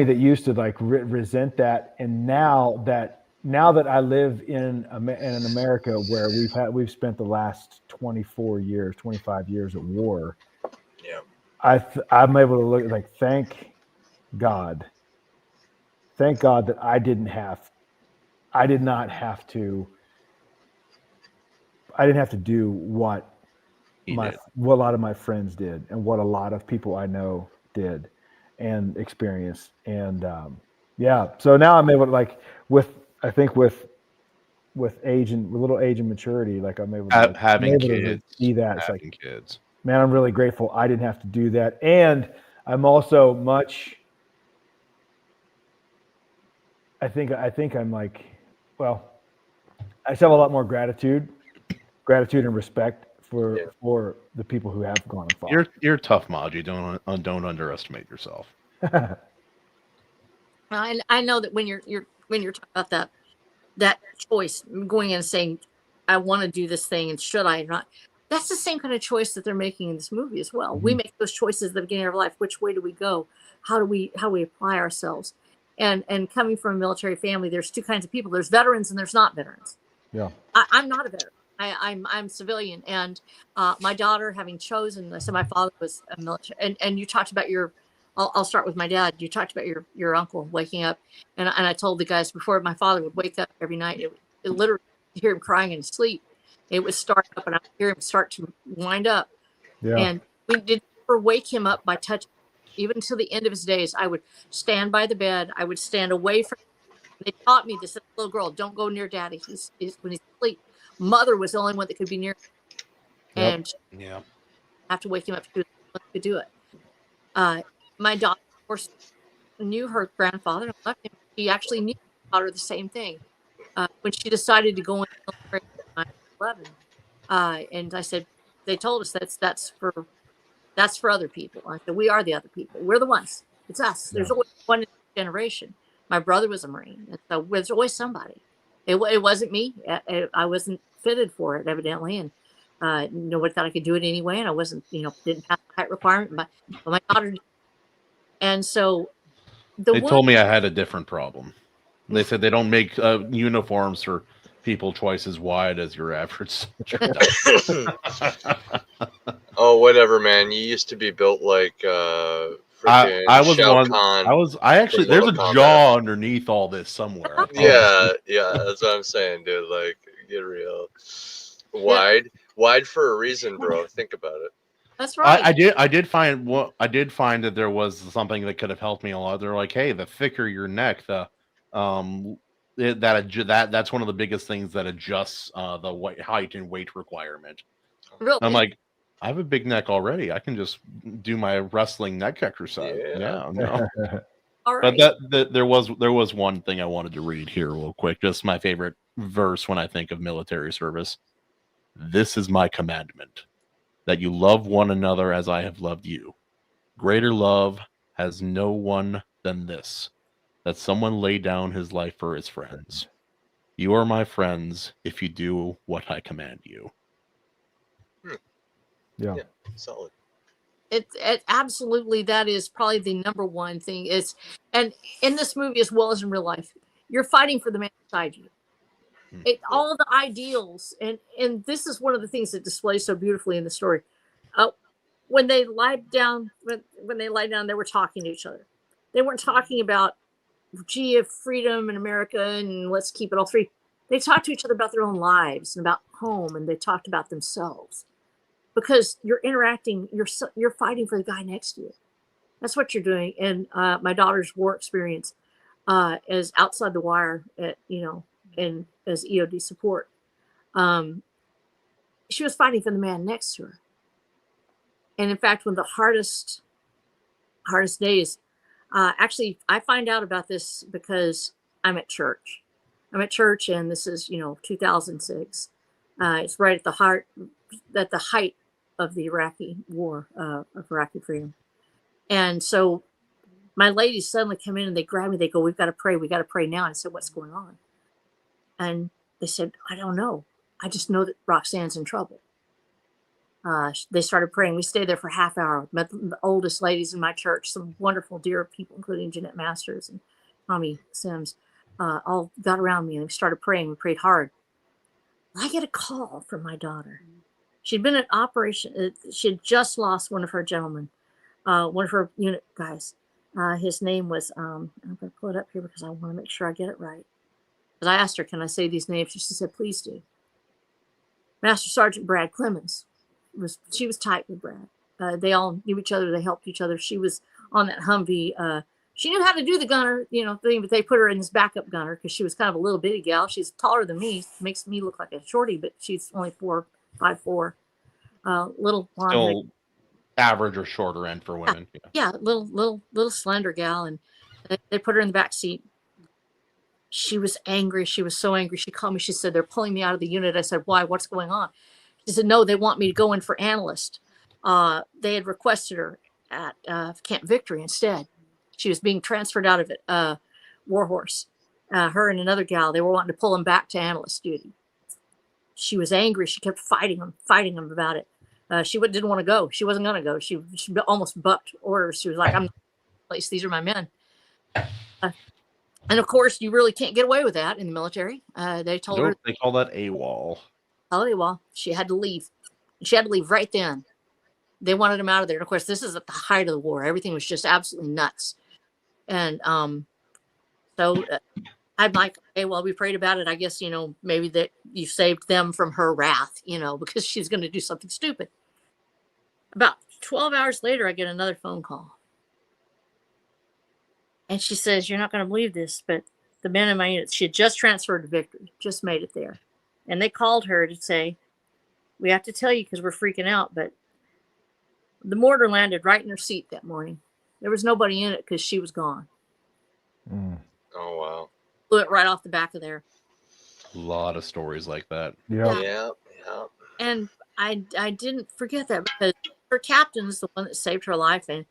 that used to like resent that, and now that I live in America, where we've spent the last 25 years at war. Yeah. I'm able to look like, thank God that I did not have to do what what a lot of my friends did, and what a lot of people I know did and experienced. And so now I'm able to, like, with age and with little age and maturity, like I'm able to having kids, see that. It's having like, kids. Man, I'm really grateful I didn't have to do that. And I'm also I think I'm like, well, I just have a lot more gratitude and respect for the people who have gone and fought. You're tough, Maji. Don't underestimate yourself. I know that when you're talking about that choice, going in and saying, I want to do this thing, and should I not? That's the same kind of choice that they're making in this movie as well. Mm-hmm. We make those choices at the beginning of our life. Which way do we go? How we apply ourselves? And coming from a military family, there's two kinds of people. There's veterans and there's not veterans. Yeah. I'm not a veteran. I'm civilian, and my daughter, having chosen, I said my father was a military, and you talked about I'll start with my dad. You talked about your uncle waking up, and I told the guys before, my father would wake up every night. It literally, you hear him crying in his sleep. It would start up, and I would hear him start to wind up. Yeah. And we did never wake him up by touching. Even to the end of his days, I would stand by the bed. I would stand away from. They taught me this, little girl, don't go near daddy. He's when he's asleep. Mother was the only one that could be near him. And have to wake him up to do it. My daughter, of course, knew her grandfather and left him. She actually knew her daughter the same thing. When she decided to go in the military in 9/11, and I said, they told us that's for other people. I said, we are the other people. We're the ones. It's us. There's always one generation. My brother was a Marine, and so there's always somebody. It wasn't me. I wasn't fitted for it, evidently, and nobody thought I could do it anyway. And I wasn't, didn't pass the height requirement. But my daughter did. And so they told me I had a different problem. They said they don't make uniforms for people twice as wide as your average. Oh, whatever, man. You used to be built like I was Shao one. Kahn. I actually. There's a jaw underneath all this somewhere. Yeah, that's what I'm saying, dude. Like, get real. Wide for a reason, bro. Think about it. That's right. I did find that there was something that could have helped me a lot. They're like, hey, the thicker your neck, that's one of the biggest things that adjusts the height and weight requirement. Really? I'm like, I have a big neck already. I can just do my wrestling neck exercise. Yeah. No. All But right. there was one thing I wanted to read here real quick. Just my favorite verse when I think of military service. This is my commandment, that you love one another as I have loved you. Greater love has no one than this, that someone lay down his life for his friends. You are my friends if you do what I command you. Yeah. Yeah. Solid. It absolutely, that is probably the number one thing is, and in this movie as well as in real life, you're fighting for the man beside you. All the ideals, and this is one of the things that displays so beautifully in the story. When they lied down, when they lie down, they were talking to each other. They weren't talking about, gee, of freedom in America and let's keep it all free. They talked to each other about their own lives and about home, and they talked about themselves. Because you're interacting, you're fighting for the guy next to you. That's what you're doing. And my daughter's war experience as outside the wire, and as EOD support, she was fighting for the man next to her. And in fact, one of the hardest days, actually, I find out about this because I'm at church. And this is 2006. It's right at the height of the Iraqi war, of Iraqi freedom. And so my ladies suddenly come in and they grab me. They go, we've got to pray now. And I said, what's going on? And they said, I don't know. I just know that Roxanne's in trouble. They started praying. We stayed there for half hour. Met the oldest ladies in my church, some wonderful, dear people, including Jeanette Masters and Tommy Sims, all got around me and we started praying. We prayed hard. I get a call from my daughter. She'd been at operation. She had just lost one of her gentlemen, one of her unit guys. His name was, I'm going to pull it up here because I want to make sure I get it right. Because I asked her, can I say these names? She said, please do. Master Sergeant Brad Clemens. She was tight with Brad. They all knew each other. They helped each other. She was on that Humvee. She knew how to do the gunner, thing, but they put her in this backup gunner because she was kind of a little bitty gal. She's taller than me, makes me look like a shorty, but she's only 5'4". Little blonde. Still average or shorter end for women. Yeah, little slender gal, and they put her in the back seat. She was angry. She was so angry. She called me. She said, they're pulling me out of the unit. I said, why? What's going on? She said, no, they want me to go in for analyst. They had requested her at Camp Victory instead. She was being transferred out of it. Warhorse. Her and another gal, they were wanting to pull them back to analyst duty. She was angry. She kept fighting them about it. She didn't want to go. She wasn't going to go. She almost bucked orders. She was like, I'm not place. These are my men. And of course, you really can't get away with that in the military. They told her. They call that AWOL. AWOL. She had to leave. She had to leave right then. They wanted him out of there. And of course, this is at the height of the war. Everything was just absolutely nuts. And so I'm like, okay, well, we prayed about it. I guess, maybe that you saved them from her wrath, because she's going to do something stupid. About 12 hours later, I get another phone call. And she says, you're not going to believe this, but the men in my unit, she had just transferred to Victory, just made it there. And they called her to say, we have to tell you because we're freaking out, but the mortar landed right in her seat that morning. There was nobody in it because she was gone. Oh, wow. Blew it right off the back of there. A lot of stories like that. Yeah. And I didn't forget that because her captain is the one that saved her life. And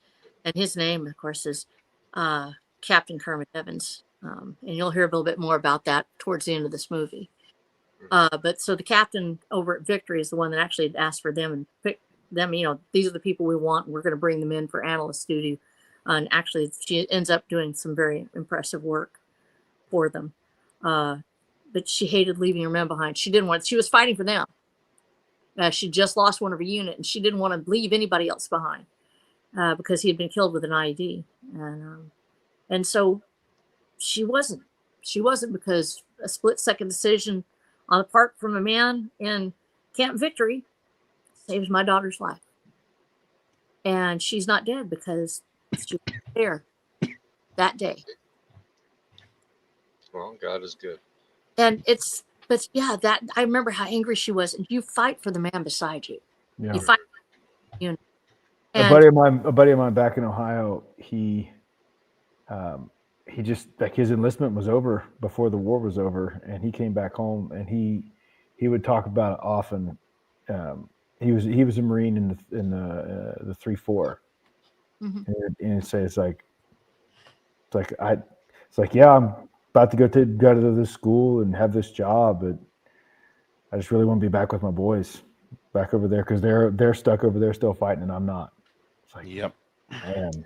his name, of course, is Captain Kermit Evans. And you'll hear a little bit more about that towards the end of this movie. But so the captain over at Victory is the one that actually asked for them and picked them. These are the people we want. And we're going to bring them in for analyst duty. And actually, she ends up doing some very impressive work for them. But she hated leaving her men behind. She didn't want. She was fighting for them. She just lost one of her unit, and she didn't want to leave anybody else behind because he had been killed with an IED. And so she wasn't. She wasn't because a split-second decision on the part from a man in Camp Victory saves my daughter's life. And she's not dead because she was there that day. Well, God is good. And but yeah, that I remember how angry she was. And you fight for the man beside you. Yeah. You fight. A buddy of mine back in Ohio, he he just like his enlistment was over before the war was over, and he came back home, and he would talk about it often. He was a Marine in the 3-4, Mhm. and he'd say it's like yeah, I'm about to go to this school and have this job, but I just really want to be back with my boys back over there because they're stuck over there still fighting, and I'm not. It's like, Yep. man.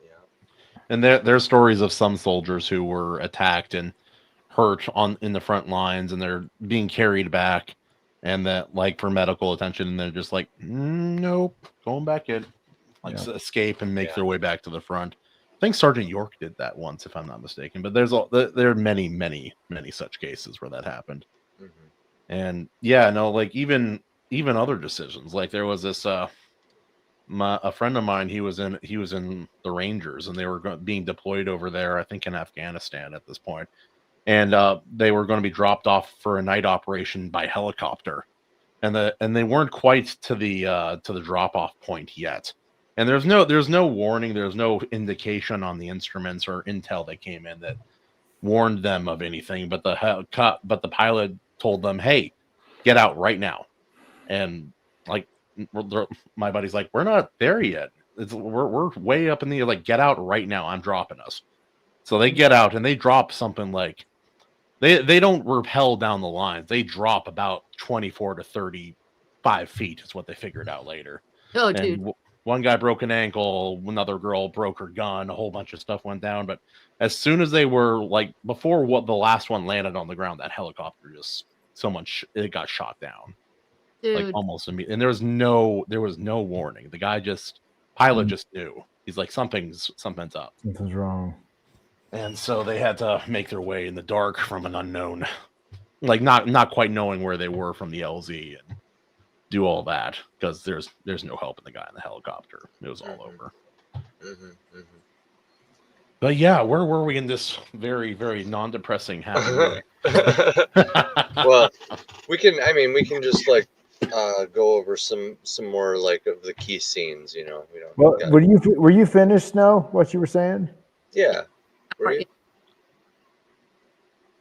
Yeah. And there's stories of some soldiers who were attacked and hurt in the front lines, and they're being carried back, and that like for medical attention, and they're just like, nope, going back in, like Yeah. escape and make Yeah. their way back to the front. I think Sergeant York did that once, if I'm not mistaken. But there are many such cases where that happened. Mhm. And yeah, no, like even other decisions. Like there was this a friend of mine. He was in the Rangers, and they were being deployed over there. I think in Afghanistan at this point, and they were going to be dropped off for a night operation by helicopter, and they weren't quite to the drop off point yet. And there's no warning. There's no indication on the instruments or intel that came in that warned them of anything. But the pilot told them, "Hey, get out right now." And like my buddy's like, "We're not there yet. We're way up in the air. Like, get out right now. I'm dropping us." So they get out and they drop something like they don't rappel down the lines. They drop about 24 to 35 feet is what they figured out later. Oh, And dude. one guy broke an ankle, another girl broke her gun, a whole bunch of stuff went down. But as soon as they were like before what the last one landed on the ground, that helicopter just it got shot down like Dude. almost immediately. And there was no warning. The guy pilot just knew. He's like something's up. Something's wrong. And so they had to make their way in the dark from an unknown, like not quite knowing where they were from the LZ, and do all that because there's no help in the guy in the helicopter. It was all over. Mm-hmm. But yeah, where were we in this very, very non-depressing happy movie? Well, we can just like go over some more like of the key scenes, you know. Well, were you finished, Snow? What you were saying? Yeah. Were you?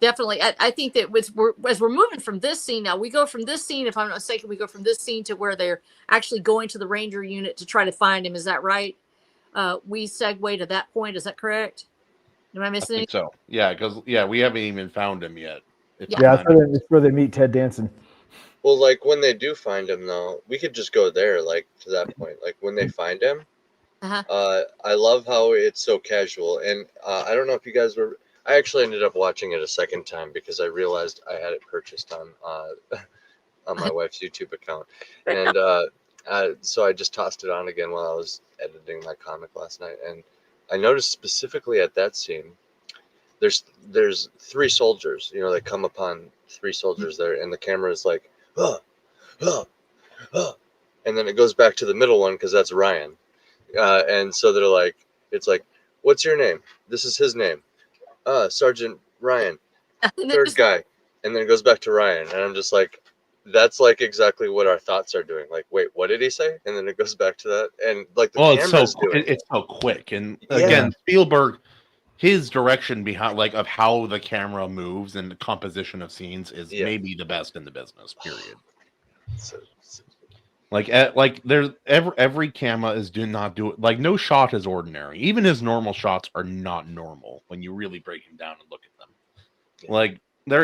Definitely. I think that as we're moving from this scene now, we go from this scene, if I'm not mistaken, we go from this scene to where they're actually going to the Ranger unit to try to find him. Is that right? We segue to that point. Is that correct? Am I missing think so. Yeah, because we haven't even found him yet. Yeah, it's where they meet Ted Danson. Well, like when they do find him, though, we could just go there, like to that point. Like when they find him, I love how it's so casual. And I don't know if you guys were. I actually ended up watching it a second time because I realized I had it purchased on my wife's YouTube account, and so I just tossed it on again while I was editing my comic last night, and I noticed specifically at that scene, there's 3 soldiers. You know, they come upon 3 soldiers there, and the camera is like, and then it goes back to the middle one because that's Ryan, and so they're like, it's like, what's your name? This is his name, Sergeant Ryan, third guy, and then it goes back to Ryan, and I'm just like, that's like exactly what our thoughts are doing. Like, wait, what did he say? And then it goes back to that, and like the camera's doing it's so quick. And again, Spielberg, his direction behind like of how the camera moves and the composition of scenes is maybe the best in the business. Period. Like there's every camera is not do it. Like no shot is ordinary. Even his normal shots are not normal when you really break him down and look at them. Yeah. Like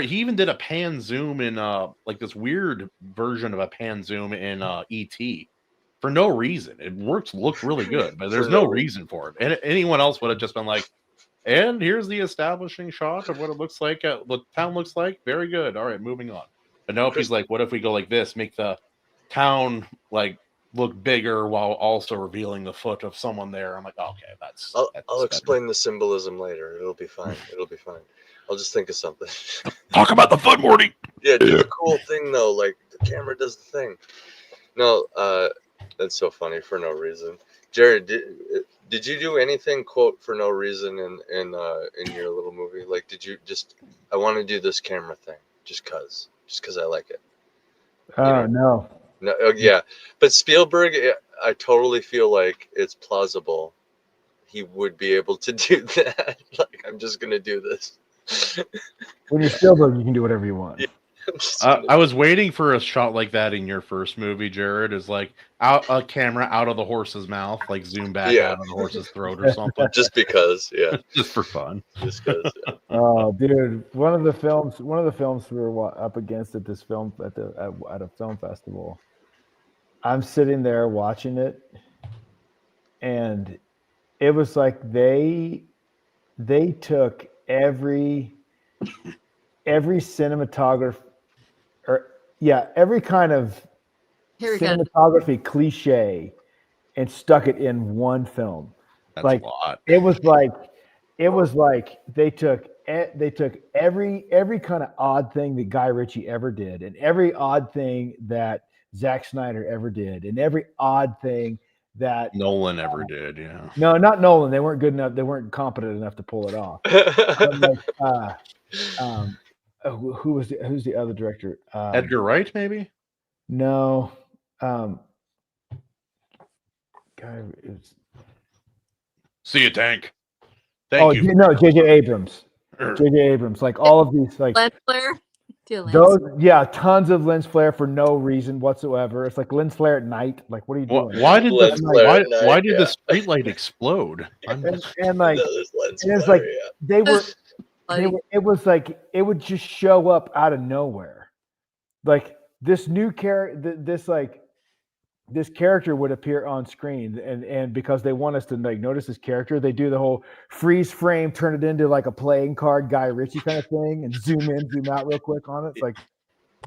he even did a pan zoom in like this weird version of a pan zoom in E.T. for no reason. It looked really good, but there's no reason for it. And anyone else would have just been like, and here's the establishing shot of what it looks like, what town looks like. Very good. All right, moving on. But nope, he's like, what if we go like this, make the town like look bigger while also revealing the foot of someone there. I'm like, okay, that's I'll explain the symbolism later. It'll be fine. It'll be fine. I'll just think of something. Talk about the foot, Morty. Yeah, do the cool thing though. Like the camera does the thing. No, that's so funny for no reason. Jared, did you do anything quote for no reason in your little movie? Like, did you just I want to do this camera thing just cause I like it? No. No, yeah, but Spielberg, I totally feel like it's plausible he would be able to do that. Like, I'm just gonna do this. When you're Spielberg, you can do whatever you want. Yeah. I'm just I was waiting for a shot like that in your first movie, Jared. Is like out a camera out of the horse's mouth, like zoom back Yeah. out of the horse's throat or something, just because, yeah, just for fun. just because. Yeah. Oh, dude! One of the films we were up against at this film at a film festival. I'm sitting there watching it, and it was like they took every cinematography every kind of Here we go. cinematography cliche and stuck it in one film. That's Like, a lot. it was like they took every kind of odd thing that Guy Ritchie ever did, and every odd thing that Zack Snyder ever did, and every odd thing that Nolan ever did, yeah. no, not Nolan. They weren't good enough. They weren't competent enough to pull it off. But like, who's the other director? Edgar Wright, maybe? No, guy is. See you, Tank. Thank you. No, J.J. Abrams. J.J. Abrams. Like all of these, like Lens flare. those, tons of lens flare for no reason whatsoever. It's like lens flare at night. Like, what are you doing? Why did Lens flare at night, why did yeah. the streetlight explode? And like, Lens and it's flare, like yeah. they were. It was like it would just show up out of nowhere. Like this new character, this character would appear on screen, and because they want us to like notice this character, they do the whole freeze frame, turn it into like a playing card Guy Ritchie kind of thing, and zoom in, zoom out real quick on it. It's like,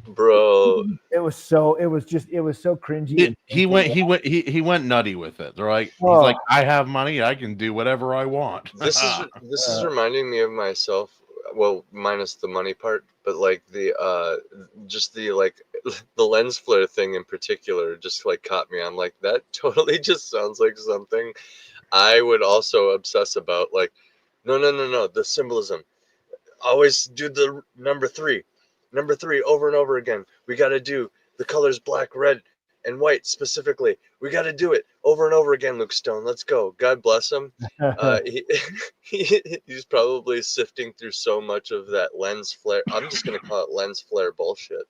Bro, it was so cringy. He went nutty with it. They're like, he's like, I have money, I can do whatever I want. this is reminding me of myself. Well, minus the money part, but like the just the like the lens flare thing in particular just like caught me. I'm like, that totally just sounds like something I would also obsess about. Like, no, the symbolism. Always do the number three over and over again. We got to do the colors black, red, and white specifically. We got to do it over and over again. Luke Stone, let's go. God bless him. He's probably sifting through so much of that lens flare. I'm just gonna call it lens flare bullshit.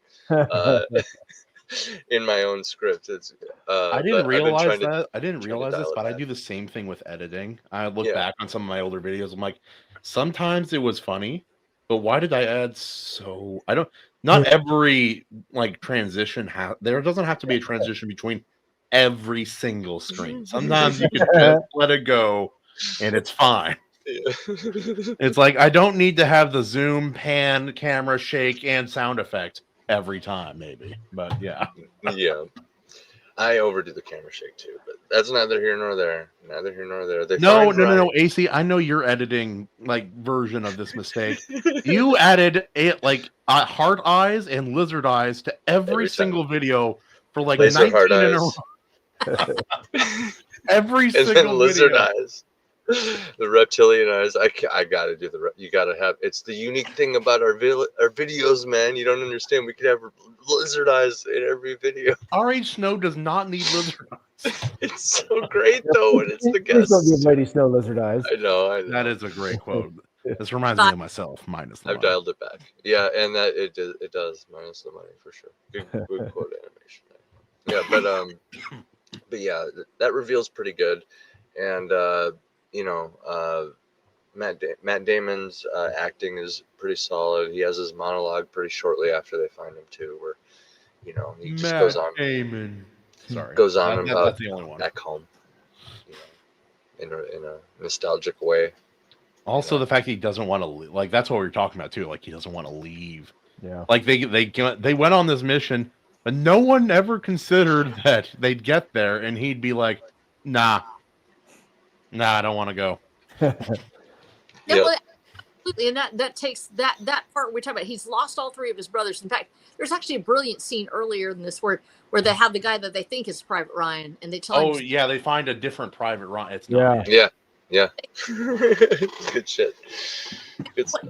In my own script, it's. I didn't realize that. I didn't trying to realize this, dial it but I back. do the same thing with editing. I look Yeah. back on some of my older videos. I'm like, sometimes it was funny, but why did I add so? I don't. Not every like transition there doesn't have to be a transition between every single screen. Sometimes you can just let it go, and it's fine. Yeah. It's like I don't need to have the zoom, pan, camera shake, and sound effect every time, maybe. But yeah. Yeah. I overdo the camera shake too, but that's neither here nor there. Neither here nor there. No, AC. I know your editing like version of this mistake. You added heart eyes and lizard eyes to every single video for like Laser 19 hard in a eyes. row. Every And single then lizard video. eyes. The reptilian eyes. I gotta do you gotta have. It's the unique thing about our videos, man. You don't understand. We could have lizard eyes in every video. R.H. Snow does not need lizard eyes. It's so great though when it's the Please don't give guests. Lady Snow lizard eyes. I know. That is a great quote. This reminds me of myself, minus the I've money. dialed it back. Yeah, and that it does minus the money for sure. Good quote animation. Yeah, but yeah, that reveal's pretty good, and Matt Damon's acting is pretty solid. He has his monologue pretty shortly after they find him too, where he just goes on. Damon. Sorry, goes on about that's the only one. back home, in a nostalgic way. Also, the fact that he doesn't want to leave, like that's what we were talking about too. Like he doesn't want to leave. Yeah. Like they went on this mission, but no one ever considered that they'd get there, and he'd be like, "Nah, I don't want to go." Yeah, Yep. well, absolutely, and that takes that part we're talking about. He's lost all three of his brothers. In fact, there's actually a brilliant scene earlier in this where they have the guy that they think is Private Ryan, and they tell him, Yeah, they find a different Private Ryan. It's not. Yeah. Good shit. Good stuff.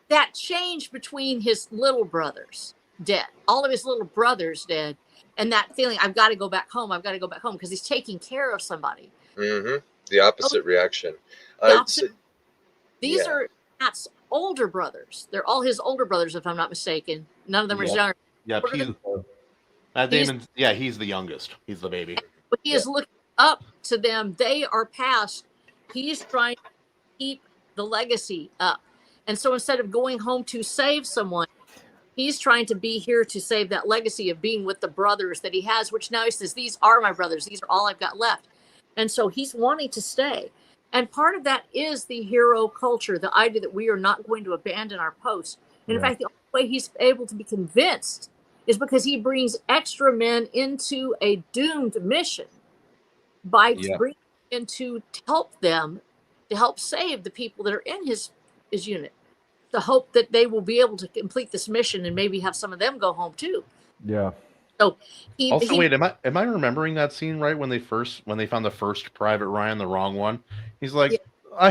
That change between his little brothers dead, all of his little brothers dead, and that feeling, I've got to go back home. I've got to go back home because he's taking care of somebody. Mm-hmm. The opposite reaction. The opposite. So, These yeah. are Matt's older brothers. They're all his older brothers, if I'm not mistaken. None of them are Yep. younger. Yep, Older he's than- Matt He's- Damon's. Yeah, he's the youngest. He's the baby. But he is looking up to them. They are past. He's trying to keep the legacy up. And so instead of going home to save someone, he's trying to be here to save that legacy of being with the brothers that he has, which now he says, these are my brothers. These are all I've got left. And so he's wanting to stay. And part of that is the hero culture, the idea that we are not going to abandon our post. And in fact, the only way he's able to be convinced is because he brings extra men into a doomed mission by bringing in to help them, to help save the people that are in his unit, to hope that they will be able to complete this mission and maybe have some of them go home too. Yeah. So wait, am I remembering that scene right when they found the first Private Ryan, the wrong one? He's like, I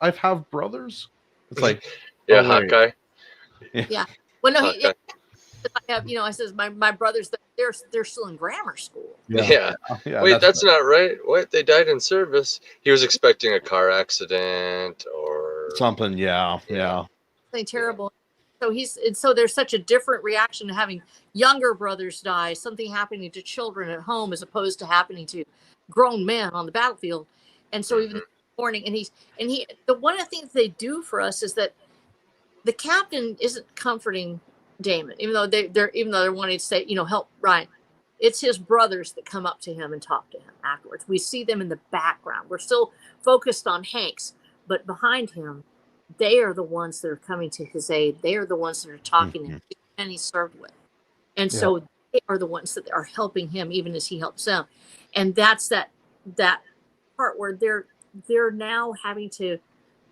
have brothers. It's like, Hawkeye. Yeah. Well, no, I have, I says my brothers, they're still in grammar school. Yeah. Wait, that's not right. What? They died in service. He was expecting a car accident or something. Yeah. Something terrible. So there's such a different reaction to having younger brothers die, something happening to children at home as opposed to happening to grown men on the battlefield. And so even this morning, one of the things they do for us is that the captain isn't comforting Damon, even though they're wanting to say, help Ryan. It's his brothers that come up to him and talk to him afterwards. We see them in the background. We're still focused on Hanks, but behind him, they are the ones that are coming to his aid. They are the ones that are talking to him and he's served with. And so they are the ones that are helping him even as he helps them. And that's that part where they're now having to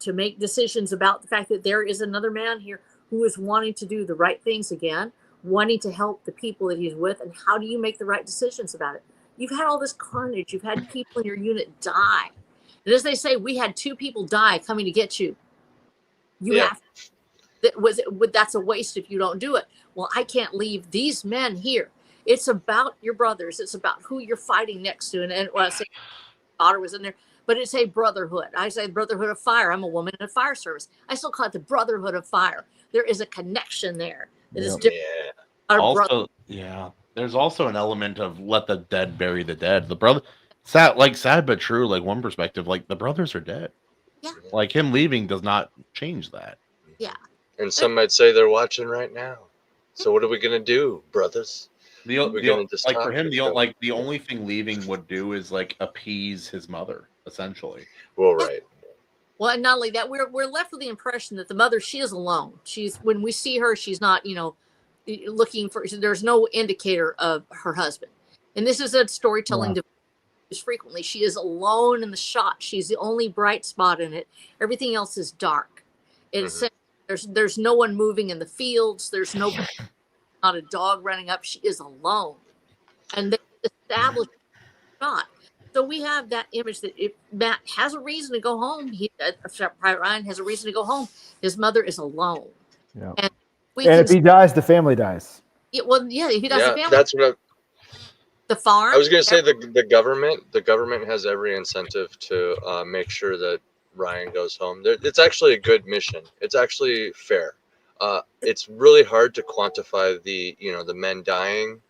make decisions about the fact that there is another man here who is wanting to do the right things again, wanting to help the people that he's with. And how do you make the right decisions about it? You've had all this carnage. You've had people in your unit die. And as they say, we had 2 people die coming to get you. That's a waste if you don't do it. Well, I can't leave these men here. It's about your brothers. It's about who you're fighting next to. And when I say daughter was in there, but it's a brotherhood. I say brotherhood of fire. I'm a woman in a fire service. I still call it the brotherhood of fire. There is a connection there that is different. There's also an element of let the dead bury the dead. The brother, sad but true. Like one perspective, like the brothers are dead. Yeah. Like him leaving does not change that. Yeah. And some might say they're watching right now. So what are we gonna do, brothers? For him, the only thing leaving would do is like appease his mother, essentially. Well, right. Well, and not only that, we're left with the impression that the mother, she is alone. When we see her, she's not, looking for. There's no indicator of her husband. And this is a storytelling device frequently. She is alone in the shot. She's the only bright spot in it. Everything else is dark. There's no one moving in the fields. There's not a dog running up. She is alone. And they establish not. So we have that image that if Matt has a reason to go home, Private Ryan has a reason to go home. His mother is alone. Yeah. And if he dies, the family dies. If he dies, the family. That's what the farm. I was going to say. The government has every incentive to make sure that Ryan goes home. It's actually a good mission. It's actually fair. It's really hard to quantify the men dying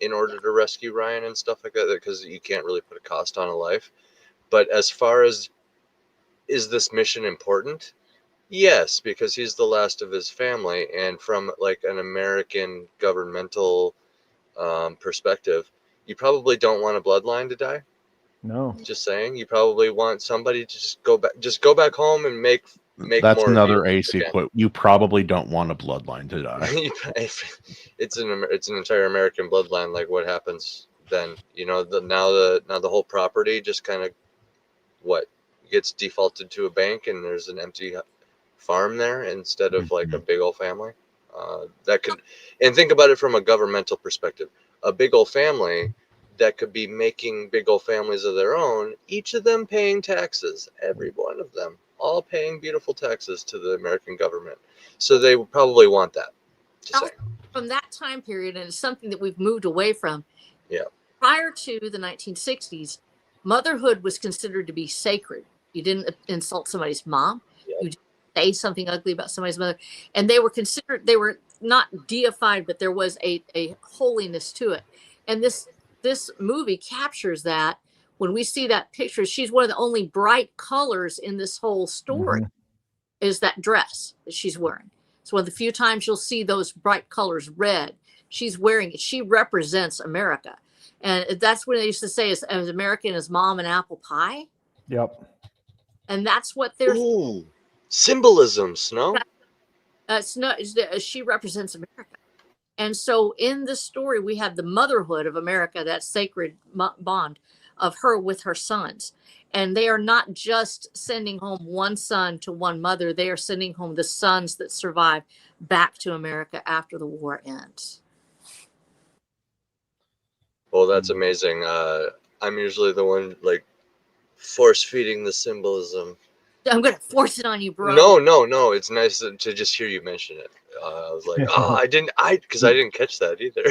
in order to rescue Ryan and stuff like that, because you can't really put a cost on a life. But as far as, is this mission important? Yes, because he's the last of his family. And from like an American governmental perspective, you probably don't want a bloodline to die. No. Just saying. You probably want somebody to just go back home and make That's more another AC quote. You probably don't want a bloodline to die. It's an entire American bloodline. Like what happens then? Now the whole property just kind of gets defaulted to a bank, and there's an empty farm there instead of like a big old family. And think about it from a governmental perspective. A big old family that could be making big old families of their own, each of them paying taxes, every one of them, all paying beautiful taxes to the American government. So they would probably want that. From that time period, and it's something that we've moved away from. Yeah. Prior to the 1960s, Motherhood was considered to be sacred. You didn't insult somebody's mom. Yep. You didn't say something ugly about somebody's mother. And they were not deified, but there was a holiness to it. And this movie captures that. When we see that picture, she's one of the only bright colors in this whole story, is that dress that she's wearing. It's one of the few times you'll see those bright colors, red. She's wearing it. She represents America. And that's what they used to say, as American as mom and apple pie. Yep. And that's what they're. Ooh, symbolism, Snow. She represents America. And so in this story, we have the motherhood of America, that sacred bond of her with her sons. And they are not just sending home one son to one mother. They are sending home the sons that survive back to America after the war ends. Well, that's amazing. I'm usually the one like force feeding the symbolism. I'm going to force it on you, bro. No. It's nice to just hear you mention it. I was like, because I didn't catch that either.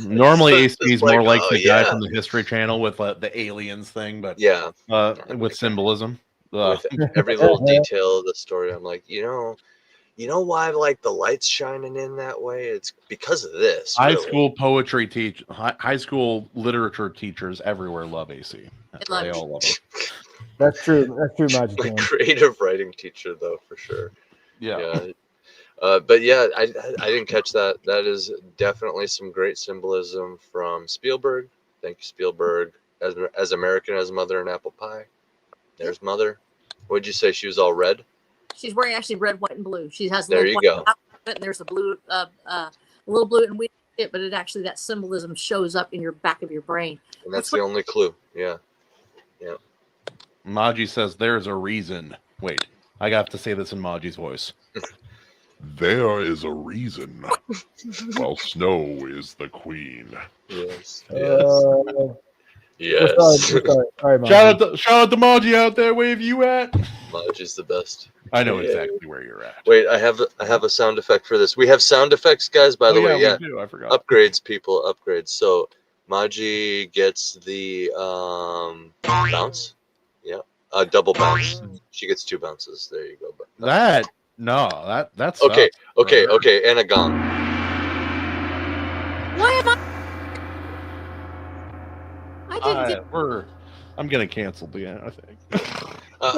Normally, AC is more like the guy yeah. from the History Channel with the aliens thing, but Yeah, with symbolism. with every little detail of the story, I'm like, you know why like the lights shining in that way? It's because of this. High really. school poetry high school literature teachers everywhere love AC. They all love it. That's true. That's true, Magic My Man. creative writing teacher, though, for sure. Yeah. But yeah, I didn't catch that. That is definitely some great symbolism from Spielberg. Thank you, Spielberg. As American as Mother and Apple Pie. There's Mother. What'd you say? She was all red? She's wearing actually red, white, and blue. She has There you go. And there's a blue, little blue, and we it, but it actually, that symbolism shows up in your back of your brain. And that's the only clue. Yeah. Maji says there's a reason. Wait, I got to say this in Maji's voice. There is a reason. While Snow is the queen. Yes. Yes. All right, shout out to Maji out there. Where have you at? Maji's the best. I know exactly where you're at. Wait, I have a sound effect for this. We have sound effects, guys. By the way, we do. I forgot. Upgrades, people. Upgrades. So Maji gets the bounce. Yeah. Double bounce. She gets 2 bounces. There you go. That's okay. And a gong. Why am I didn't get... I'm gonna cancel the end, I think.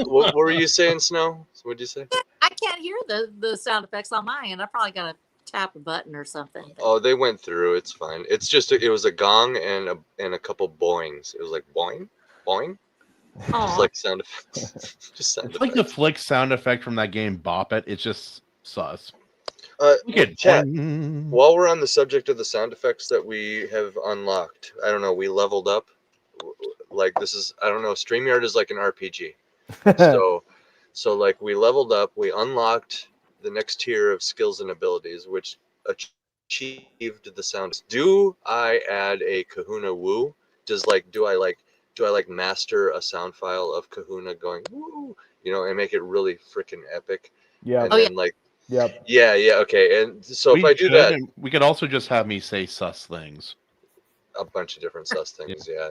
What were you saying, Snow? What did you say? I can't hear the sound effects on my end. I probably gotta tap a button or something. Oh, they went through. It's fine. It's just it was a gong and a couple boings. It was like boing, boing. Just like sound effects. Just sound it's like the flick sound effect from that game Bop It. It's just sus. Chat, while we're on the subject of the sound effects that we have unlocked, I don't know, we leveled up. Like this is, I don't know, StreamYard is like an RPG. So like we leveled up, we unlocked the next tier of skills and abilities, which achieved the sound. Do I add a Kahuna woo? Do I master a sound file of Kahuna going woo, and make it really freaking epic? Yeah. And then Yep. Yeah, okay. And so if I do that, we could also just have me say sus things. A bunch of different sus things. Yeah.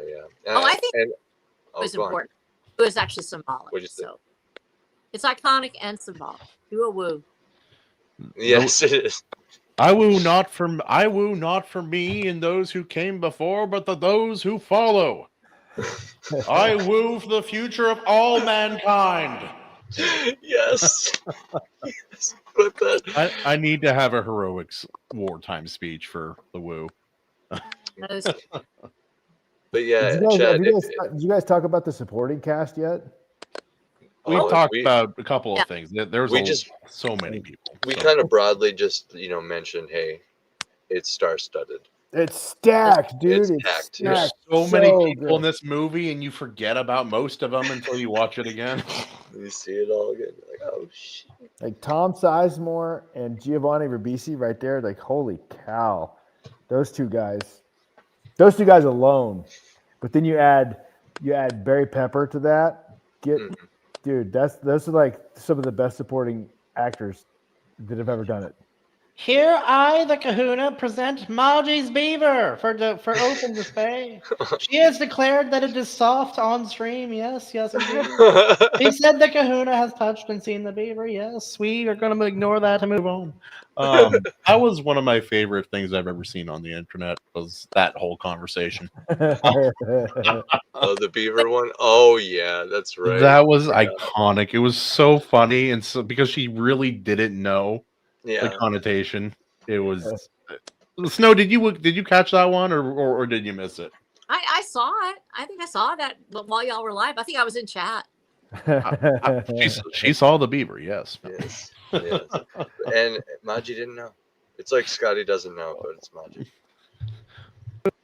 I think it was important. It was actually symbolic. What'd you say? So it's iconic and symbolic. Do a woo. Yes, it is. I woo not for me and those who came before, but those who follow. I woo for the future of all mankind. Yes. Clip that. I need to have a heroics wartime speech for the woo. But yeah, Chad, did you guys talk about the supporting cast yet? We've talked about a couple of things. There's so many people. We kind of broadly just mentioned, hey, it's star-studded. It's stacked, dude. It's stacked. There's so many people in this movie, and you forget about most of them until you watch it again. You see it all again. You're like, oh shit! Like Tom Sizemore and Giovanni Ribisi right there. Like, holy cow, those two guys alone. But then you add Barry Pepper to that. Dude, those are like some of the best supporting actors that have ever done it. Here I, the Kahuna, present Margie's beaver for open display. She has declared that it is soft on stream. Yes, yes, indeed. He said the Kahuna has touched and seen the beaver. Yes, we are going to ignore that and move on. That was one of my favorite things I've ever seen on the internet. Was that whole conversation? Oh, the beaver one. Oh yeah, that's right. That was Yeah. iconic. It was so funny, and so because she really didn't know the Yeah. connotation, it was. Snow, did you catch that one, or did you miss it? I saw it. I think I saw that while y'all were live. I think I was in chat. She saw the beaver. Yes. Yes. Yes. And Maji didn't know. It's like Scotty doesn't know, but it's Maji.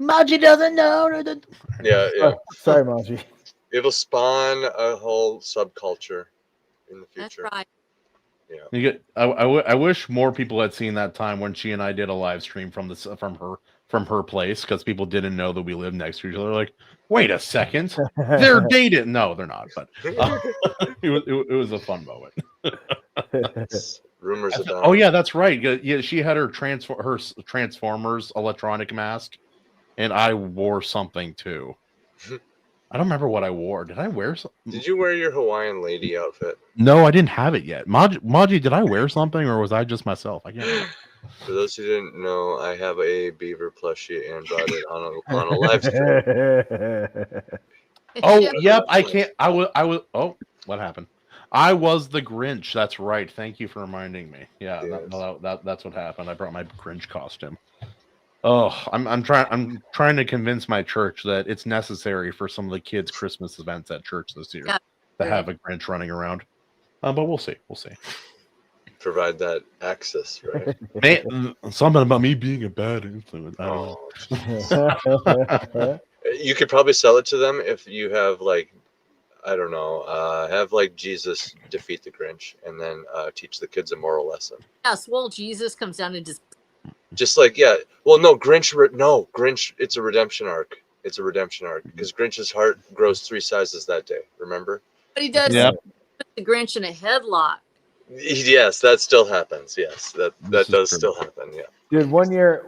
Maji doesn't know. Yeah, yeah. Sorry, Maji. It'll spawn a whole subculture in the That's future. right. Yeah. You get. I wish more people had seen that time when she and I did a live stream from her place, because people didn't know that we lived next to each other. Like, wait a second, they're dating. No, they're not. But it was a fun moment. Rumors about. Oh yeah, that's right. Yeah, she had her Transformers electronic mask, and I wore something too. I don't remember what I wore. Did I wear something? Did you wear your Hawaiian lady outfit? No, I didn't have it yet. Maji, did I wear something, or was I just myself? I can't remember. For those who didn't know, I have a beaver plushie and brought it on a live stream. Oh, yep. I can't. I was. Oh, what happened? I was the Grinch. That's right. Thank you for reminding me. Yeah, Yes. that's what happened. I brought my Grinch costume. Oh, I'm trying to convince my church that it's necessary for some of the kids' Christmas events at church this year Yeah, to have a Grinch running around. But we'll see. We'll see. Provide that access, right? Something about me being a bad influence. I don't Oh, you could probably sell it to them if you have like, I don't know, have like Jesus defeat the Grinch and then teach the kids a moral lesson. Yes, well, Jesus comes down and Just like, yeah, well, no, Grinch, it's a redemption arc. It's a redemption arc because Grinch's heart grows 3 sizes that day. Remember? but he does Yep. put the Grinch in a headlock. Yes, that still happens. Yes, that This is does true. still happen. Yeah. Dude, one year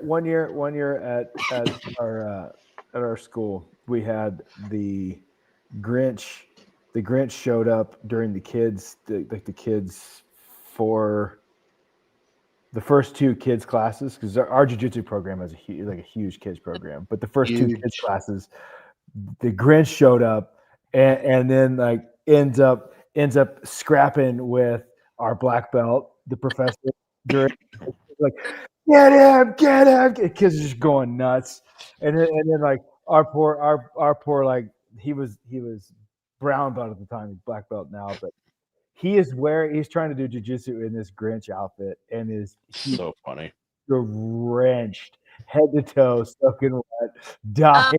at our school, we had the Grinch. The Grinch showed up during the kids for the first 2 kids classes, because our jiu-jitsu program has a huge kids program. But the first 2 kids classes, the Grinch showed up and then like ends up scrapping with our black belt, the professor, during like get him. Kids are just going nuts, and then like our poor like he was brown belt at the time, he's black belt now, but he's trying to do jiu-jitsu in this Grinch outfit and he's So funny. drenched head to toe, soaking wet, dying.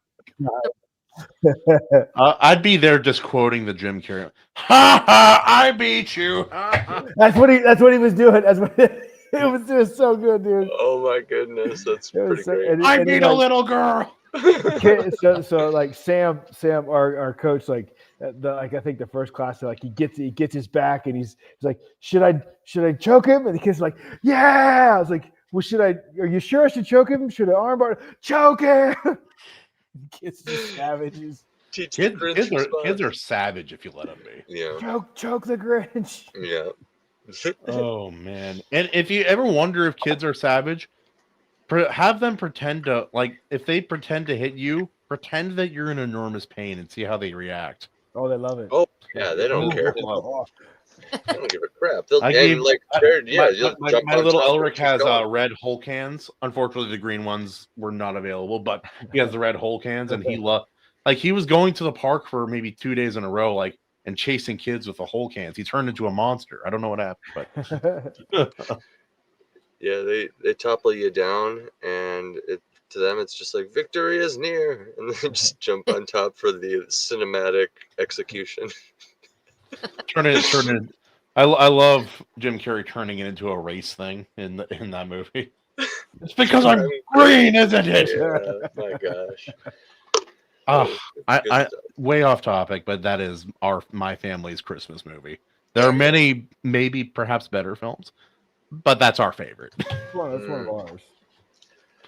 I'd be there just quoting the Jim Carrey. Ha ha! I beat you. Ha, ha. That's what he was doing. That's what it was so good, dude. Oh my goodness, that's It was pretty so- great. I beat a little girl. So like Sam, our coach, like I think the first class, like he gets his back and he's like, should I choke him? And the kid's like, yeah. I was like, well, are you sure I should choke him? Should I armbar? Choke him. Kids just savages. Teach the Kids, Grinch kids are response. kids are savage if you let them be. Yeah. Choke the Grinch. Yeah. Oh man! And if you ever wonder if kids are savage, have them pretend to, like, if they pretend to hit you, pretend that you're in enormous pain and see how they react. Oh, they love it. Oh yeah, they don't care. They don't give a crap. They'll I and gave- like you'll My jump on little top and Elric keep has going. red Hulk hands. Unfortunately, the green ones were not available, but he has the red Hulk hands, and he was going to the park for maybe 2 days in a row, like, and chasing kids with the Hulk hands. He turned into a monster. I don't know what happened, but Yeah, they topple you down, and to them it's just like victory is near, and they just jump on top for the cinematic execution. turn it. I love Jim Carrey turning it into a race thing in that movie. It's because I'm green, isn't it? Yeah, my gosh. I Good stuff. way off topic, but that is my family's Christmas movie. There are many, maybe perhaps better films, but that's our favorite. That's one of ours.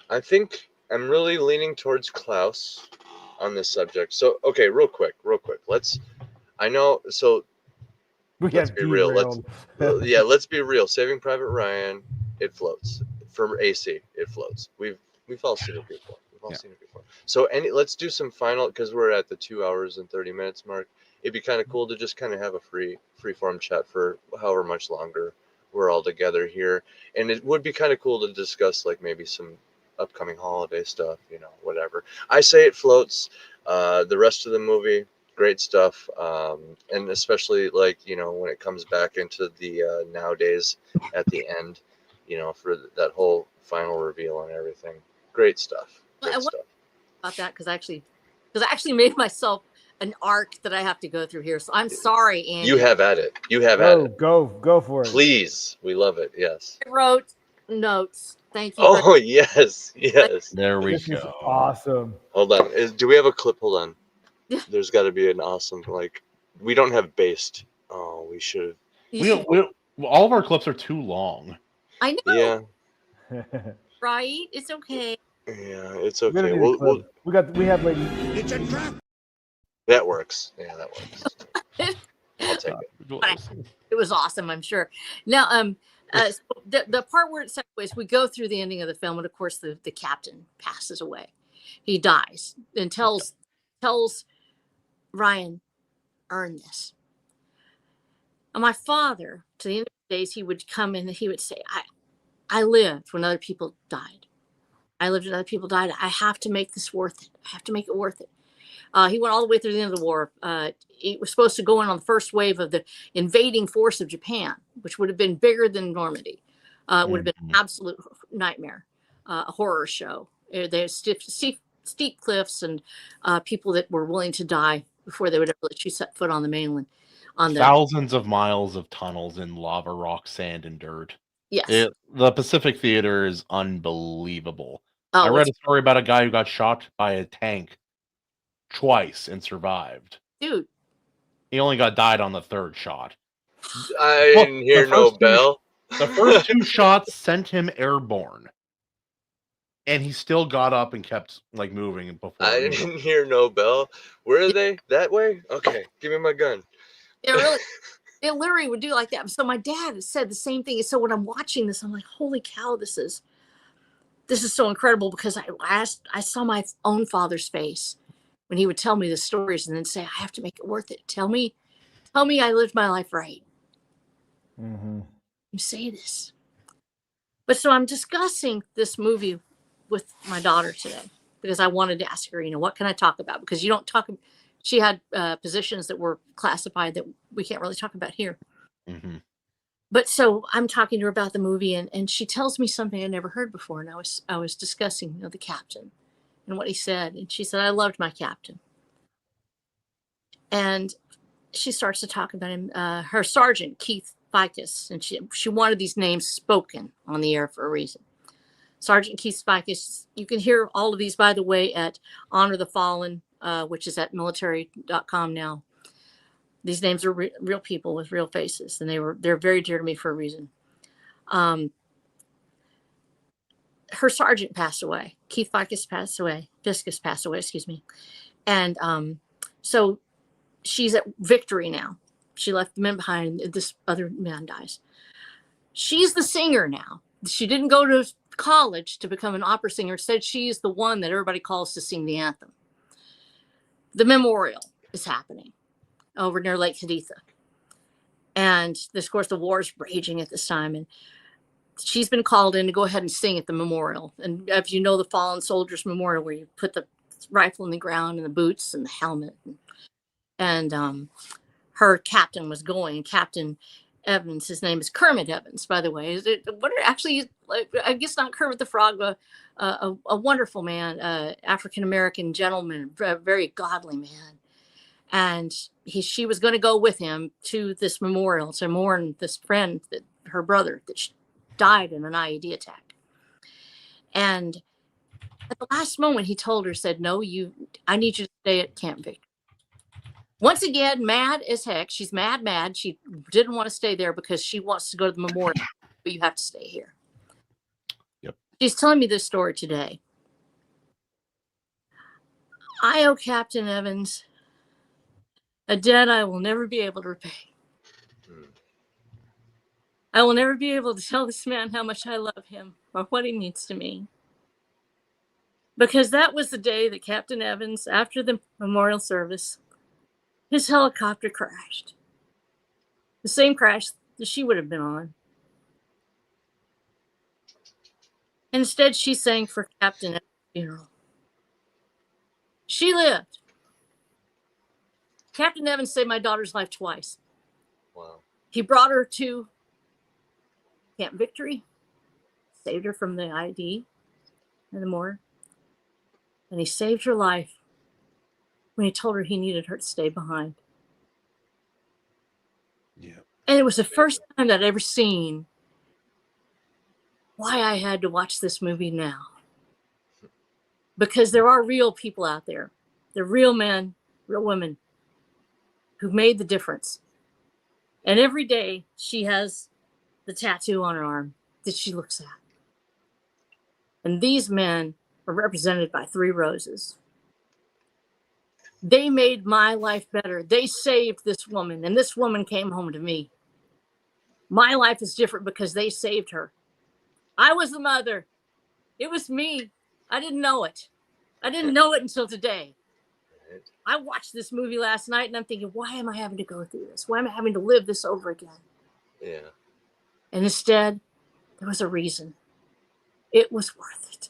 I think I'm really leaning towards Klaus on this subject. So, okay, real quick. I know. So We let's got be real. derailed. Let's be real. Saving Private Ryan, it floats. For AC, it floats. We've all seen it before. So let's do some final, because we're at the 2 hours and 30 minutes mark. It'd be kind of cool to just kind of have a free form chat for however much longer we're all together here, and it would be kind of cool to discuss like maybe some upcoming holiday stuff, whatever. I say it floats. The rest of the movie, great stuff, and especially like when it comes back into the nowadays at the end, for that whole final reveal and everything. Great stuff. About that because I actually made myself an arc that I have to go through here. So I'm sorry, Andy. You have at it. Go for it. Please, we love it. Yes. I wrote notes. Thank you. Oh yes. There we This is go. awesome. Hold on. Do we have a clip? Hold on. Yeah. There's got to be an awesome we don't have based. Oh, we should. All of our clips are too long. I know. Yeah. Right? It's okay. Yeah, it's okay. We have like. It's a trap. That works. Yeah, that works. I'll take it. It was awesome, I'm sure. Now, so the part where it segues, we go through the ending of the film, and of course, the captain passes away. He dies and tells Ryan, earn this. And my father, to the end of the days, he would come in and he would say, I lived when other people died. I lived when other people died. I have to make this worth it. I have to make it worth it. He went all the way through the end of the war. He was supposed to go in on the first wave of the invading force of Japan, which would have been bigger than Normandy. It would have been an absolute nightmare, a horror show. There's steep cliffs and people that were willing to die before they would ever let you set foot on the mainland. Thousands of miles of tunnels in lava, rock, sand, and dirt. Yes. The Pacific Theater is unbelievable. Oh, I read a story about a guy who got shot by a tank twice and survived. Dude. He only died on the third shot. I didn't hear no bell. The first two shots sent him airborne. And he still got up and kept moving before. I didn't hear no bell. Where are they? That way? Okay, give me my gun. Yeah, really. They literally would do like that. So my dad said the same thing. So when I'm watching this, I'm like, holy cow, this is so incredible, because I saw my own father's face when he would tell me the stories and then say, I have to make it worth it. Tell me I lived my life right. Mm-hmm. You say this. But so I'm discussing this movie with my daughter today because I wanted to ask her, what can I talk about? Because you don't talk. She had positions that were classified that we can't really talk about here. Mm-hmm. But so I'm talking to her about the movie, and she tells me something I never heard before. And I was discussing, the captain and what he said. And she said, I loved my captain. And she starts to talk about him, her sergeant, Keith Ficus. And she wanted these names spoken on the air for a reason. Sergeant Keith Ficus. You can hear all of these, by the way, at Honor the Fallen, which is at military.com now. These names are real people with real faces, and they're very dear to me for a reason. Her sergeant passed away. Keith Ficus passed away. Excuse me. And so she's at Victory now. She left the men behind. This other man dies. She's the singer now. She didn't go to college to become an opera singer. Instead, she's the one that everybody calls to sing the anthem. The memorial is happening over near Lake Haditha. And this, of course, the war is raging at this time. And she's been called in to go ahead and sing at the memorial. And if you know the Fallen Soldiers Memorial, where you put the rifle in the ground and the boots and the helmet. And her captain was going. Captain Evans, his name is Kermit Evans, by the way. I guess not Kermit the Frog, but a wonderful man, African-American gentleman, a very godly man. And she was going to go with him to this memorial to mourn this friend, her brother, that died in an IED attack. And at the last moment, he told her, said, no, I need you to stay at Camp Victory. Once again, mad as heck. She's mad. She didn't want to stay there because she wants to go to the memorial but you have to stay here. Yep. She's telling me this story today. I owe Captain Evans a debt I will never be able to repay. I will never be able to tell this man how much I love him or what he means to me. Because that was the day that Captain Evans, after the memorial service, his helicopter crashed. The same crash that she would have been on. Instead, she sang for Captain Evans' funeral. She lived. Captain Evans saved my daughter's life twice. Wow. He brought her to Camp Victory, saved her from the ID and the morgue, and he saved her life when he told her he needed her to stay behind. Yeah. And it was the first time that I'd ever seen why I had to watch this movie now. Because there are real people out there. They're real men, real women who've made the difference. And every day she has the tattoo on her arm that she looks at. And these men are represented by 3 roses. They made my life better. They saved this woman, and this woman came home to me. My life is different because they saved her. I was the mother. It was me. I didn't know it. I didn't know it until today. I watched this movie last night and I'm thinking, why am I having to go through this? Why am I having to live this over again? Yeah. And instead, there was a reason. It was worth it.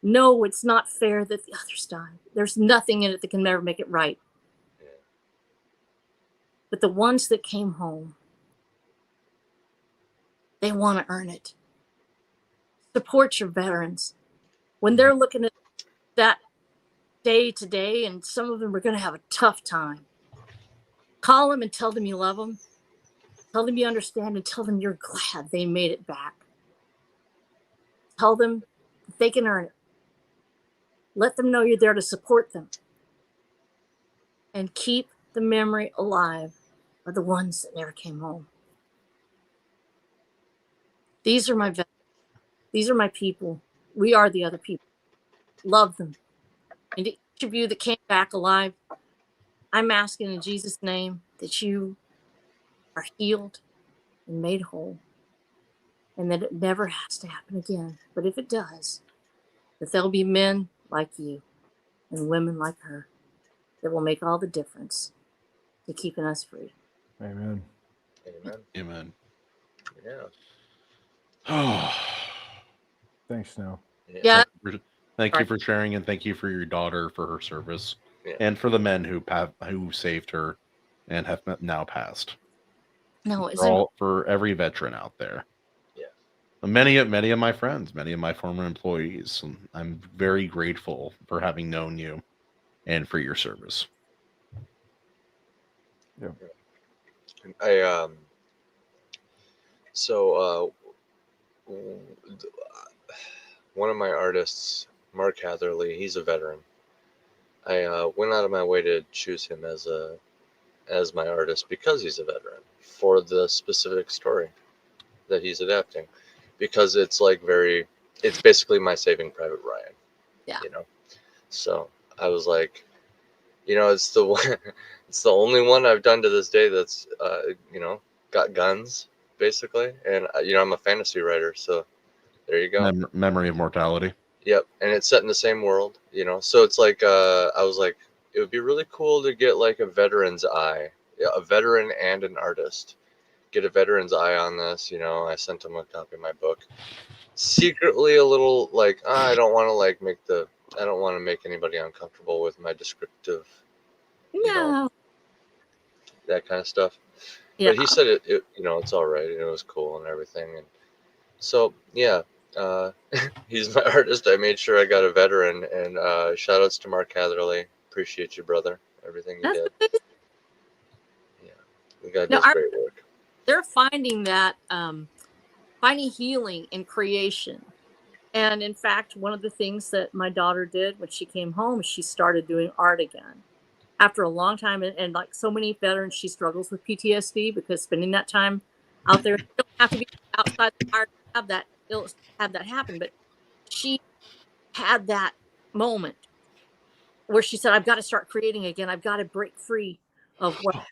No, it's not fair that the others died. There's nothing in it that can never make it right. Yeah. But the ones that came home, they want to earn it. Support your veterans. When they're looking at that day to day, and some of them are going to have a tough time, call them and tell them you love them. Tell them you understand and tell them you're glad they made it back. Tell them that they can earn it. Let them know you're there to support them. And keep the memory alive of the ones that never came home. These are my veterans. These are my people. We are the other people. Love them. And to each of you that came back alive, I'm asking in Jesus' name that you are healed and made whole. And that it never has to happen again. But if it does, that there'll be men like you and women like her that will make all the difference to keeping us free. Amen. Amen. Amen. Yeah. Oh, Thanks, Snow. Yeah. thank you for sharing, and thank you for your daughter for her service, Yeah. and for the men who saved her and have now passed. No, For every veteran out there. Yeah. Many of my friends, many of my former employees. And I'm very grateful for having known you and for your service. Yeah. One of my artists, Mark Hatherley, he's a veteran. I went out of my way to choose him as my artist because he's a veteran for the specific story that he's adapting, because it's it's basically my Saving Private Ryan. Yeah. So I was like, it's the one, it's the only one I've done to this day that's got guns basically, and I'm a fantasy writer, so there you go. Memory of Mortality. Yep, and it's set in the same world, so it's like I was like, it would be really cool to get like a veteran's eye, a veteran and an artist, get a veteran's eye on this. I sent him a copy of my book, secretly a little like, I don't want to make anybody uncomfortable with my descriptive, no. that kind of stuff. Yeah. But he said it it's all right, and it was cool and everything, and so yeah. He's my artist. I made sure I got a veteran, and shout outs to Mark Hatherley. Appreciate you, brother. Everything you did. Amazing. Yeah, the guy does great work. They're finding that, finding healing in creation. And in fact, one of the things that my daughter did when she came home, she started doing art again. After a long time, and like so many veterans, she struggles with PTSD because spending that time out there, you don't have to be outside the fire to have that happen. But she had that moment where she said, I've got to start creating again. I've got to break free of what.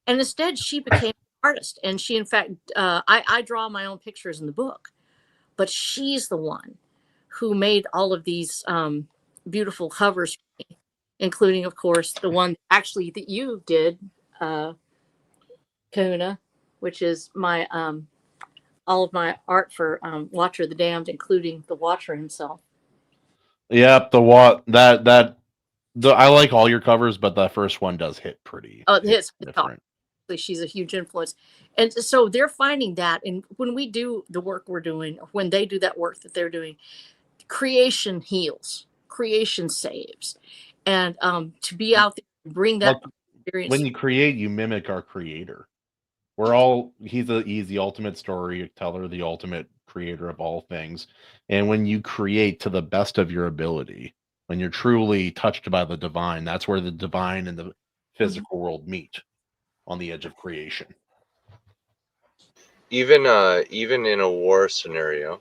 And instead, she became an artist. And she, in fact, I draw my own pictures in the book, but she's the one who made all of these beautiful covers, including, of course, the one actually that you did, Kahuna, which is my all of my art for Watcher of the Damned, including the Watcher himself. Yep, I like all your covers, but the first one does hit pretty. Oh, it's different. She's a huge influence. And so they're finding that. And when we do the work we're doing, or when they do that work that they're doing, creation heals, creation saves. And to be out there, bring that experience. When you create, you mimic our creator. He's the ultimate storyteller, the ultimate creator of all things. And when you create to the best of your ability, when you're truly touched by the divine, that's where the divine and the physical world meet, on the edge of creation. Even in a war scenario,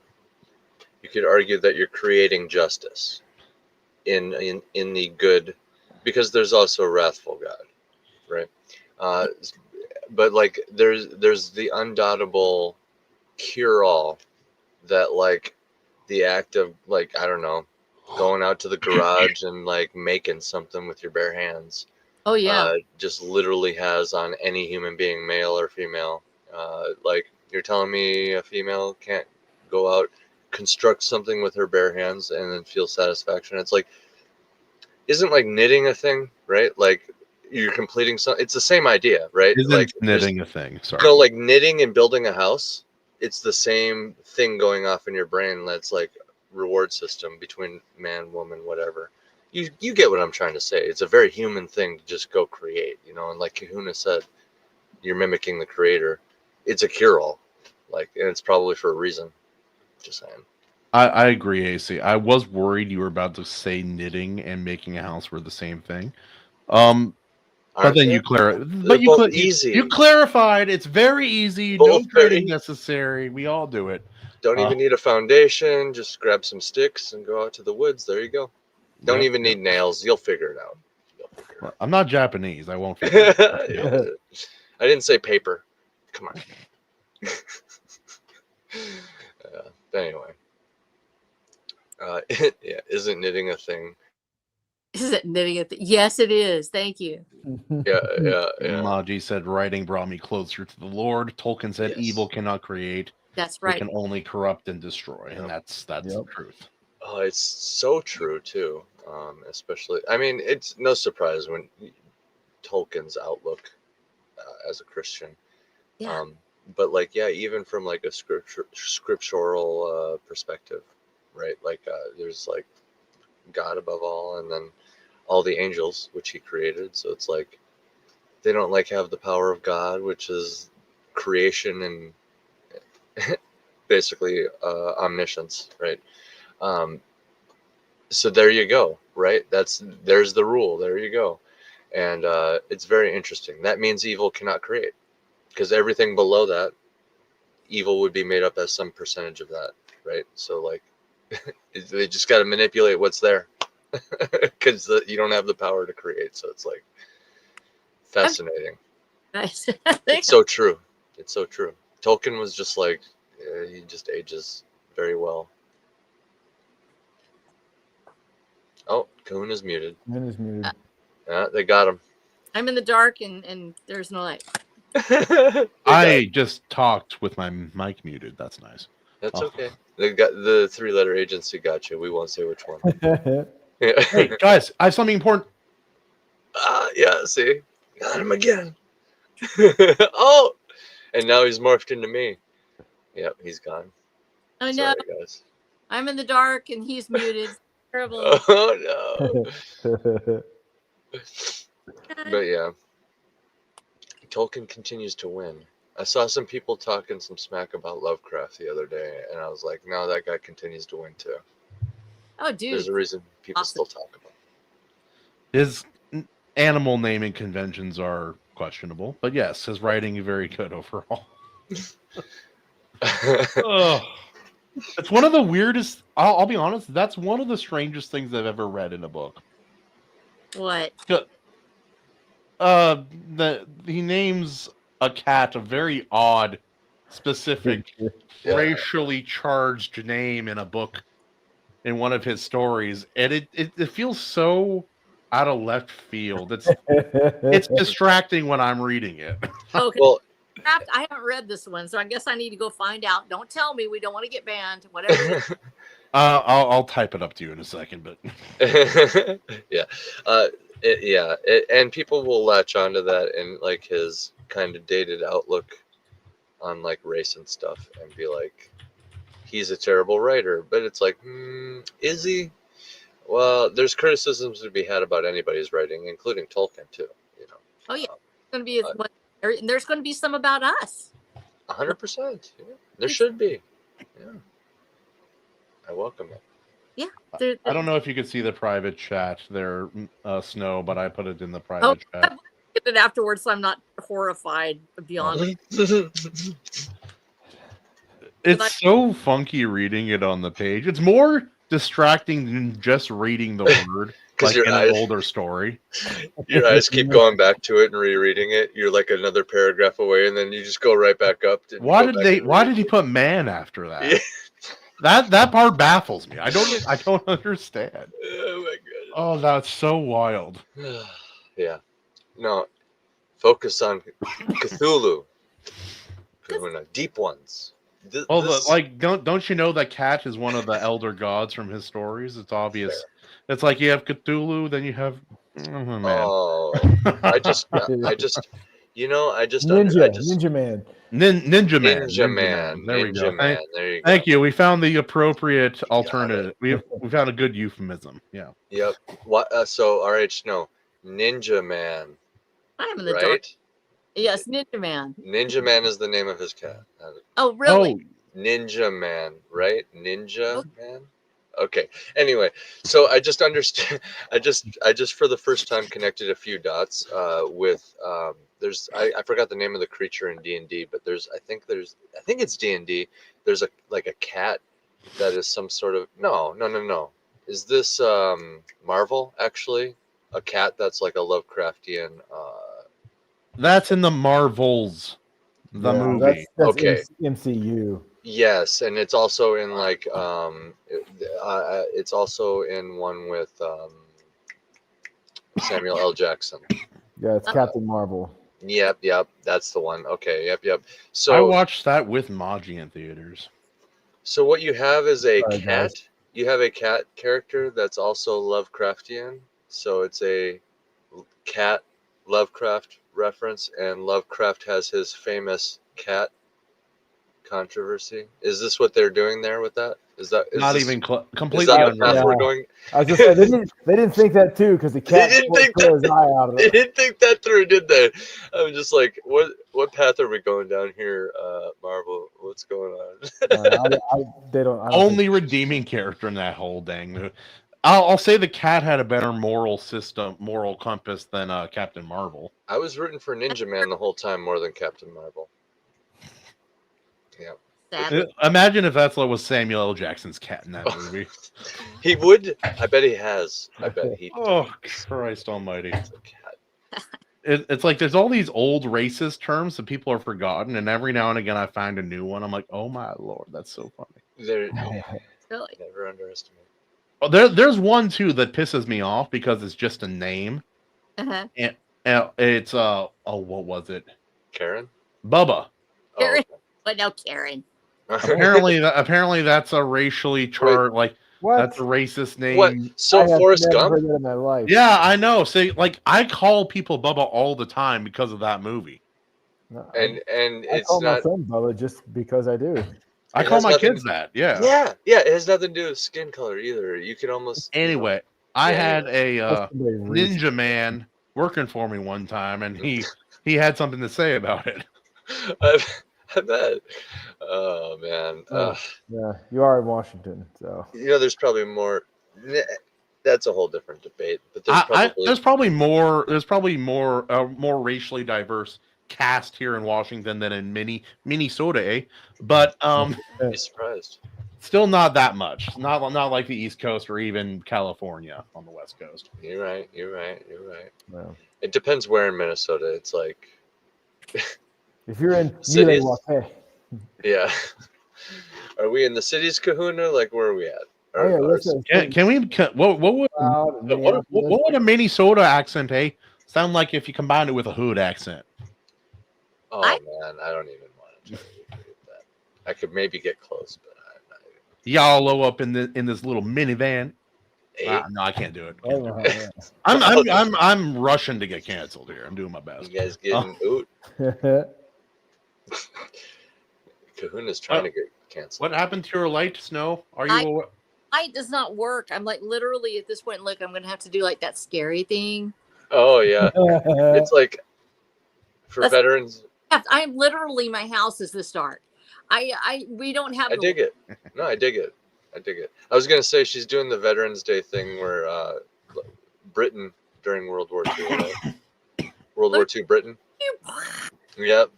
you could argue that you're creating justice in the good, because there's also a wrathful God, right? But like there's the undoubtable cure-all that, like, the act of, like, I don't know, going out to the garage and like making something with your bare hands. Oh yeah. Just literally has on any human being, male or female. Like, you're telling me a female can't go out, construct something with her bare hands and then feel satisfaction? It's like, isn't like knitting a thing, right? Like, you're completing something. It's the same idea, right? Isn't like knitting a thing? Sorry. No, like knitting and building a house. It's the same thing going off in your brain. That's like reward system between man, woman, whatever. You get what I'm trying to say. It's a very human thing to just go create, you know. And like Kahuna said, you're mimicking the creator. It's a cure-all, like, and it's probably for a reason. Just saying. I agree, AC. I was worried you were about to say knitting and making a house were the same thing. But then you clarified. It's very easy. Both No very training necessary. We all do it. Don't even need a foundation. Just grab some sticks and go out to the woods. There you go. Don't even need nails. You'll figure it out. I'm not Japanese. I won't figure it out. I didn't say paper. Come on. Anyway. Yeah, isn't knitting a thing? Isn't knitting a thing? Yes, it is. Thank you. Yeah. Maji said, writing brought me closer to the Lord. Tolkien said, evil cannot create. That's right. It can only corrupt and destroy. And that's the truth. Oh, it's so true, too. Especially, I mean, it's no surprise when Tolkien's outlook as a Christian. Yeah. But like, yeah, even from like a scriptural perspective, right? Like, there's like God above all, and then all the angels which he created. So it's like they don't like have the power of God, which is creation and basically omniscience, right? So there you go, right? There's the rule. There you go. And it's very interesting. That means evil cannot create, because everything below that, evil would be made up as some percentage of that, right? So like, they just got to manipulate what's there, because you don't have the power to create. So it's like fascinating. Nice. It's so true. It's so true. Tolkien was just like, he just ages very well. Oh, Kahuna's muted. Kahuna's muted. Yeah, they got him. I'm in the dark and there's no light. I just talked with my mic muted. That's nice. That's okay. They got the 3-letter agency got you. We won't say which one. Hey guys, I have something important. Yeah, see? Got him again. Oh! And now he's morphed into me. Yep, he's gone. Oh no. Sorry, guys. I'm in the dark and he's muted. Terrible. Oh no. But yeah. Tolkien continues to win. I saw some people talking some smack about Lovecraft the other day, and I was like, no, that guy continues to win too. Oh, dude. There's a reason people still talk about him. His animal naming conventions are questionable, but yes, his writing is very good overall. Oh, it's one of the weirdest. I'll be honest. That's one of the strangest things I've ever read in a book. What? He names a cat a very odd, specific, Yeah. racially charged name in a book in one of his stories, and it feels so out of left field. It's distracting when I'm reading it. Okay. Well, I haven't read this one, so I guess I need to go find out. Don't tell me we don't want to get banned. Whatever. It is. I'll type it up to you in a second, but yeah, and people will latch onto that and like his kind of dated outlook on like race and stuff, and be like, he's a terrible writer. But it's like, is he? Well, there's criticisms to be had about anybody's writing, including Tolkien too. You know. Oh yeah, it's going to be. There's going to be some about us. 100%. Yeah. There should be. Yeah. I welcome it. Yeah. I don't know if you could see the private chat there, Snow, but I put it in the private chat. I get it afterwards, so I'm not horrified beyond. It's so funky reading it on the page. It's more distracting than just reading the word, like in an older story. Your eyes keep going back to it and rereading it. You're like another paragraph away, and then you just go right back up. Why did he put man after that? Yeah. That part baffles me. I don't understand. Oh my god. Oh, that's so wild. Yeah. No. Focus on Cthulhu. Kahuna. Deep ones. Don't you know that cat is one of the elder gods from his stories? It's obvious. Fair. It's like you have Cthulhu, then you have man. Oh, I just Ninja Man. Ninja Man. There we go. There you go. Thank you. We found the appropriate alternative. We found a good euphemism. Yeah. Yep. What? So RH, no, Ninja Man. I am in the dark. Yes, Ninja Man. Ninja Man is the name of his cat. Oh, really? Oh. Ninja Man, right? Ninja Man. Okay. Anyway, so I just understand. I just for the first time connected a few dots with there's I forgot the name of the creature in D&D, but I think it's D&D. There's a cat that is some sort of no. Is this Marvel actually? A cat that's like a Lovecraftian. That's in the Marvels, the movie. That's okay. MCU. Yes, and it's also in like it's also in one with Samuel L. Jackson. Yeah, it's Captain Marvel. Yep, that's the one. Okay, yep. So I watched that with Maji in theaters. So what you have is a cat. Guys. You have a cat character that's also Lovecraftian. So it's a cat Lovecraft reference, and Lovecraft has his famous cat controversy. Is this what they're doing there with that? Is completely? Is that the path we're going? I was just saying, they didn't think that too, because the cat didn't think his eye out of it. They didn't think that through, did they? I'm just like, what path are we going down here, Marvel? What's going on? They don't. Only redeeming character in that whole dang movie. I'll say the cat had a better moral compass than Captain Marvel. I was rooting for Ninja Man the whole time more than Captain Marvel. Yeah. Imagine if that's what was Samuel L. Jackson's cat in that movie. He would. I bet he has. I bet he. Oh, Christ Almighty! It's like there's all these old racist terms that people have forgotten, and every now and again I find a new one. I'm like, oh my Lord, that's so funny. Really? Never underestimate. Oh, there's one too that pisses me off because it's just a name. Uh-huh. And it's what was it? Karen? Bubba. Karen. But no, Karen. apparently that's a racially charged, like what? That's a racist name. What? So Forrest Gump? Heard that in my life. Yeah, I know. See, like I call people Bubba all the time because of that movie. No, and I it's call not my son Bubba just because I do. I call my kids that. Yeah. Yeah. It has nothing to do with skin color either. You can almost. Anyway, I had a Ninja Man working for me one time, and he had something to say about it. I bet. Oh man. Yeah, you are in Washington, so there's probably more. That's a whole different debate. But there's probably more more racially diverse cast here in Washington than in Minnesota, eh? But Be surprised. still not that much. Not like the East Coast or even California on the West Coast. You're right. Well, It depends where in Minnesota. It's like, if you're in Cities? Milwaukee, yeah. Are we in the cities, Kahuna? Like, where are we at? oh yeah, Ours- What would a Minnesota accent, hey, sound like if you combined it with a hood accent? Oh man, I don't even want to try to recreate that. I could maybe get close, but I'm not even. Y'all low up in this little minivan. Hey, No, I can't do it. Oh, yeah. I'm rushing to get canceled here. I'm doing my you best. guys getting oot? Kahuna's trying to get canceled. What happened to your light, Snow? Are you? Light does not work. I'm like literally at this point. Look, I'm gonna have to do like that scary thing. Oh yeah, it's like for veterans. I'm literally, my house is this dark. We don't have. I dig it. No, I dig it. I was gonna say she's doing the Veterans Day thing where Britain during World War II, right? World War II Britain. Yep.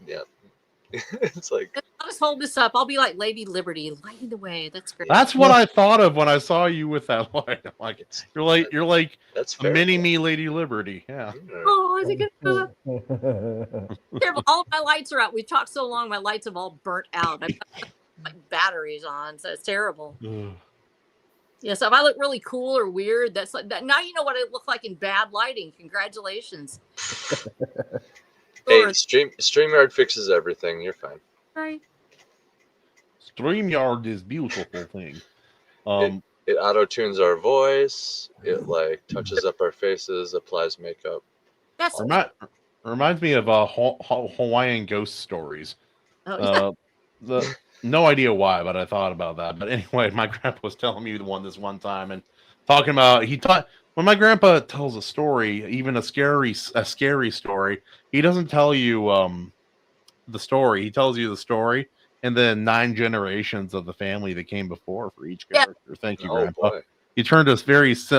It's like, I'll just hold this up. I'll be like Lady Liberty, lighting the way. That's great. That's what I thought of when I saw you with that light. I'm like, you're like that's a fair. mini me, Lady Liberty. Yeah. Oh, I think it's terrible. All of my lights are out. We've talked so long, my lights have all burnt out. I've got my batteries on, so it's terrible. Yeah, so if I look really cool or weird, that's like that. Now you know what I look like in bad lighting. Congratulations. Hey, StreamYard fixes everything. You're fine. Right. StreamYard is beautiful thing. It auto tunes our voice. It like touches up our faces, applies makeup. That's reminds me of Hawaiian ghost stories. oh, No idea why, but I thought about that. But anyway, my grandpa was telling me this one time and talking about when my grandpa tells a story, even a scary story, he doesn't tell you the story. He tells you the story and then 9 generations of the family that came before for each character. Thank you, Grandpa. Boy. You turned us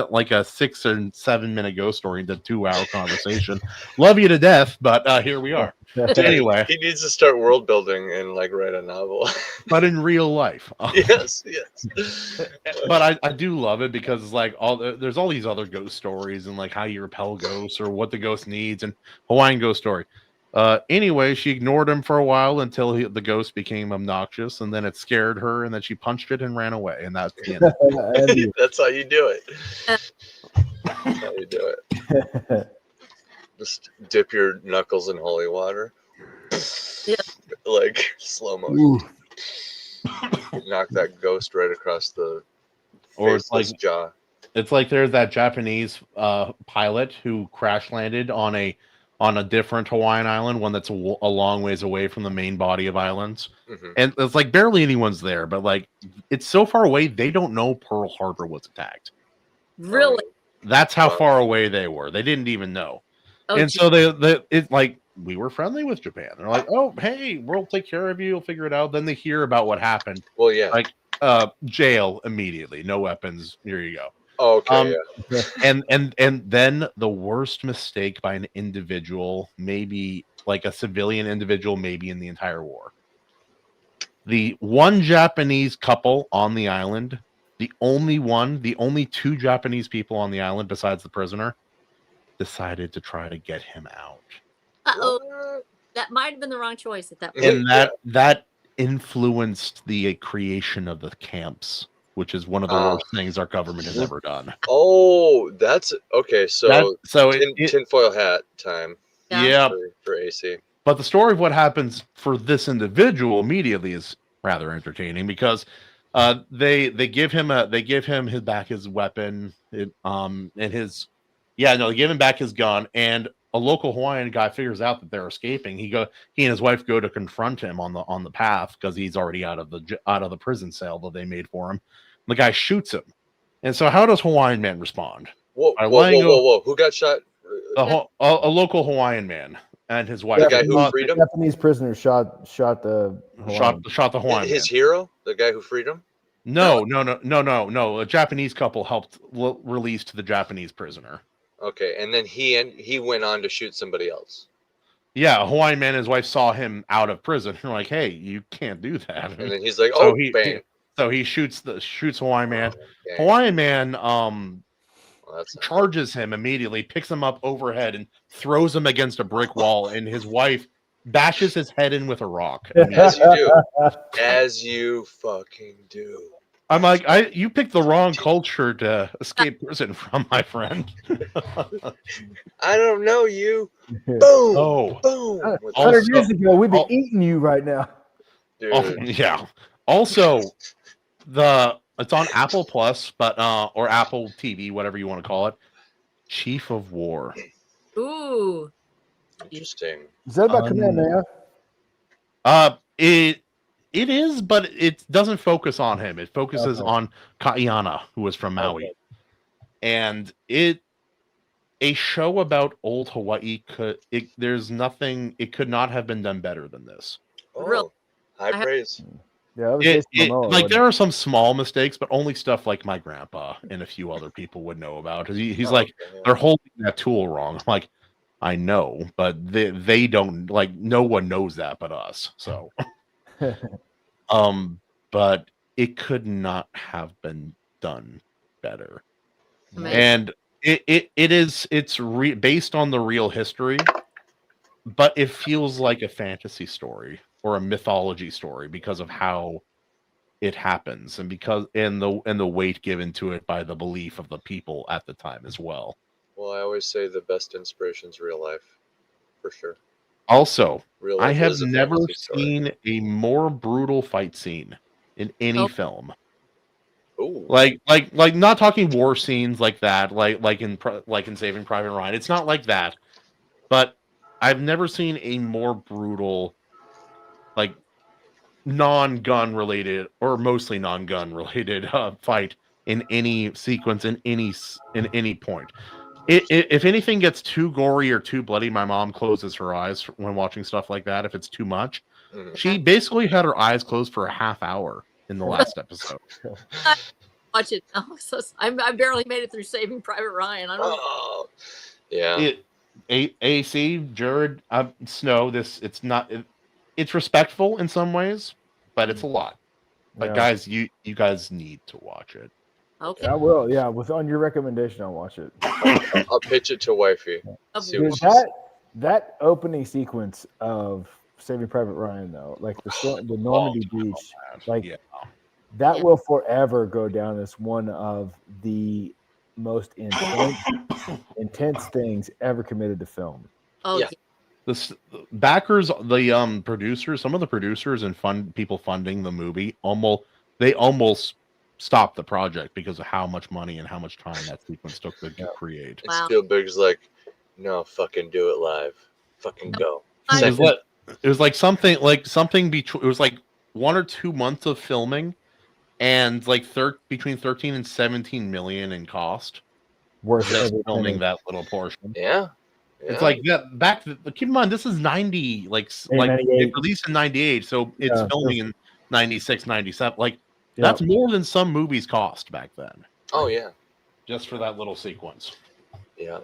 like a 6 or 7 minute ghost story into 2-hour conversation. Love you to death, but here we are. Anyway, he needs to start world building and like write a novel. but in real life. Yes. But I do love it because it's like there's all these other ghost stories and like how you repel ghosts or what the ghost needs, and Hawaiian ghost story. Anyway, she ignored him for a while until the ghost became obnoxious, and then it scared her, and then she punched it and ran away, and that's the end. That's how you do it. That's how you do it. Just dip your knuckles in holy water. Yeah. Like slow motion. Knock that ghost right across the faceless jaw. It's like there's that Japanese pilot who crash landed on a different Hawaiian island, one that's a long ways away from the main body of islands. Mm-hmm. And it's like barely anyone's there, but like it's so far away they don't know Pearl Harbor was attacked. really? That's how far away they were. They didn't even know. Oh, And so it's like we were friendly with Japan. They're like, "Oh, hey, we'll take care of you. We'll figure it out." Then they hear about what happened. Well, yeah. Like jail immediately. No weapons. Here you go. Oh, okay, yeah. And then the worst mistake by an individual, maybe like a civilian individual, maybe in the entire war. The one Japanese couple on the island, the only 2 Japanese people on the island besides the prisoner, decided to try to get him out. Uh-oh. That might have been the wrong choice at that point. And that influenced the creation of the camps, which is one of the worst things our government has ever done. Oh, that's okay. So tinfoil hat time. Yeah. For AC. But the story of what happens for this individual immediately is rather entertaining because they give him his weapon, they give him back his gun, and a local Hawaiian guy figures out that they're escaping. He and his wife go to confront him on the path because he's already out of the prison cell that they made for him. The guy shoots him, and so how does Hawaiian man respond? Whoa! Who got shot? A local Hawaiian man and his wife. The guy who freed him. Japanese prisoner shot the Hawaiian. His hero, the guy who freed him. No. A Japanese couple helped release the Japanese prisoner. Okay, and then he went on to shoot somebody else. Yeah, a Hawaiian man and his wife saw him out of prison. They're like, "Hey, you can't do that." And then he's like, So "Oh, bang!" he shoots Hawaiian man. Bang. Hawaiian man Well, that's not charges him immediately, picks him up overhead, and throws him against a brick wall. And his wife bashes his head in with a rock. good. As immediately. you do, as you fucking do. I'm like, you picked the wrong culture to escape prison from, my friend. I don't know you. Boom, Oh, boom. 100 years ago, we'd be al- eating you right now. Dude, yeah. Also, it's on Apple Plus, but or Apple TV, whatever you want to call it. Chief of War. Ooh. interesting. Is that about Kamehameha? It is, but it doesn't focus on him. It focuses on Kaiana, who was from Maui, and a show about old Hawaii there's nothing. It could not have been done better than this. Oh, high praise. Yeah, that was Jason Momoa, like wasn't there are some small mistakes, but only stuff like my grandpa and a few other people would know about. He's like, okay. they're holding that tool wrong. I'm like, I know, but they don't, like, no one knows that but us. So, but it could not have been done better. Amazing. And it's based on the real history, but it feels like a fantasy story or a mythology story because of how it happens, and the weight given to it by the belief of the people at the time as well. Well, I always say the best inspiration's real life, for sure. Also, Real I life have is a never fantasy story. seen a more brutal fight scene in any film. Ooh. Like not talking war scenes like that, like in Saving Private Ryan. It's not like that, but I've never seen a more brutal, like, non-gun related or mostly non-gun related fight in any sequence in any point. If anything gets too gory or too bloody, my mom closes her eyes when watching stuff like that. If it's too much, she basically had her eyes closed for a half hour in the last episode. Watch it. I barely made it through Saving Private Ryan. I don't know. Oh, yeah. AC Jared Snow. It's respectful in some ways, but it's a lot. But guys, you guys need to watch it. Okay. I will. Yeah, on your recommendation, I'll watch it. I'll pitch it to wifey. See Dude, what she says. that opening sequence of Saving Private Ryan, though, like the Normandy beach, like that will forever go down as one of the most intense things ever committed to film. Oh, Yeah. The backers, the producers, some of the producers and people funding the movie almost stopped the project because of how much money and how much time that sequence took to create. And Spielberg's like, no, fucking do it live. Fucking go. It was like something between, it was like 1 or 2 months of filming and like between 13 and 17 million in cost. Worth just filming that little portion. Yeah. It's like that keep in mind, this is 90, like it released in 98, so it's filming in 96, 97. Like that's more than some movies cost back then. Oh yeah. Just for that little sequence. Yeah.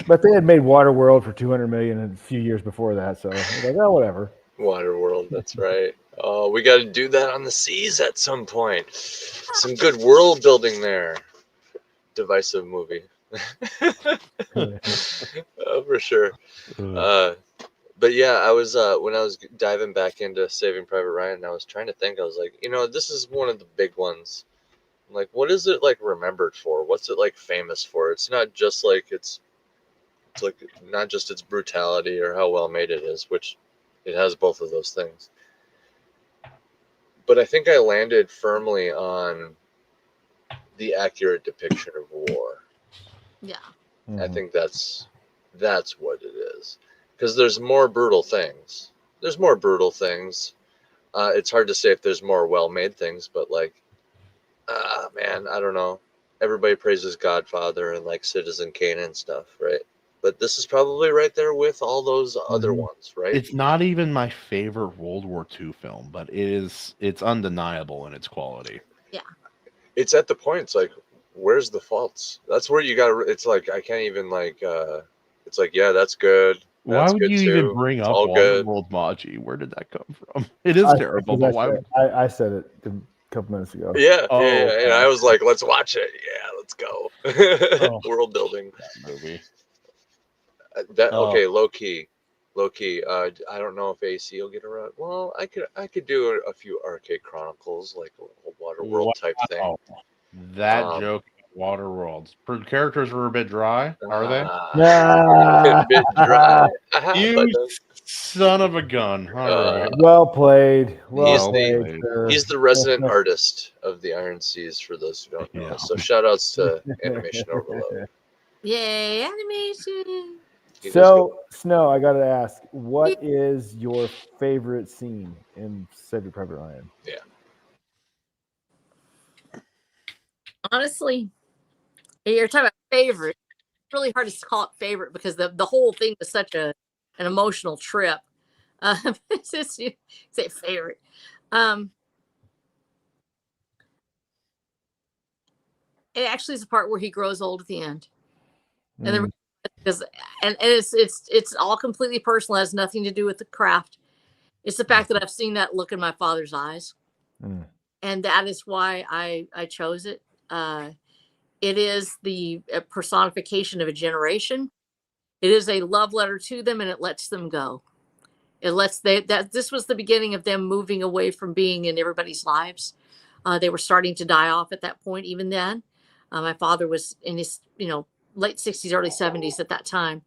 But they had made Waterworld for $200 million a few years before that, so like, oh, whatever. Waterworld, that's right. Oh, we got to do that on the seas at some point. Some good world building there. Divisive movie. For sure. But yeah, I was when I was diving back into Saving Private Ryan, I was trying to think. I was like, this is one of the big ones. Like, what is it like remembered for? What's it like famous for? It's not just like it's like not just its brutality or how well made it is, which it has both of those things. But I think I landed firmly on the accurate depiction of war. Yeah. Mm-hmm. I think that's what it is. Because there's more brutal things. It's hard to say if there's more well-made things, but like, man, I don't know. Everybody praises Godfather and like Citizen Kane and stuff, right? But this is probably right there with all those other ones, right? It's not even my favorite World War II film, but it's undeniable in its quality. Yeah. It's at the point, it's like, where's the faults? That's where you got to, it's like, I can't even like, it's like, yeah, that's good. Why That's would good you even too. bring It's up all good. Waterworld Maji? Where did that come from? It is terrible, but why would... I said it a couple minutes ago. Yeah, Oh, yeah. And okay. I was like, let's watch it. Yeah, let's go. Oh, World building. that movie. Okay, low key. I don't know if AC will get around. Well, I could do a few arcade chronicles, like a Waterworld type thing. Wow. That Um, joke, Waterworlds. Characters were a bit dry, are they? A bit dry. You But son of a gun. All right. Well played. Well Played, played. sir. he's the resident artist of the Iron Seas, for those who don't know. Yeah. So shout outs to Animation Overload. Yay, animation. He does So, Snow, I got to ask, what is your favorite scene in Saving Private Ryan? Yeah. Honestly, you're talking about favorite. It's really hard to call it favorite because the whole thing was such an emotional trip. It's just, you say favorite. It actually is the part where he grows old at the end, and because it's all completely personal. It has nothing to do with the craft. It's the fact that I've seen that look in my father's eyes, and that is why I chose it. It is the personification of a generation. It is a love letter to them, and it lets them go. It lets that this was the beginning of them moving away from being in everybody's lives. They were starting to die off at that point. Even then, my father was in his late 60s, early 70s at that time,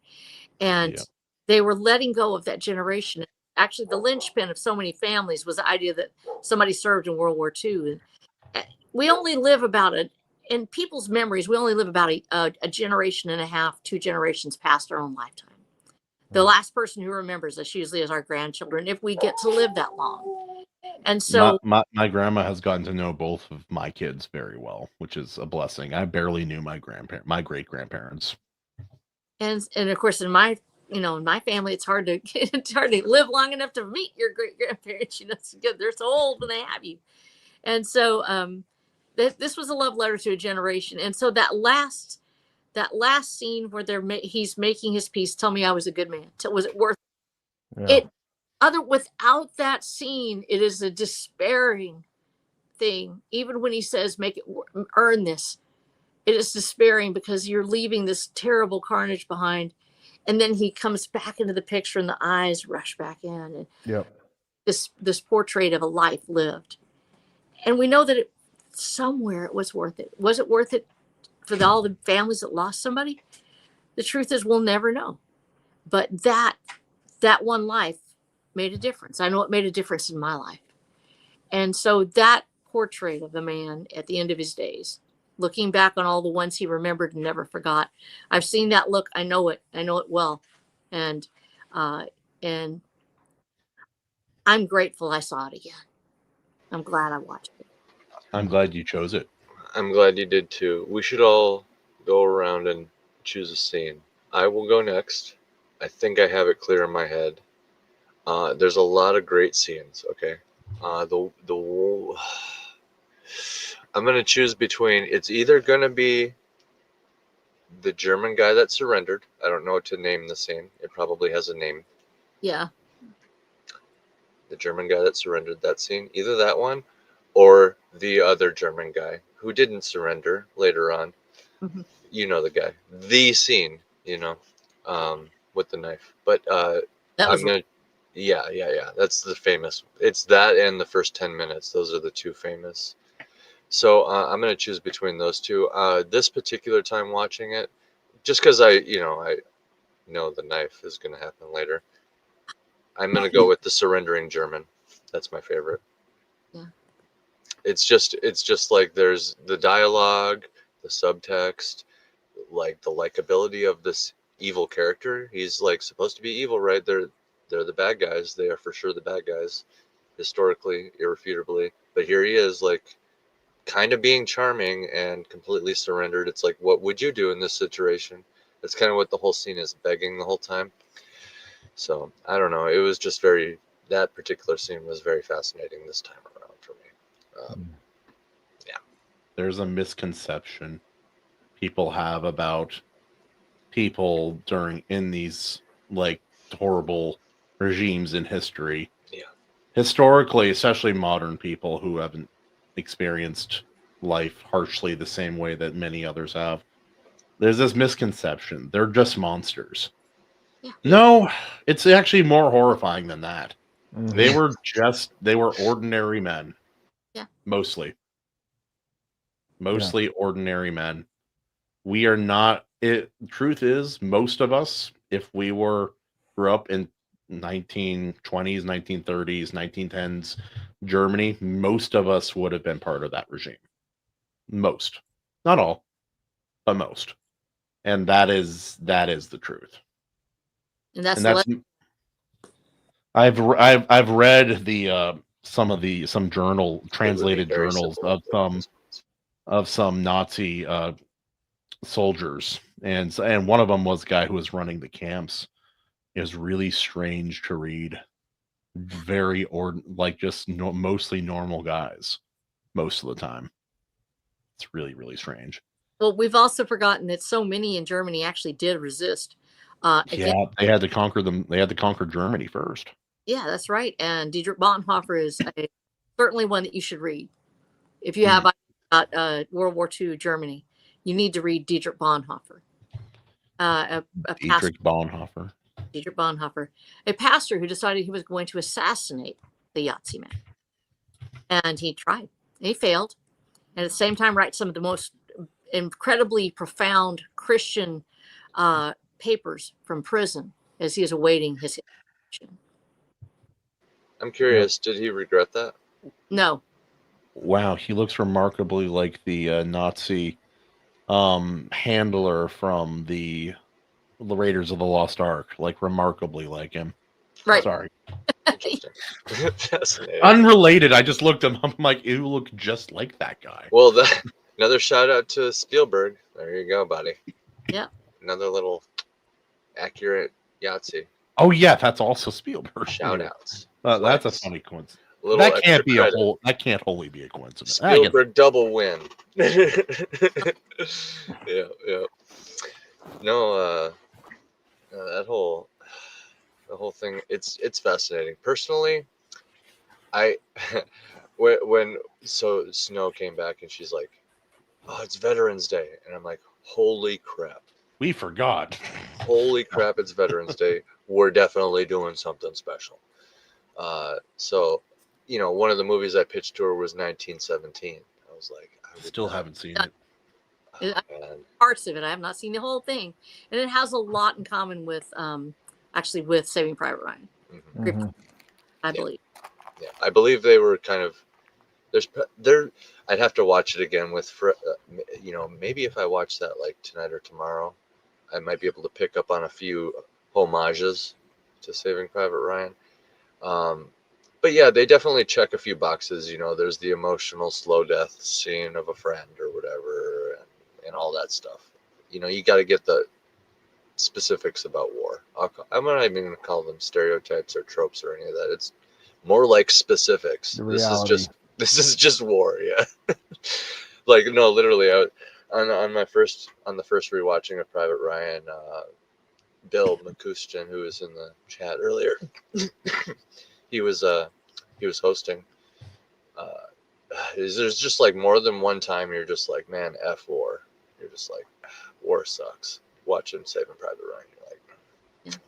and they were letting go of that generation. Actually, the linchpin of so many families was the idea that somebody served in World War II. And we only live about it in people's memories. We only live about a generation and a half, 2 generations past our own lifetime. The last person who remembers us usually is our grandchildren, if we get to live that long. And so my grandma has gotten to know both of my kids very well, which is a blessing. I barely knew my great grandparents. And of course, in my family, it's hard to live long enough to meet your great grandparents. They're so old when they have you. And so this was a love letter to a generation. And so that last scene where he's making his peace, tell me I was a good man. Was it worth it? Without that scene, it is a despairing thing. Even when he says, make it earn this, it is despairing because you're leaving this terrible carnage behind. And then he comes back into the picture and the eyes rush back in. And this portrait of a life lived. And we know that somewhere it was worth it. Was it worth it for all the families that lost somebody? The truth is we'll never know. But that one life made a difference. I know it made a difference in my life. And so that portrait of the man at the end of his days, looking back on all the ones he remembered and never forgot. I've seen that look. I know it well. And I'm grateful I saw it again. I'm glad I watched it. I'm glad you chose it. I'm glad you did too. We should all go around and choose a scene. I will go next. I think I have it clear in my head. There's a lot of great scenes. Okay, I'm gonna choose between. It's either gonna be the German guy that surrendered. I don't know what to name the scene. It probably has a name. Yeah. The German guy that surrendered, that scene. Either that one, or the other German guy who didn't surrender later on. Mm-hmm. You know the guy. The scene. With the knife. But I'm gonna. Yeah. That's the famous. It's that and the first 10 minutes. Those are the two famous. So I'm gonna choose between those two. This particular time watching it, just because I know the knife is gonna happen later. I'm gonna go with the surrendering German. That's my favorite. Yeah. It's just like there's the dialogue, the subtext, like the likability of this evil character. He's like supposed to be evil, right? They're the bad guys. They are for sure the bad guys, historically, irrefutably. But here he is, like kind of being charming and completely surrendered. It's like, what would you do in this situation? That's kind of what the whole scene is, begging the whole time. So I don't know. It was just that particular scene was very fascinating this time around for me. Yeah. There's a misconception people have about people in these like horrible regimes in history. Yeah. Historically, especially modern people who haven't experienced life harshly the same way that many others have. There's this misconception. They're just monsters. Yeah. No, it's actually more horrifying than that. Mhm. They were ordinary men. Yeah. Mostly ordinary men. We are not truth is, most of us, if we grew up in 1920s, 1930s, 1910s Germany, most of us would have been part of that regime. Most. Not all, but most. And that is the truth. And that's And the that's I've read some translated very journals simple. of some Nazi soldiers, and one of them was the guy who was running the camps. It was really strange to read. Very mostly normal guys most of the time. It's really, really strange. Well, we've also forgotten that so many in Germany actually did resist. Yeah, they had to conquer them. They had to conquer Germany first. Yeah, that's right. And Dietrich Bonhoeffer is certainly one that you should read. If you have about World War II Germany, you need to read Dietrich Bonhoeffer. Dietrich Bonhoeffer. Dietrich Bonhoeffer, a pastor who decided he was going to assassinate the Yahtzee man. And he tried. He failed. And at the same time, write some of the most incredibly profound Christian papers from prison as he is awaiting his execution. I'm curious, did he regret that? No. Wow, he looks remarkably like the Nazi handler from the Raiders of the Lost Ark. Like, remarkably like him. Right. Sorry. Interesting. Fascinating. Unrelated. I just looked him up. I'm like, you look just like that guy. Well, another shout out to Spielberg. There you go, buddy. Yeah. Another little accurate Yahtzee. Oh yeah, that's also Spielberg. Shout outs. That's a funny coincidence. Little That can't extra be credit. that can't wholly be a coincidence. Spielberg double win. Yeah. No, that whole thing. It's fascinating. Personally, when Snow came back and she's like, "Oh, it's Veterans Day," and I'm like, "Holy crap! We forgot. Holy crap! It's Veterans Day. We're definitely doing something special." So, one of the movies I pitched to her was 1917. I was like, I Still haven't seen it. Parts of it. I have not seen the whole thing, and it has a lot in common with actually with Saving Private Ryan. Mm-hmm. I believe. Yeah, I believe they were kind of. I'd have to watch it again with, maybe if I watch that like tonight or tomorrow, I might be able to pick up on a few homages to Saving Private Ryan. But yeah, they definitely check a few boxes. There's the emotional slow death scene of a friend or whatever, and all that stuff. You got to get the specifics about war. I'm not even going to call them stereotypes or tropes or any of that. It's more like specifics. This is just war. Yeah. Like, no, literally, on the first rewatching of Private Ryan, Bill McCustian, who was in the chat earlier, he was hosting. There's just like more than one time you're just like, man, F war. You're just like, war sucks. Watching Saving Private Ryan, you're like,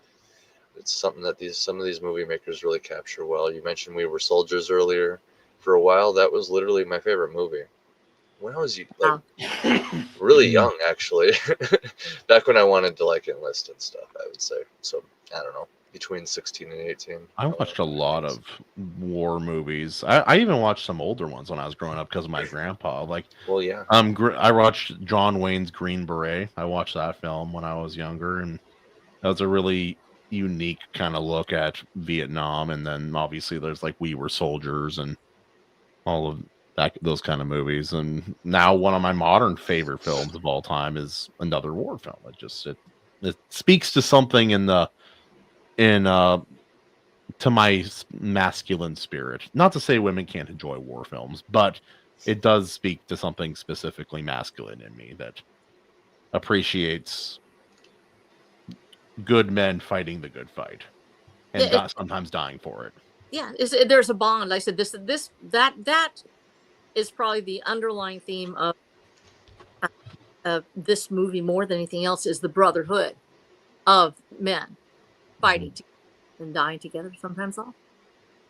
it's something that some of these movie makers really capture well. You mentioned We Were Soldiers earlier. For a while, that was literally my favorite movie. When I was really young, actually, back when I wanted to like enlist and stuff, I would say. So I don't know, between 16 and 18. I watched a lot of war movies. I even watched some older ones when I was growing up because of my grandpa. Like, well, yeah. I watched John Wayne's Green Beret. I watched that film when I was younger, and that was a really unique kind of look at Vietnam. And then obviously there's like We Were Soldiers and all of those kind of movies. And now one of my modern favorite films of all time is another war film. It speaks to something to my masculine spirit. Not to say women can't enjoy war films, but it does speak to something specifically masculine in me that appreciates good men fighting the good fight, and Yeah, sometimes dying for it. yeah. There's a bond. I said that is probably the underlying theme of this movie more than anything else is the brotherhood of men fighting together and dying together, sometimes all.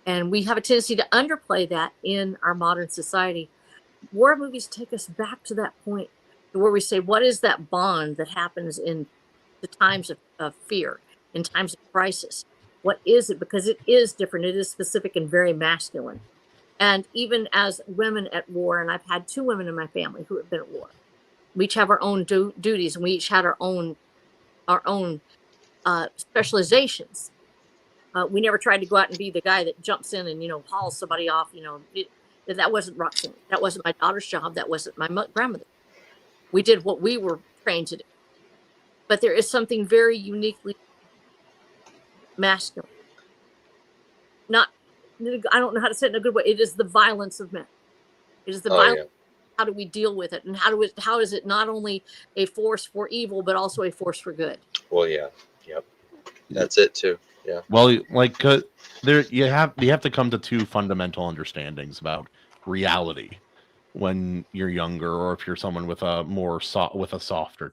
And we have a tendency to underplay that in our modern society. War movies take us back to that point where we say, what is that bond that happens in the times of fear, in times of crisis? What is it? Because it is different. It is specific and very masculine. And even as women at war, and I've had 2 women in my family who have been at war. We each have our own duties, and we each had our own specializations. We never tried to go out and be the guy that jumps in and hauls somebody off. That wasn't Roxanne. That wasn't my daughter's job. That wasn't my grandmother. We did what we were trained to do. But there is something very uniquely masculine. Not, I don't know how to say it in a good way. It is the violence of men. It is the violence. Yeah. How do we deal with it, and how is it not only a force for evil but also a force for good? Well, yeah. Yep. That's it too. Yeah. Well, like there you have to come to 2 fundamental understandings about reality when you're younger, or if you're someone with a more softer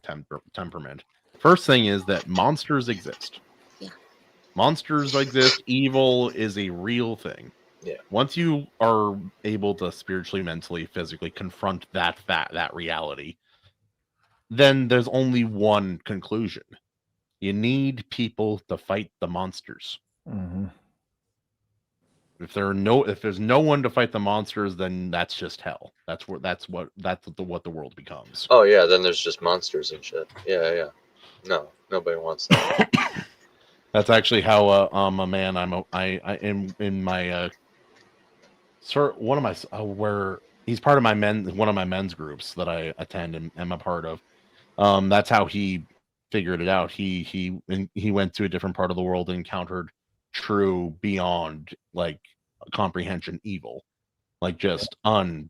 temperament. First thing is that monsters exist. Yeah. Monsters exist. Evil is a real thing. Yeah. Once you are able to spiritually, mentally, physically confront that reality, then there's only one conclusion. You need people to fight the monsters. Mm-hmm. If there's no one to fight the monsters, then that's just hell. That's what the world becomes. Oh yeah, then there's just monsters and shit. Yeah. No, nobody wants that. That's actually how a man in my one of my where he's part of one of my men's groups that I attend and am a part of. That's how he figured it out. He went to a different part of the world and encountered true, beyond like comprehension evil, like just like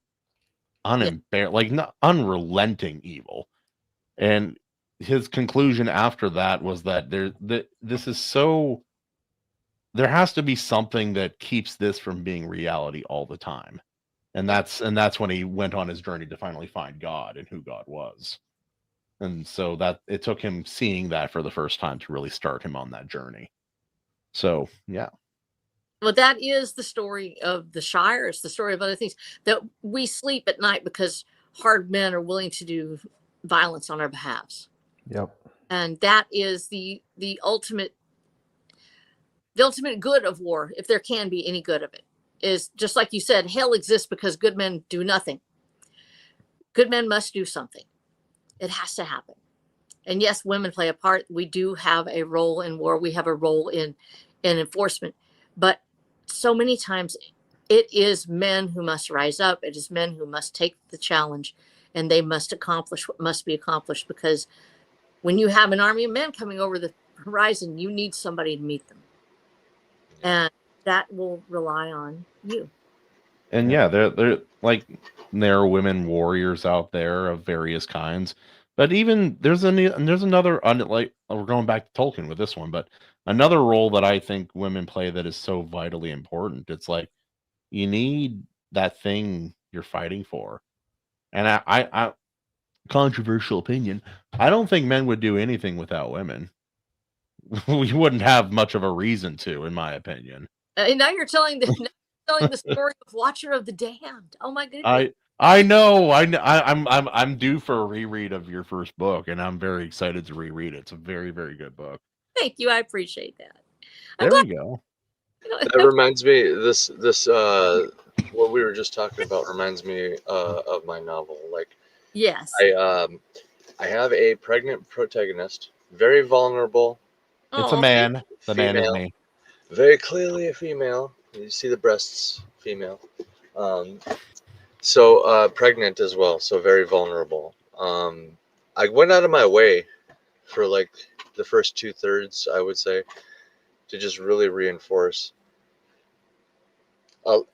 not unrelenting evil. And his conclusion after that was that there has to be something that keeps this from being reality all the time. And that's when he went on his journey to finally find God and who God was. And so that it took him seeing that for the first time to really start him on that journey. So, yeah. Well, that is the story of the Shire. It's the story of other things, that we sleep at night because hard men are willing to do violence on our behalves. Yep. And that is the ultimate good of war, if there can be any good of it, is just like you said, hell exists because good men do nothing. Good men must do something. It has to happen. And yes, women play a part. We do have a role in war. We have a role in enforcement. But so many times it is men who must rise up. It is men who must take the challenge, and they must accomplish what must be accomplished, because when you have an army of men coming over the horizon, you need somebody to meet them. And that will rely on you. And yeah, there are women warriors out there of various kinds. But even there's another, like, we're going back to Tolkien with this one, but another role that I think women play that is so vitally important. It's like you need that thing you're fighting for. And I controversial opinion, I don't think men would do anything without women. We wouldn't have much of a reason to, in my opinion. And now you're telling the story of Watcher of the Damned. Oh my goodness! I know. I'm due for a reread of your first book, and I'm very excited to reread it. It's a very, very good book. Thank you. I appreciate that. There we go. That reminds me, this what we were just talking about reminds me of my novel. Like, yes, I have a pregnant protagonist, very vulnerable. It's a man. The man is female, me. very clearly a female. You see the breasts, female. So pregnant as well, so very vulnerable. I went out of my way for like the first 2/3, I would say, to just really reinforce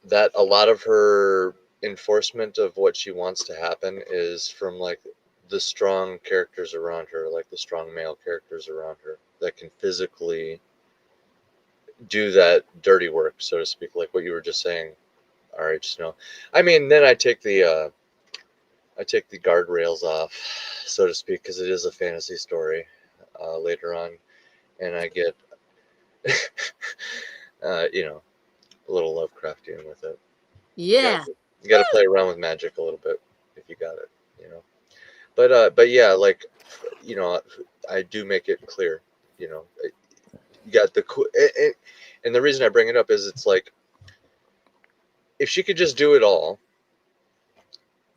that a lot of her enforcement of what she wants to happen is from like the strong characters around her, like the strong male characters around her that can physically do that dirty work, so to speak, like what you were just saying. All right, Snow. I mean, then I take the guardrails off, so to speak, because it is a fantasy story later on, and I get you know, a little Lovecraftian with it. Yeah. You got to play around with magic a little bit if you got it, you know. But yeah, like, you know, I do make it clear, you know, you got the cool, and the reason I bring it up is it's like, if she could just do it all,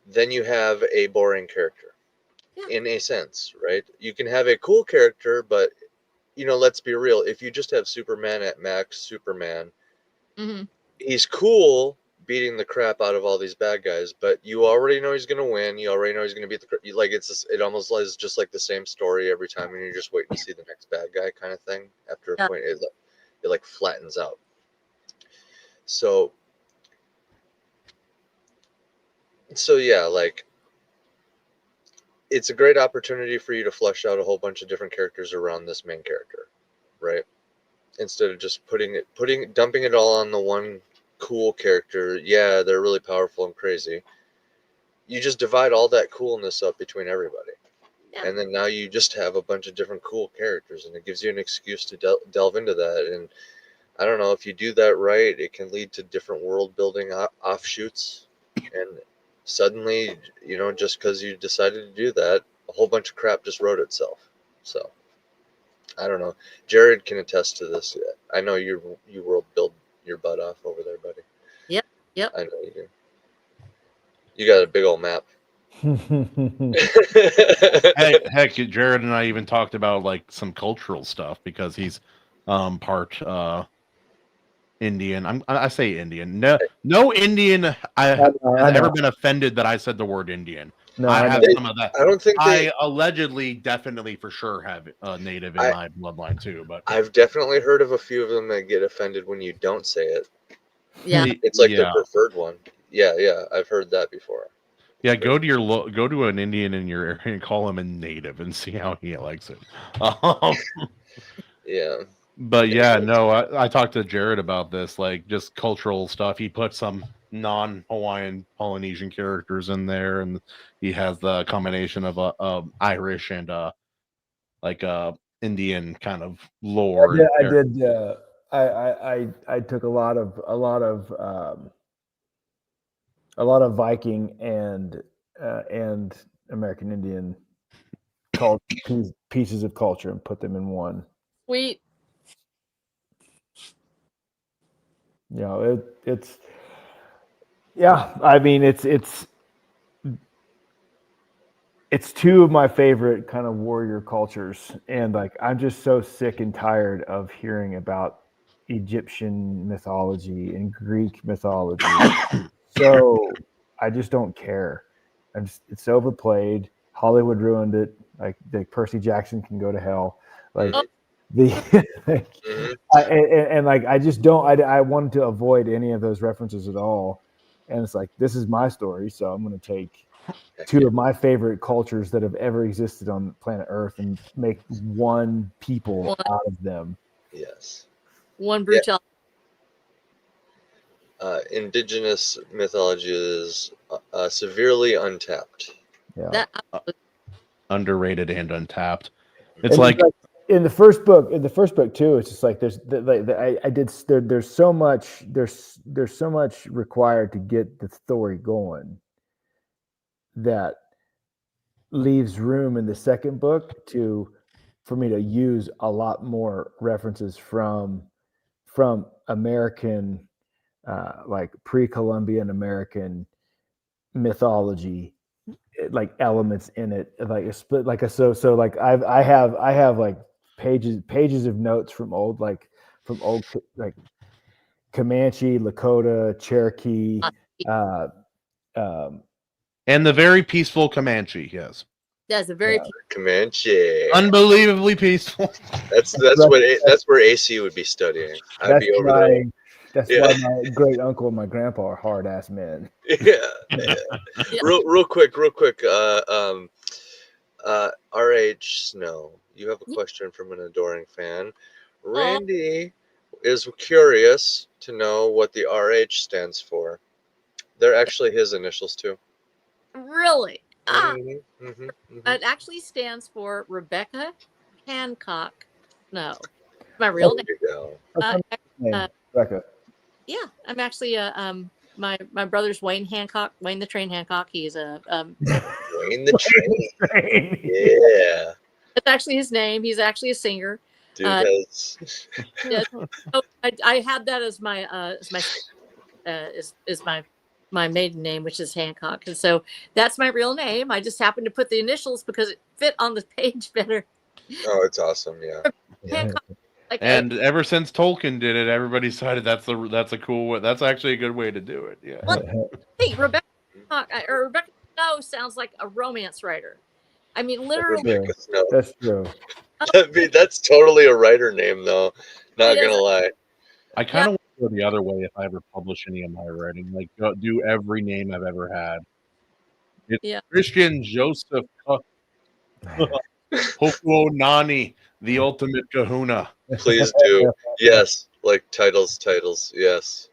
then you have a boring character, in a sense, right? You can have a cool character, but, you know, let's be real. If you just have Superman at max Superman, he's cool beating the crap out of all these bad guys, but you already know he's going to win. You already know he's going to beat like, it almost is just like the same story every time, and you're just waiting to see the next bad guy kind of thing. After a point, it like flattens out. So yeah, like, it's a great opportunity for you to flesh out a whole bunch of different characters around this main character, right? Instead of just dumping it all on the one cool character. Yeah, they're really powerful and crazy. You just divide all that coolness up between everybody. Yeah. And then now you just have a bunch of different cool characters, and it gives you an excuse to delve into that. And I don't know, if you do that right, it can lead to different world building offshoots. And suddenly, you know, just because you decided to do that, a whole bunch of crap just wrote itself. So I don't know. Jarrod can attest to this. I know you world build your butt off over there, buddy. Yep. I know you do. You got a big old map. Heck, Jarrod and I even talked about like some cultural stuff because he's part Indian. I say Indian. No Indian has ever been offended that I said the word Indian. No, I have some of that. I don't think I allegedly, definitely, for sure, have native in my bloodline too. But I've definitely heard of a few of them that get offended when you don't say it. Yeah, it's like the preferred one. Yeah, I've heard that before. Yeah, go to an Indian in your area and call him a native and see how he likes it. Yeah. But yeah, no, I talked to Jarrod about this, like just cultural stuff. He put some non-Hawaiian Polynesian characters in there, and he has the combination of Irish and like Indian kind of lore. I took a lot of Viking and American Indian pieces of culture and put them in one. Sweet. You know, it's yeah. I mean, it's two of my favorite kind of warrior cultures, and like I'm just so sick and tired of hearing about Egyptian mythology and Greek mythology. So I just don't care. It's overplayed. Hollywood ruined it. Like Percy Jackson can go to hell. Like I just don't. I wanted to avoid any of those references at all. And it's like, this is my story, so I'm going to take two of my favorite cultures that have ever existed on planet Earth and make one people out of them. Yes. One brutality. Indigenous mythology is severely untapped. Yeah. Underrated and untapped. It's like in the first book too. It's just like there's so much required to get the story going that leaves room in the second book for me to use a lot more references from American, like pre-Columbian American mythology, like elements in it, like a split, like a so like I have like pages of notes from old like Comanche, Lakota, Cherokee, and the very peaceful Comanche. Yes. That's a very Comanche. Unbelievably peaceful. That's where AC would be studying. I'd be over there. That's why my great uncle and my grandpa are hard ass men. Yeah. Real quick. RH Snow, you have a Yeah. question from an adoring fan. Oh, Randy is curious to know what the RH stands for. They're actually his initials too. really? Mhm, mhm, mhm. It actually stands for Rebecca Hancock. No, my real There name. you go. What's Uh, her name? uh, Rebecca. yeah, I'm actually my brother's Wayne Hancock, Wayne the Train Hancock. He's a Wayne the Train. Train. Yeah. it's actually his name. He's actually a singer. Dude Uh, has yeah, so I had that as my is my maiden name, which is Hancock, and so that's my real name. I just happened to put the initials because it fit on the page better. Oh, it's awesome, yeah. Hancock, like And ever since Tolkien did it, everybody decided that's a cool way. That's actually a good way to do it. Yeah. hey, Rebecca Hancock, or Rebecca Snow sounds like a romance writer. I mean, literally, Rebecca Snow. That's true. That's totally a writer name though. Not It is. gonna lie. I kind of want to go the other way if I ever publish any of my writing, like do every name I've ever had. It's Yeah. Christian Joseph Hokuo Nani, the ultimate Kahuna. Please do. Yes. Like titles. Yes.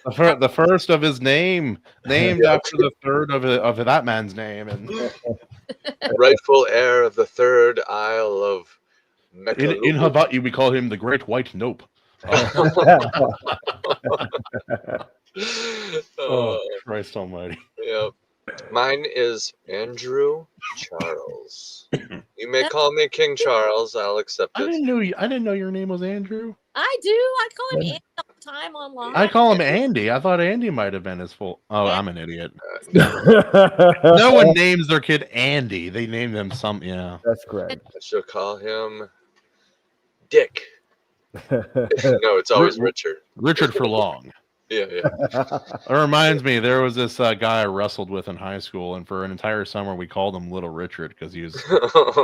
The first of his name, named Yep. after the third of that man's name, and Rightful heir of the third Isle of in Mekalubu. Hawaii we call him the Great White Nope. Oh, Christ Almighty! Yep. Mine is Andrew Charles. You may call me King Charles. I'll accept I it. didn't know your name was Andrew. I do. I call him Andy all the time online. I call him Andy. I thought Andy might have been his full. Oh, I'm an idiot. No, No one names their kid Andy. They name them some. Yeah. That's correct. I shall call him Dick. No, it's always Richard. Richard for long. Yeah. It reminds me, there was this guy I wrestled with in high school, and for an entire summer we called him Little Richard because he was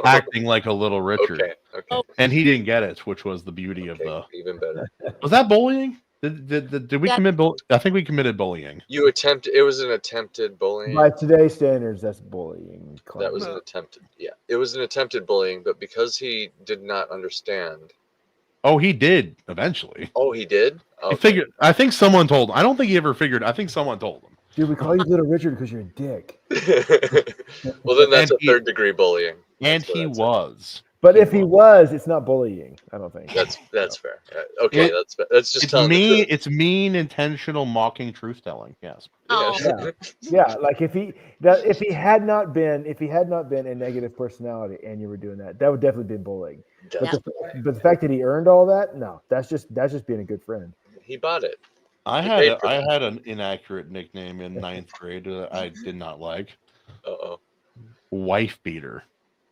acting like a little Richard, Okay. and he didn't get it, which was the beauty of the. Even better. Was that bullying? Did we Yeah. commit? I think we committed bullying. It was an attempted bullying. By today's standards, that's bullying. That was an attempted. Yeah, it was an attempted bullying, but because he did not understand. Oh, he did eventually. Oh, he did. He figured. I think someone told him. I don't think he ever figured. I think someone told him. Dude, we call you Little Richard because you're a dick. Well, then that's And a third degree bullying. And That's what he that's was. But if he was, it's not bullying. I don't think. That's fair. Okay, that's just It's telling mean. the truth. It's mean, intentional, mocking, truth telling. Yes. Oh. Yeah, like if he had not been a negative personality and you were doing that, that would definitely be bullying. Yeah. But the fact that he earned all that, no, that's just being a good friend. He bought it. I He had paid for an inaccurate nickname in ninth grade that I did not like. Uh-oh. Wife beater.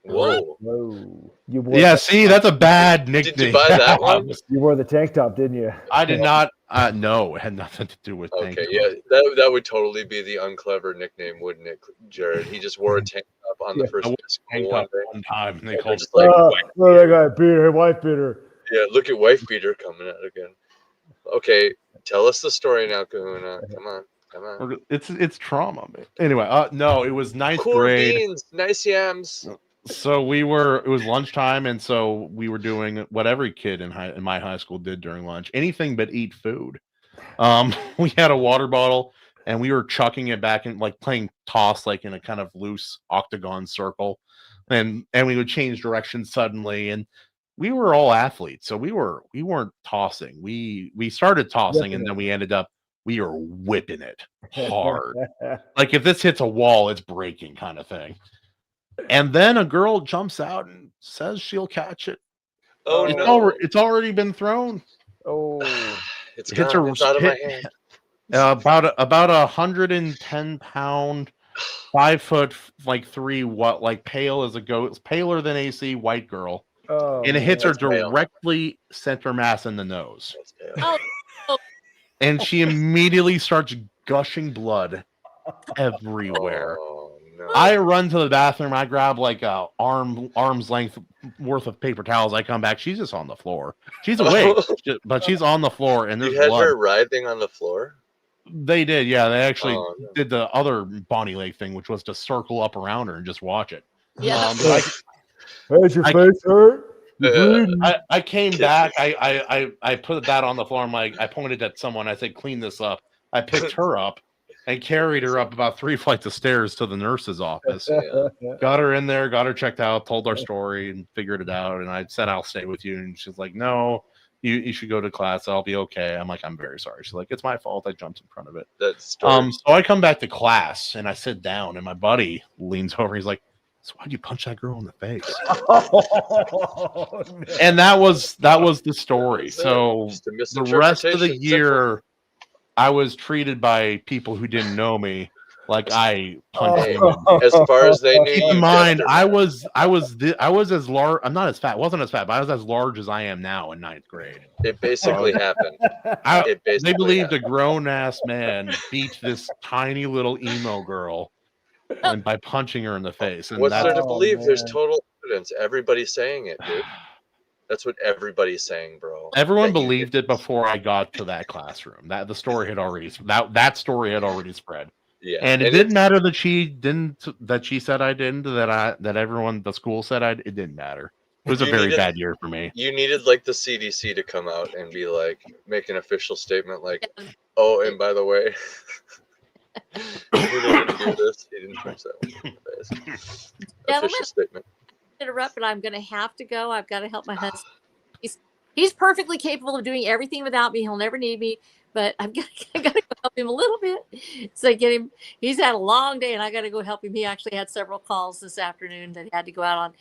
Whoa. Whoa, Yeah, see, that's a bad nickname. Did you buy that one? You wore the tank top, didn't you? I did not. No, it had nothing to do with tank Okay, top. yeah, that would totally be the unclever nickname, wouldn't it, Jared? He just wore a tank top on the first I wore day of school Tank one top day. one time, and they And called just it. like, That guy beater, wife beater. yeah, look at wife beater coming out again. Okay, tell us the story now, Kahuna. Come on. It's trauma, man. Anyway, no, it was ninth Cool grade. beans, nice yams. So it was lunchtime, and so we were doing what every kid in my high school did during lunch, anything but eat food. We had a water bottle, and we were chucking it back in, like playing toss, like in a kind of loose octagon circle, and we would change direction suddenly, and we were all athletes, so we weren't tossing. We started tossing, and then we were whipping it hard. Like if this hits a wall, it's breaking, kind of thing. And then a girl jumps out and says she'll catch it. Oh It's no! it's already been thrown. Oh, It's hits gone. her- It's out of my hit- hand. About 110-pound, 5 foot, like 3, like pale as a ghost, paler than AC, white girl, oh, and it hits her That's pale. directly center mass in the nose, That's bad. Oh, and she immediately starts gushing blood everywhere. Oh no! I run to the bathroom. I grab like a arm's length worth of paper towels. I come back. She's just on the floor. She's awake, but she's on the floor, and there's You had blood. her writhing on the floor. They did, yeah. They actually Oh, no. did the other Bonnie Lake thing, which was to circle up around her and just watch it. Yeah. But How's your I- face hurt? You bleeding? I came back. I put that on the floor. I'm like, I pointed at someone. I said, clean this up. I picked her up and carried her up about 3 flights of stairs to the nurse's office. Got her in there, got her checked out, told our story, and figured it out. And I said, I'll stay with you. And she's like, no, you should go to class. I'll be okay. I'm like, I'm very sorry. She's like, it's my fault. I jumped in front of it. That story. So I come back to class and I sit down, and my buddy leans over. He's like, so why'd you punch that girl in the face? Oh, no. And that was the story. That's it. So Just a the rest of the misinterpretation. year, I was treated by people who didn't know me like I punched Hey, women. as far as they knew Keep you, in mind, Dexter, I man. was as large. I'm not as fat. Wasn't as fat, but I was as large as I am now in 9th grade. It basically happened. It They basically believed a happened. grown ass man beat this tiny little emo girl, and by punching her in the face. And What's there that's to believe? There's man. total evidence. Everybody's saying it, dude. That's what everybody's saying, bro. everyone That you believed did it before I got to that classroom. That the story had already that story had already spread. Yeah, And it didn't matter that she said I didn't, that everyone, the school said it didn't matter. It was a You very needed- bad year for me. You needed like the CDC to come out and be like, make an official statement, like, oh, and by the way, he didn't do this. He didn't punch that one in the face. Official statement. Interrupt, but I'm going to have to go. I've got to help my husband. He's perfectly capable of doing everything without me. He'll never need me, but I got to go help him a little bit. So get him. He's had a long day, and I got to go help him. He actually had several calls this afternoon that he had to go out on.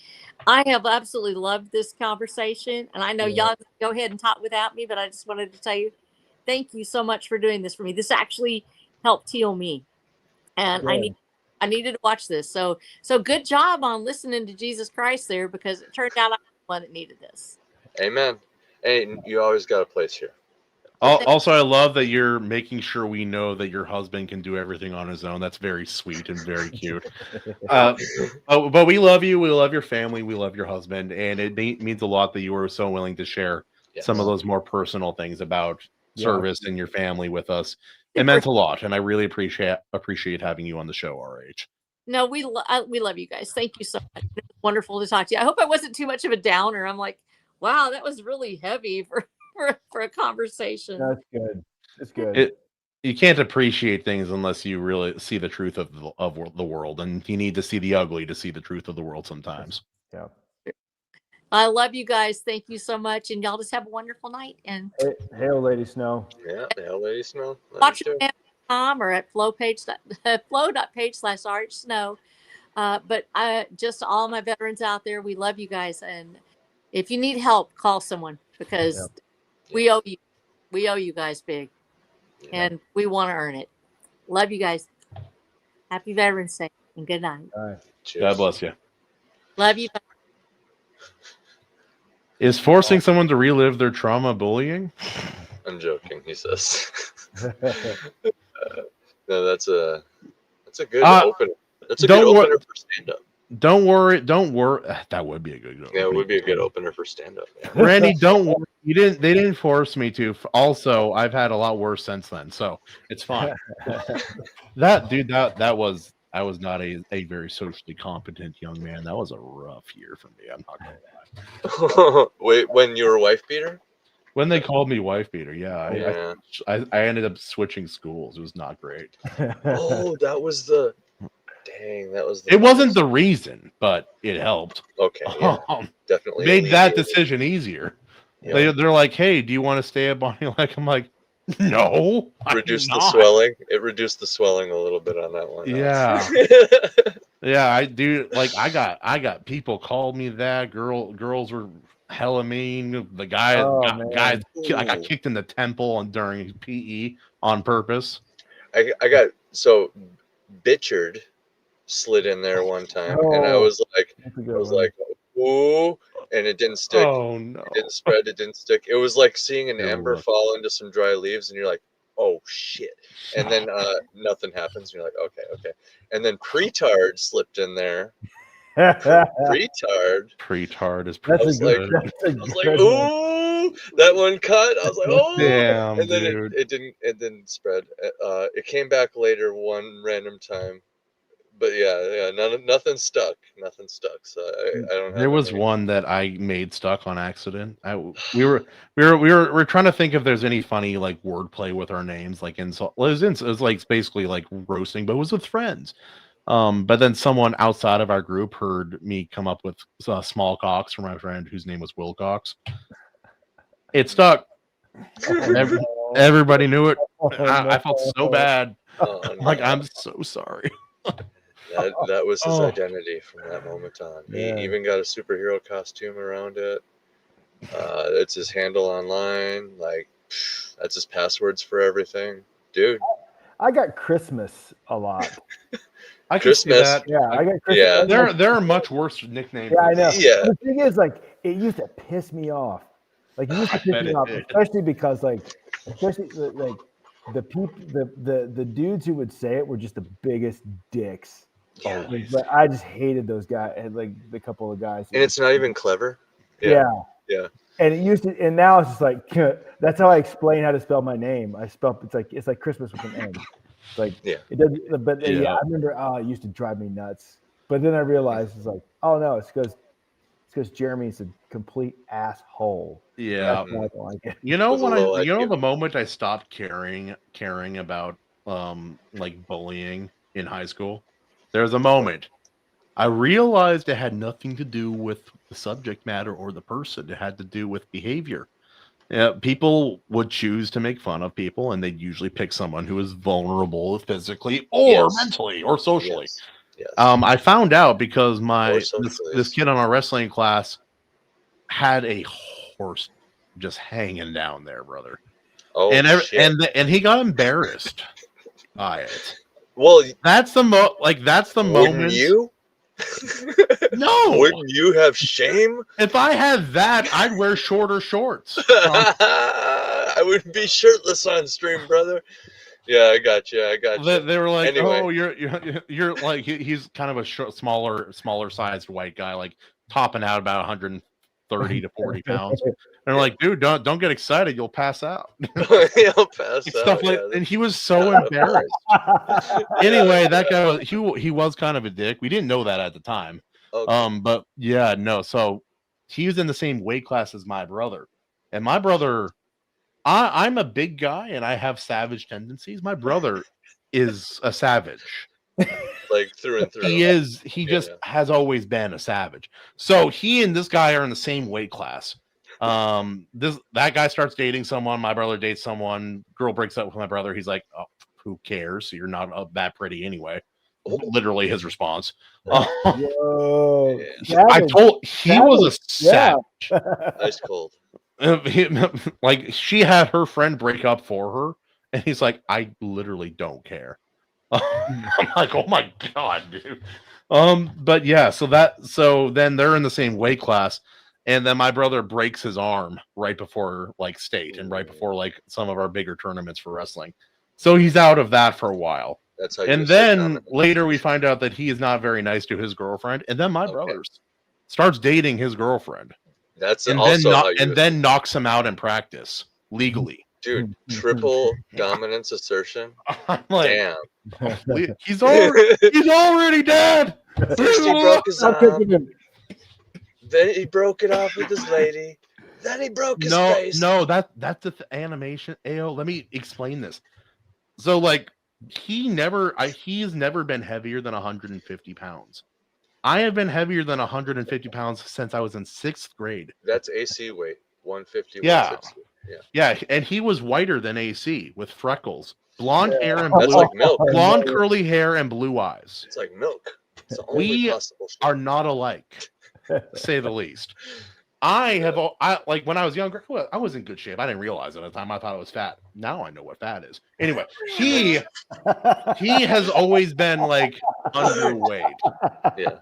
I have absolutely loved this conversation, and I know y'all go ahead and talk without me, but I just wanted to tell you, thank you so much for doing this for me. This actually helped heal me, and I needed to watch this. So good job on listening to Jesus Christ there, because it turned out I'm the one that needed this. Amen. Hey, you always got a place here. Also, I love that you're making sure we know that your husband can do everything on his own. That's very sweet and very cute. But we love you. We love your family. We love your husband. And it means a lot that you were so willing to share some of those more personal things about service and your family with us. It meant a lot. And I really appreciate having you on the show, RH. No, we love you guys. Thank you so much. It was wonderful to talk to you. I hope I wasn't too much of a downer. I'm like, wow, that was really heavy for a conversation. That's good. That's good. You can't appreciate things unless you really see the truth of the world, and you need to see the ugly to see the truth of the world sometimes. Yeah. I love you guys. Thank you so much, and y'all just have a wonderful night. And Hail, Lady Snow. Yeah, the hell, Lady Snow. watch it at .com or at flow.page/RH But just all my veterans out there, we love you guys, and if you need help, call someone, because we owe you. We owe you guys big, and we want to earn it. Love you guys. Happy Veterans Day, and good night. All right. Cheers. God bless you. Love you. Is forcing someone to relive their trauma bullying? I'm joking, he says. No, that's a good opener. That's a good opener for stand-up. Don't worry. That would be a good opener. Yeah, it would be a good opener for stand-up. Randy, don't worry. They didn't force me to. Also, I've had a lot worse since then, so it's fine. I was not a very socially competent young man. That was a rough year for me. I'm not gonna lie. Wait, when you were wife beater? When they called me wife beater, Yeah. I ended up switching schools. It was not great. Oh, that was the. Dang, that was. It wasn't the reason, but it helped. Okay, yeah, definitely made that decision easier. Yeah. They're like, "Hey, do you want to stay at Bonnie Lake?" I'm like, "No." Reduced the swelling. It reduced the swelling a little bit on that one. Yeah. Yeah, I do. Like, I got people called me that. Girls were hella mean. The guy, I got kicked in the temple during PE on purpose. I got Bitchard slid in there one time, and I was like, ooh, and it didn't stick. Oh no! It didn't spread. It didn't stick. It was like seeing an ember fall into some dry leaves, and you're like, oh shit! And then nothing happens. And you're like, okay. And then Pritchard slipped in there. Pritchard is pretty good. I was like, ooh, that one cut. I was like, oh, damn, and then dude. it didn't spread. It came back later one random time, but yeah, nothing stuck. Nothing stuck. So I don't have There was any. one that I made stuck on accident. We were trying to think if there's any funny like wordplay with our names, like insult. Well, it was like basically like roasting, but it was with friends. But then someone outside of our group heard me come up with small cocks for my friend whose name was Wilcox. It stuck. Ev- Everybody knew it. I felt so bad. Oh, Like, no. I'm so sorry. That was his Oh. identity from that moment on. Yeah. He even got a superhero costume around it. It's his handle online. Like, that's his passwords for everything, dude. I got Christmas a lot. I can see Christmas. that. Yeah, I got Christmas. Yeah. There are much worse nicknames. Yeah, I know. Yeah. The thing is, like, it used to piss me off. Like, it used to I piss bet me it off, did. especially because, like, the people, the dudes who would say it were just the biggest dicks. Yeah. Like, I just hated those guys, and like the couple of guys. And it's not even clever. Yeah. Yeah. And it used to, and now it's just like that's how I explain how to spell my name. It's like Christmas with an N. It's like Yeah. it doesn't. But yeah, Yeah. I remember. Oh, it used to drive me nuts. But then I realized it's like, oh no, it's because Jeremy's a complete asshole. Yeah. That's why I don't like it. You know With a when low the IQ. moment I stopped caring about like bullying in high school, there was a moment I realized it had nothing to do with the subject matter or the person. It had to do with behavior. Yeah, people would choose to make fun of people, and they'd usually pick someone who is vulnerable physically or Yes. mentally or socially. Yes. Yes. I found out because Or this socially. kid on our wrestling class had a horse just hanging down there, brother, Oh, and shit. and he got embarrassed by it. Well, That's the that's the wouldn't moment. you? No, Wouldn't you have shame? if I had that, I'd wear shorter shorts. I wouldn't be shirtless on stream, brother. Yeah, I got you. They were like, Anyway. "Oh, you're like he's kind of a smaller sized white guy, like topping out about 130 to 40 pounds." And they're like, "Dude, don't get excited, you'll pass out." He'll pass out. Stuff like, Yeah, and he was so embarrassed. Anyway, that guy was he was kind of a dick. We didn't know that at the time. okay. But yeah, no. So he was in the same weight class as my brother, and my brother. I'm a big guy and I have savage tendencies. My brother is a savage. Like through and through. He just has always been a savage. So he and this guy are in the same weight class. That guy starts dating someone, my brother dates someone, girl breaks up with my brother. He's like, "Oh, who cares? You're not that pretty anyway." Oh. Literally his response. Whoa, I told he was a savage. Ice cold. Like she had her friend break up for her, and he's like, "I literally don't care." I'm like, "Oh my god, dude." But yeah, so then they're in the same weight class, and then my brother breaks his arm right before like state and right before like some of our bigger tournaments for wrestling. So he's out of that for a while. That's how you And then later we find out that he is not very nice to his girlfriend, and then my brother starts dating his girlfriend. That's And also then how you then knocks him out in practice legally. dude, triple dominance assertion. I'm like, Damn. he's already dead. First he broke his arm, then he broke it off with his lady, then he broke his face. No, that's the animation. Ayo, let me explain this. So like he's never been heavier than 150 pounds. I have been heavier than 150 pounds since I was in 6th grade. That's AC weight, 150. Yeah. 160. Yeah, and he was whiter than AC with freckles, blonde hair and That's blue, like milk. blonde curly hair and blue eyes. It's like milk. It's the only We possible shape. are not alike, to say the least. I like when I was younger, I was in good shape. I didn't realize it at the time. I thought I was fat. Now I know what fat is. Anyway, he has always been like underweight. Yeah.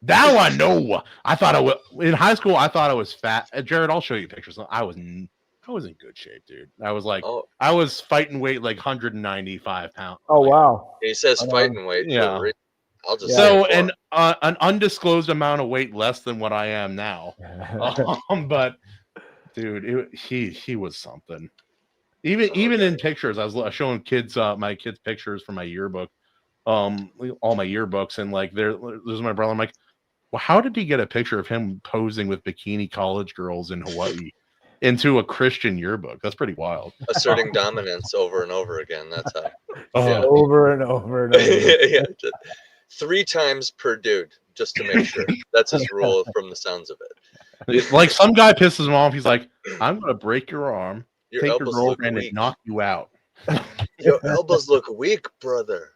Now I know. I thought I was in high school. I thought I was fat. Jarrod, I'll show you pictures. I was in good shape, dude. I was like, I was fighting weight like 195 pounds. Oh wow! He says fighting weight. Yeah. I'll just So say an undisclosed amount of weight less than what I am now. But dude, he was something. Even in pictures, I was showing kids my kids pictures from my yearbook. all my yearbooks, and like there's my brother. I'm like, well, how did he get a picture of him posing with bikini college girls in Hawaii into a Christian yearbook? That's pretty wild. Asserting dominance over and over again. That's how. Oh, Over and over and over. Yeah, 3 times per dude, just to make sure. That's his rule from the sounds of it. like some guy pisses him off. He's like, I'm gonna break your arm, Your take your elbows look girlfriend, and weak. knock you out. Your elbows look weak, brother.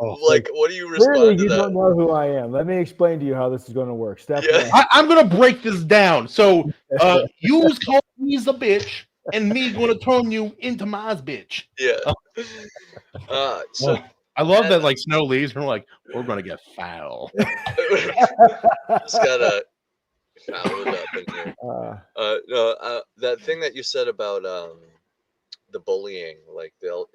Like, what do you Clearly, respond to you that? don't know who I am. Let me explain to you how this is going to work. Step Yeah. one. I'm gonna break this down. So you's calling me's a bitch, and me gonna turn you into my bitch. Yeah. So I love that like Snow leaves and we're like, we're gonna get foul. just gotta foul it up in here. No, that thing that you said about the bullying, like they'll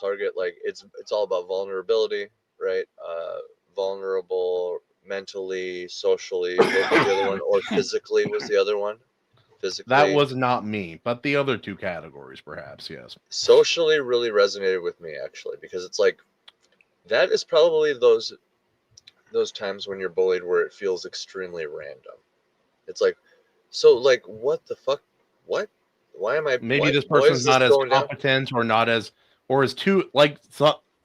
target, like it's all about vulnerability, right? Vulnerable mentally, socially. What was the other one? Or physically was the other one. Physically, That was not me, but the other two categories, perhaps, yes. Socially really resonated with me, actually, because it's like that is probably those times when you're bullied where it feels extremely random. It's like, so like, what the fuck? What? Why am I? Maybe why, this why person's is not this as going down? competent or not as or as too like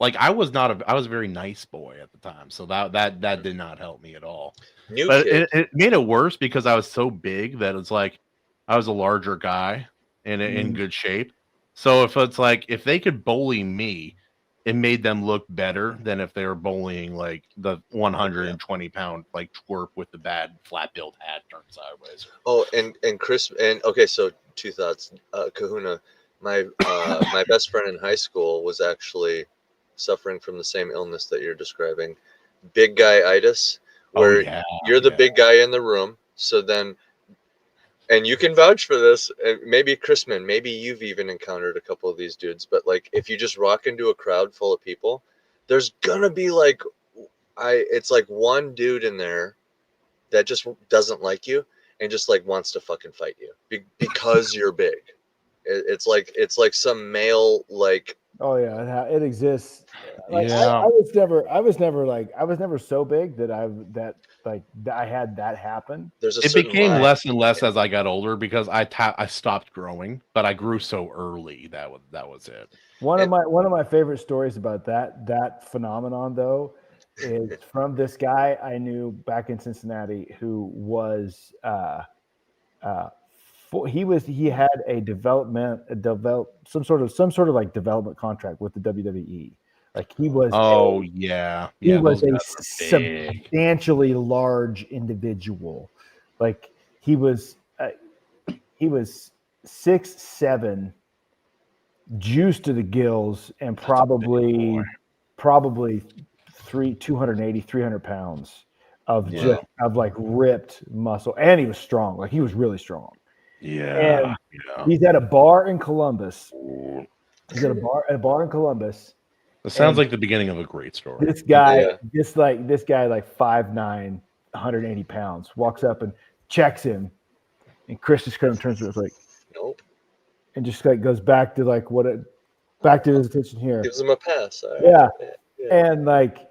I was a very nice boy at the time, so that did not help me at all. New But kid. it made it worse because I was so big that it's like I was a larger guy and in good shape. So if it's like if they could bully me, it made them look better than if they were bullying like the 120-pound like twerp with the bad flat-billed hat turned sideways. Oh, and Chris, and okay, so 2 thoughts. Kahuna, my my best friend in high school was actually suffering from the same illness that you're describing, big guy-itis, where you're the big guy in the room. So then, and you can vouch for this, maybe Christman, maybe you've even encountered a couple of these dudes, but like if you just walk into a crowd full of people, there's gonna be like, it's like one dude in there that just doesn't like you and just like wants to fucking fight you because you're big. It's like some male like. Oh yeah, it exists. Like Yeah. I was never so big that I had that happen. There's a It certain became line. less and less as I got older because I stopped growing, but I grew so early that was it. One of my favorite stories about that phenomenon though is from this guy I knew back in Cincinnati who was he had some sort of like development contract with the WWE. Like he was he was a substantially large individual. Like he was 6'7", juiced to the gills, and probably 280, 300 pounds of like ripped muscle, and he was strong. Like he was really strong. And he's at a bar in Columbus. He's at a bar in Columbus. It sounds like the beginning of a great story. This guy, like 5'9", 180 pounds, walks up and checks him, and Chris just kind of turns to us like, nope, and just like goes back to like back to his attention here. Gives him a pass. Yeah. And like a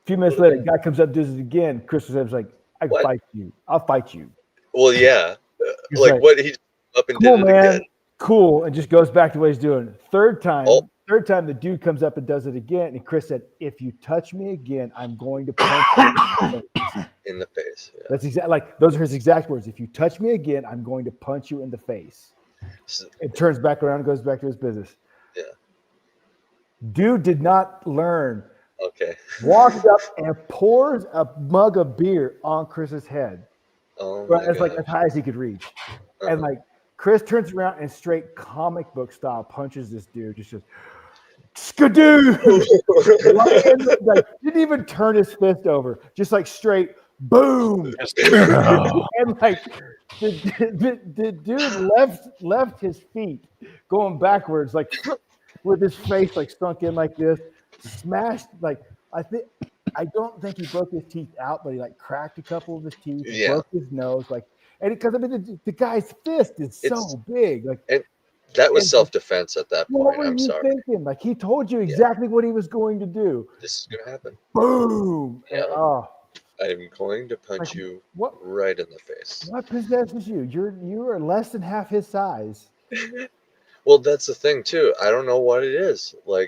few minutes later, the guy comes up, does it again. Chris was like, I can fight you. I'll fight you. Well, yeah. Like what he up and cool, did it man. again. Cool, and just goes back to what he's doing. Third time, the dude comes up and does it again, and Chris said, "If you touch me again, I'm going to punch you in the face." Yeah. That's exactly like those are his exact words. If you touch me again, I'm going to punch you in the face. It turns back around and goes back to his business. Yeah. Dude did not learn. Okay. Walks up and pours a mug of beer on Chris's head. Oh, but it's like as high as he could reach. And like Chris turns around and straight comic book style punches this dude. Just skadoo. Like, didn't even turn his fist over. Just like straight boom. And like the dude left his feet going backwards, like with his face like sunk in like this, smashed like I don't think he broke his teeth out, but he like cracked a couple of his teeth, broke his nose, like, and because I mean the guy's fist is so big, like, and That was And self-defense at that what point. were I'm you sorry. thinking? Like he told you exactly what he was going to do. This is gonna happen. Boom! Yeah. And, I'm going to punch like you what? right in the face. What possesses you? You are less than half his size. Well, that's the thing too. I don't know what it is. No.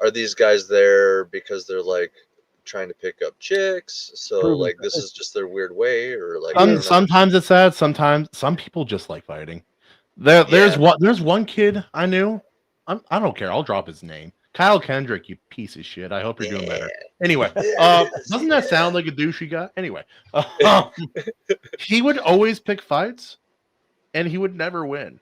Are these guys there because they're like trying to pick up chicks? So Prove like it. this is just their weird way, or like I don't know. Sometimes it's sad. Sometimes some people just like fighting. There's one kid I knew. I don't care. I'll drop his name. Kyle Kendrick, you piece of shit. I hope you're doing better. Anyway, doesn't that sound like a douchey guy? Anyway, he would always pick fights, and he would never win.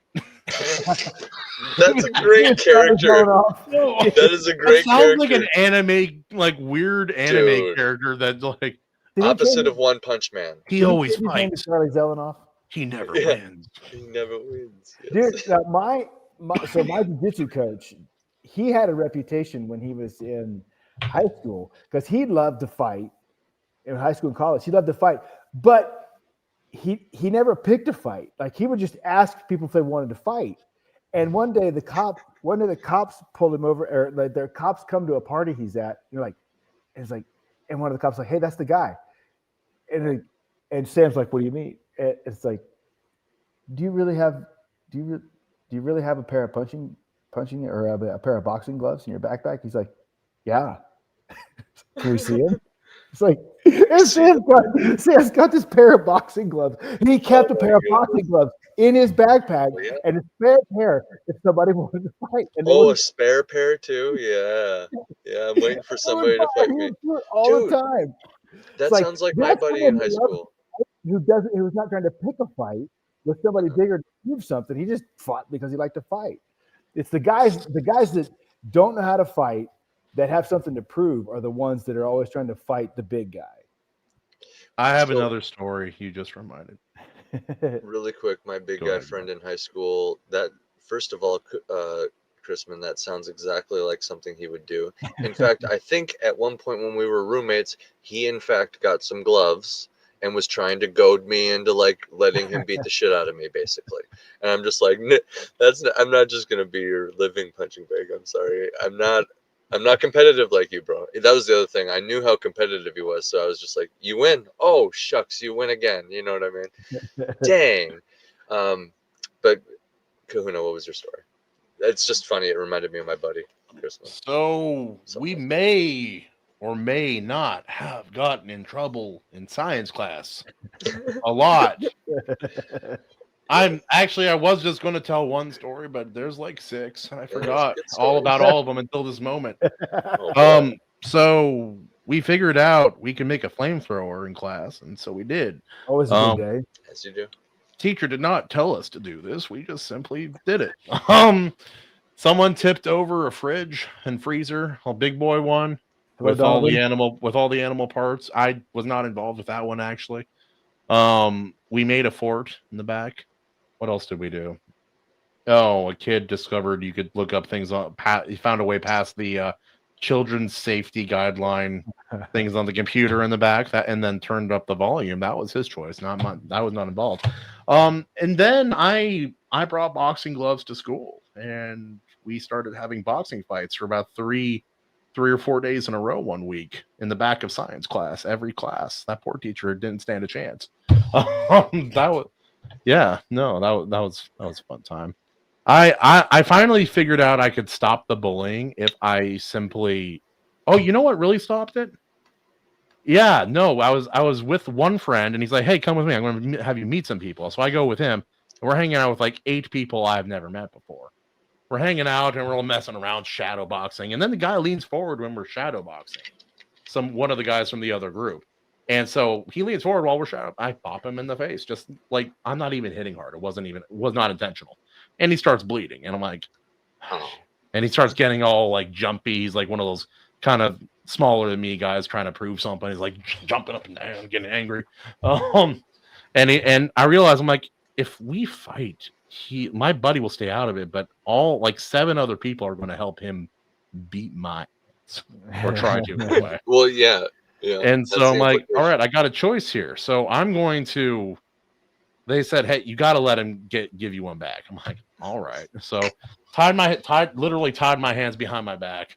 That's a great character. That is a That great sounds like character. an anime, like weird anime Dude. character that's like Opposite of One Punch Man. he always His name is fights. Charlie Zelenoff. He never Yeah. wins. He never wins. Yes. Dude, my jiu-jitsu coach, he had a reputation when he was in high school because he loved to fight in high school and college. He loved to fight, but he never picked a fight. Like he would just ask people if they wanted to fight. And one day the cops pulled him over, or like their cops come to a party he's at. You're like, it's like, and one of the cops like, hey, that's the guy. And Sam's like, what do you mean? It's like, do you really have a pair of punching or a pair of boxing gloves in your backpack? He's like, yeah. Can we see him? It's like, Sam's got this pair of boxing gloves, and he kept a pair of boxing gloves in his backpack and a spare pair if somebody wanted to fight. And a spare pair too? Yeah. I'm waiting for somebody to fight me all the time. That sounds like my buddy in high school. Who's not trying to pick a fight with somebody bigger to prove something. He just fought because he liked to fight. It's the guys that don't know how to fight, that have something to prove, are the ones that are always trying to fight the big guy. I have another story you just reminded. Really quick, my big guy friend in high school, that first of all, Christman, that sounds exactly like something he would do. In fact, I think at one point when we were roommates, he in fact got some gloves and was trying to goad me into like letting him beat the shit out of me, basically. And I'm just like, I'm not just gonna be your living punching bag. I'm sorry. I'm not competitive like you, bro. That was the other thing. I knew how competitive he was, so I was just like, you win. Oh shucks, you win again. You know what I mean? Dang. But Kahuna, what was your story? It's just funny. It reminded me of my buddy Christmas. So we may or may not have gotten in trouble in science class a lot. I was just going to tell one story, but there's like 6, and I forgot all about all of them until this moment. So we figured out we can make a flamethrower in class, and so we did. Always a good day. As you do. Teacher did not tell us to do this. We just simply did it. Someone tipped over a fridge and freezer, a big boy one, with all the animal parts. I was not involved with that one, actually. We made a fort in the back. What else did we do? Oh, a kid discovered you could look up things on. He found a way past the children's safety guideline things on the computer in the back, and then turned up the volume. That was his choice, not mine. I was not involved. And then I brought boxing gloves to school, and we started having boxing fights for about three or 4 days in a row one week in the back of science class. Every class, that poor teacher didn't stand a chance. That was a fun time. I finally figured out I could stop the bullying if I simply. Oh, you know what really stopped it? Yeah, no, I was with one friend, and he's like, "Hey, come with me. I'm going to have you meet some people." So I go with him, and we're hanging out with like 8 people I've never met before. We're hanging out, and we're all messing around, shadow boxing, and then the guy leans forward when we're shadow boxing. One of the guys from the other group. And so he leans forward while we're shadow. I pop him in the face, just like I'm not even hitting hard. It was not intentional. And he starts bleeding, and I'm like, oh. And he starts getting all like jumpy. He's like one of those kind of smaller than me guys trying to prove something. He's like jumping up and down, getting angry. And I realize I'm like, if we fight, my buddy will stay out of it, but all like 7 other people are going to help him beat my ass, or try to anyway. Well, yeah. Yeah, and so I'm like, all right, I got a choice here. So I'm going to they said, "Hey, you got to let him give you one back." I'm like, "All right." So literally tied my hands behind my back.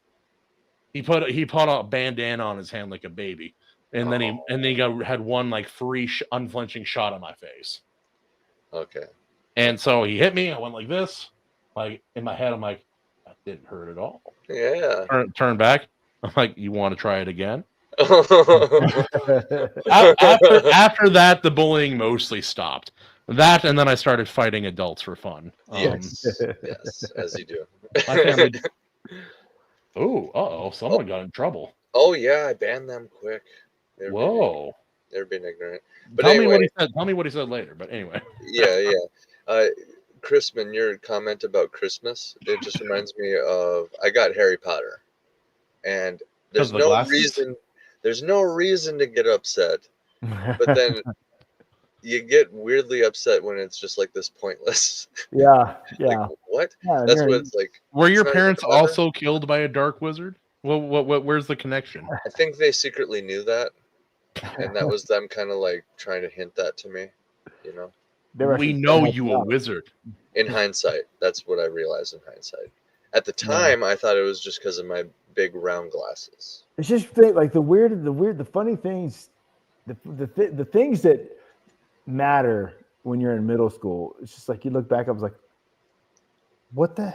He put a bandana on his hand like a baby, and then he had one like free unflinching shot on my face. Okay. And so he hit me. I went like this, like in my head. I'm like, that didn't hurt at all. Yeah. Turn back. I'm like, you want to try it again? Oh, After that, the bullying mostly stopped. That, and then I started fighting adults for fun. yes, as you do. My family. Someone got in trouble. Oh yeah, I banned them quick. Whoa. They're being ignorant. But Tell anyway, me what he said. Tell me what he said later. But anyway. Yeah. Christman, your comment about Christmas, it just reminds me of I got Harry Potter, and there's no reason to get upset, but then you get weirdly upset when it's just like this pointless. Yeah. Like, what? Yeah, That's what it's like. Were your parents also killed by a dark wizard? Well, where's the connection? I think they secretly knew that, and that was them kind of like trying to hint that to me, you know. We know you a wizard. In hindsight, that's what I realized in hindsight. At the time, I thought it was just because of my big round glasses. It's just like the funny things, the things that matter when you're in middle school. It's just like you look back, I was like, what the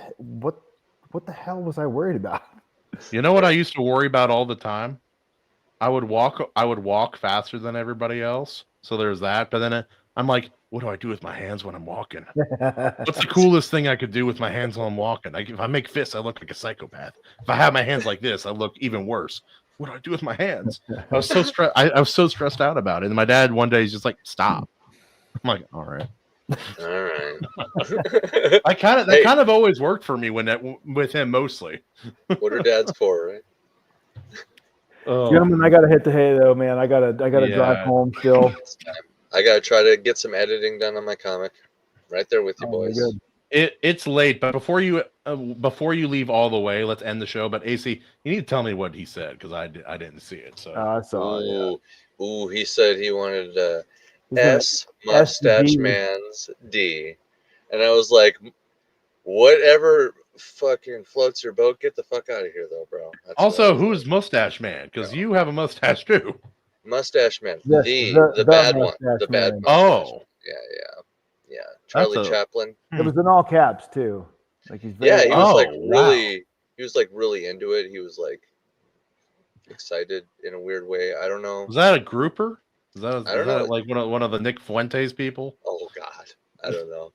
hell was I worried about? You know what I used to worry about all the time? I would walk faster than everybody else. So there's that. But then I'm like, what do I do with my hands when I'm walking? What's the coolest thing I could do with my hands while I'm walking? Like, if I make fists, I look like a psychopath. If I have my hands like this, I look even worse. What do I do with my hands? I was so stressed. I was so stressed out about it. And my dad one day is just like, stop. I'm like, all right. All right. That kind of always worked for me with him mostly. What are dads for, right? Gentlemen, I gotta hit the hay though, man. I gotta drive home still. I gotta try to get some editing done on my comic. Right there with you boys. Good. It's late, but before you leave all the way, let's end the show. But AC, you need to tell me what he said because I didn't see it. So I saw it. Ooh, he said he wanted S mustache man's D, and I was like, whatever fucking floats your boat, get the fuck out of here though, bro. That's also, who's mustache man? Because you have a mustache too. Mustache man, Yes, the bad one, the bad mustache. Yeah. Charlie Chaplin. It was in all caps too. Like he's he was like really into it. He was like excited in a weird way. I don't know. Was that a grouper? Is that like one of the Nick Fuentes people? Oh God, I don't know.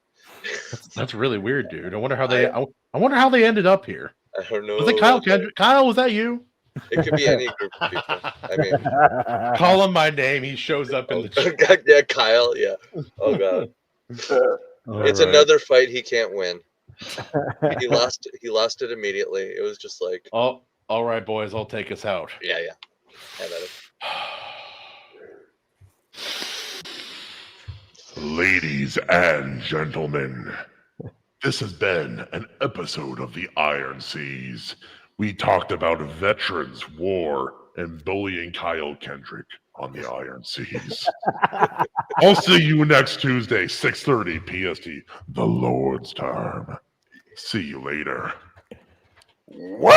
That's really weird, dude. I wonder how they ended up here. I don't know. Was it Kyle Kendrick? Kyle, was that you? It could be any group of people. I mean, call him by name. He shows up in the chat. Yeah, Kyle. Yeah. Oh God. It's another fight he can't win. He lost it immediately. It was just like, oh, all right, boys, I'll take us out. Yeah. Have at it. Ladies and gentlemen, this has been an episode of the Iron Seas. We talked about veterans, war, and bullying Kyle Kendrick on the Iron Seas. I'll see you next Tuesday, 6:30 PST, the Lord's time. See you later. Woo!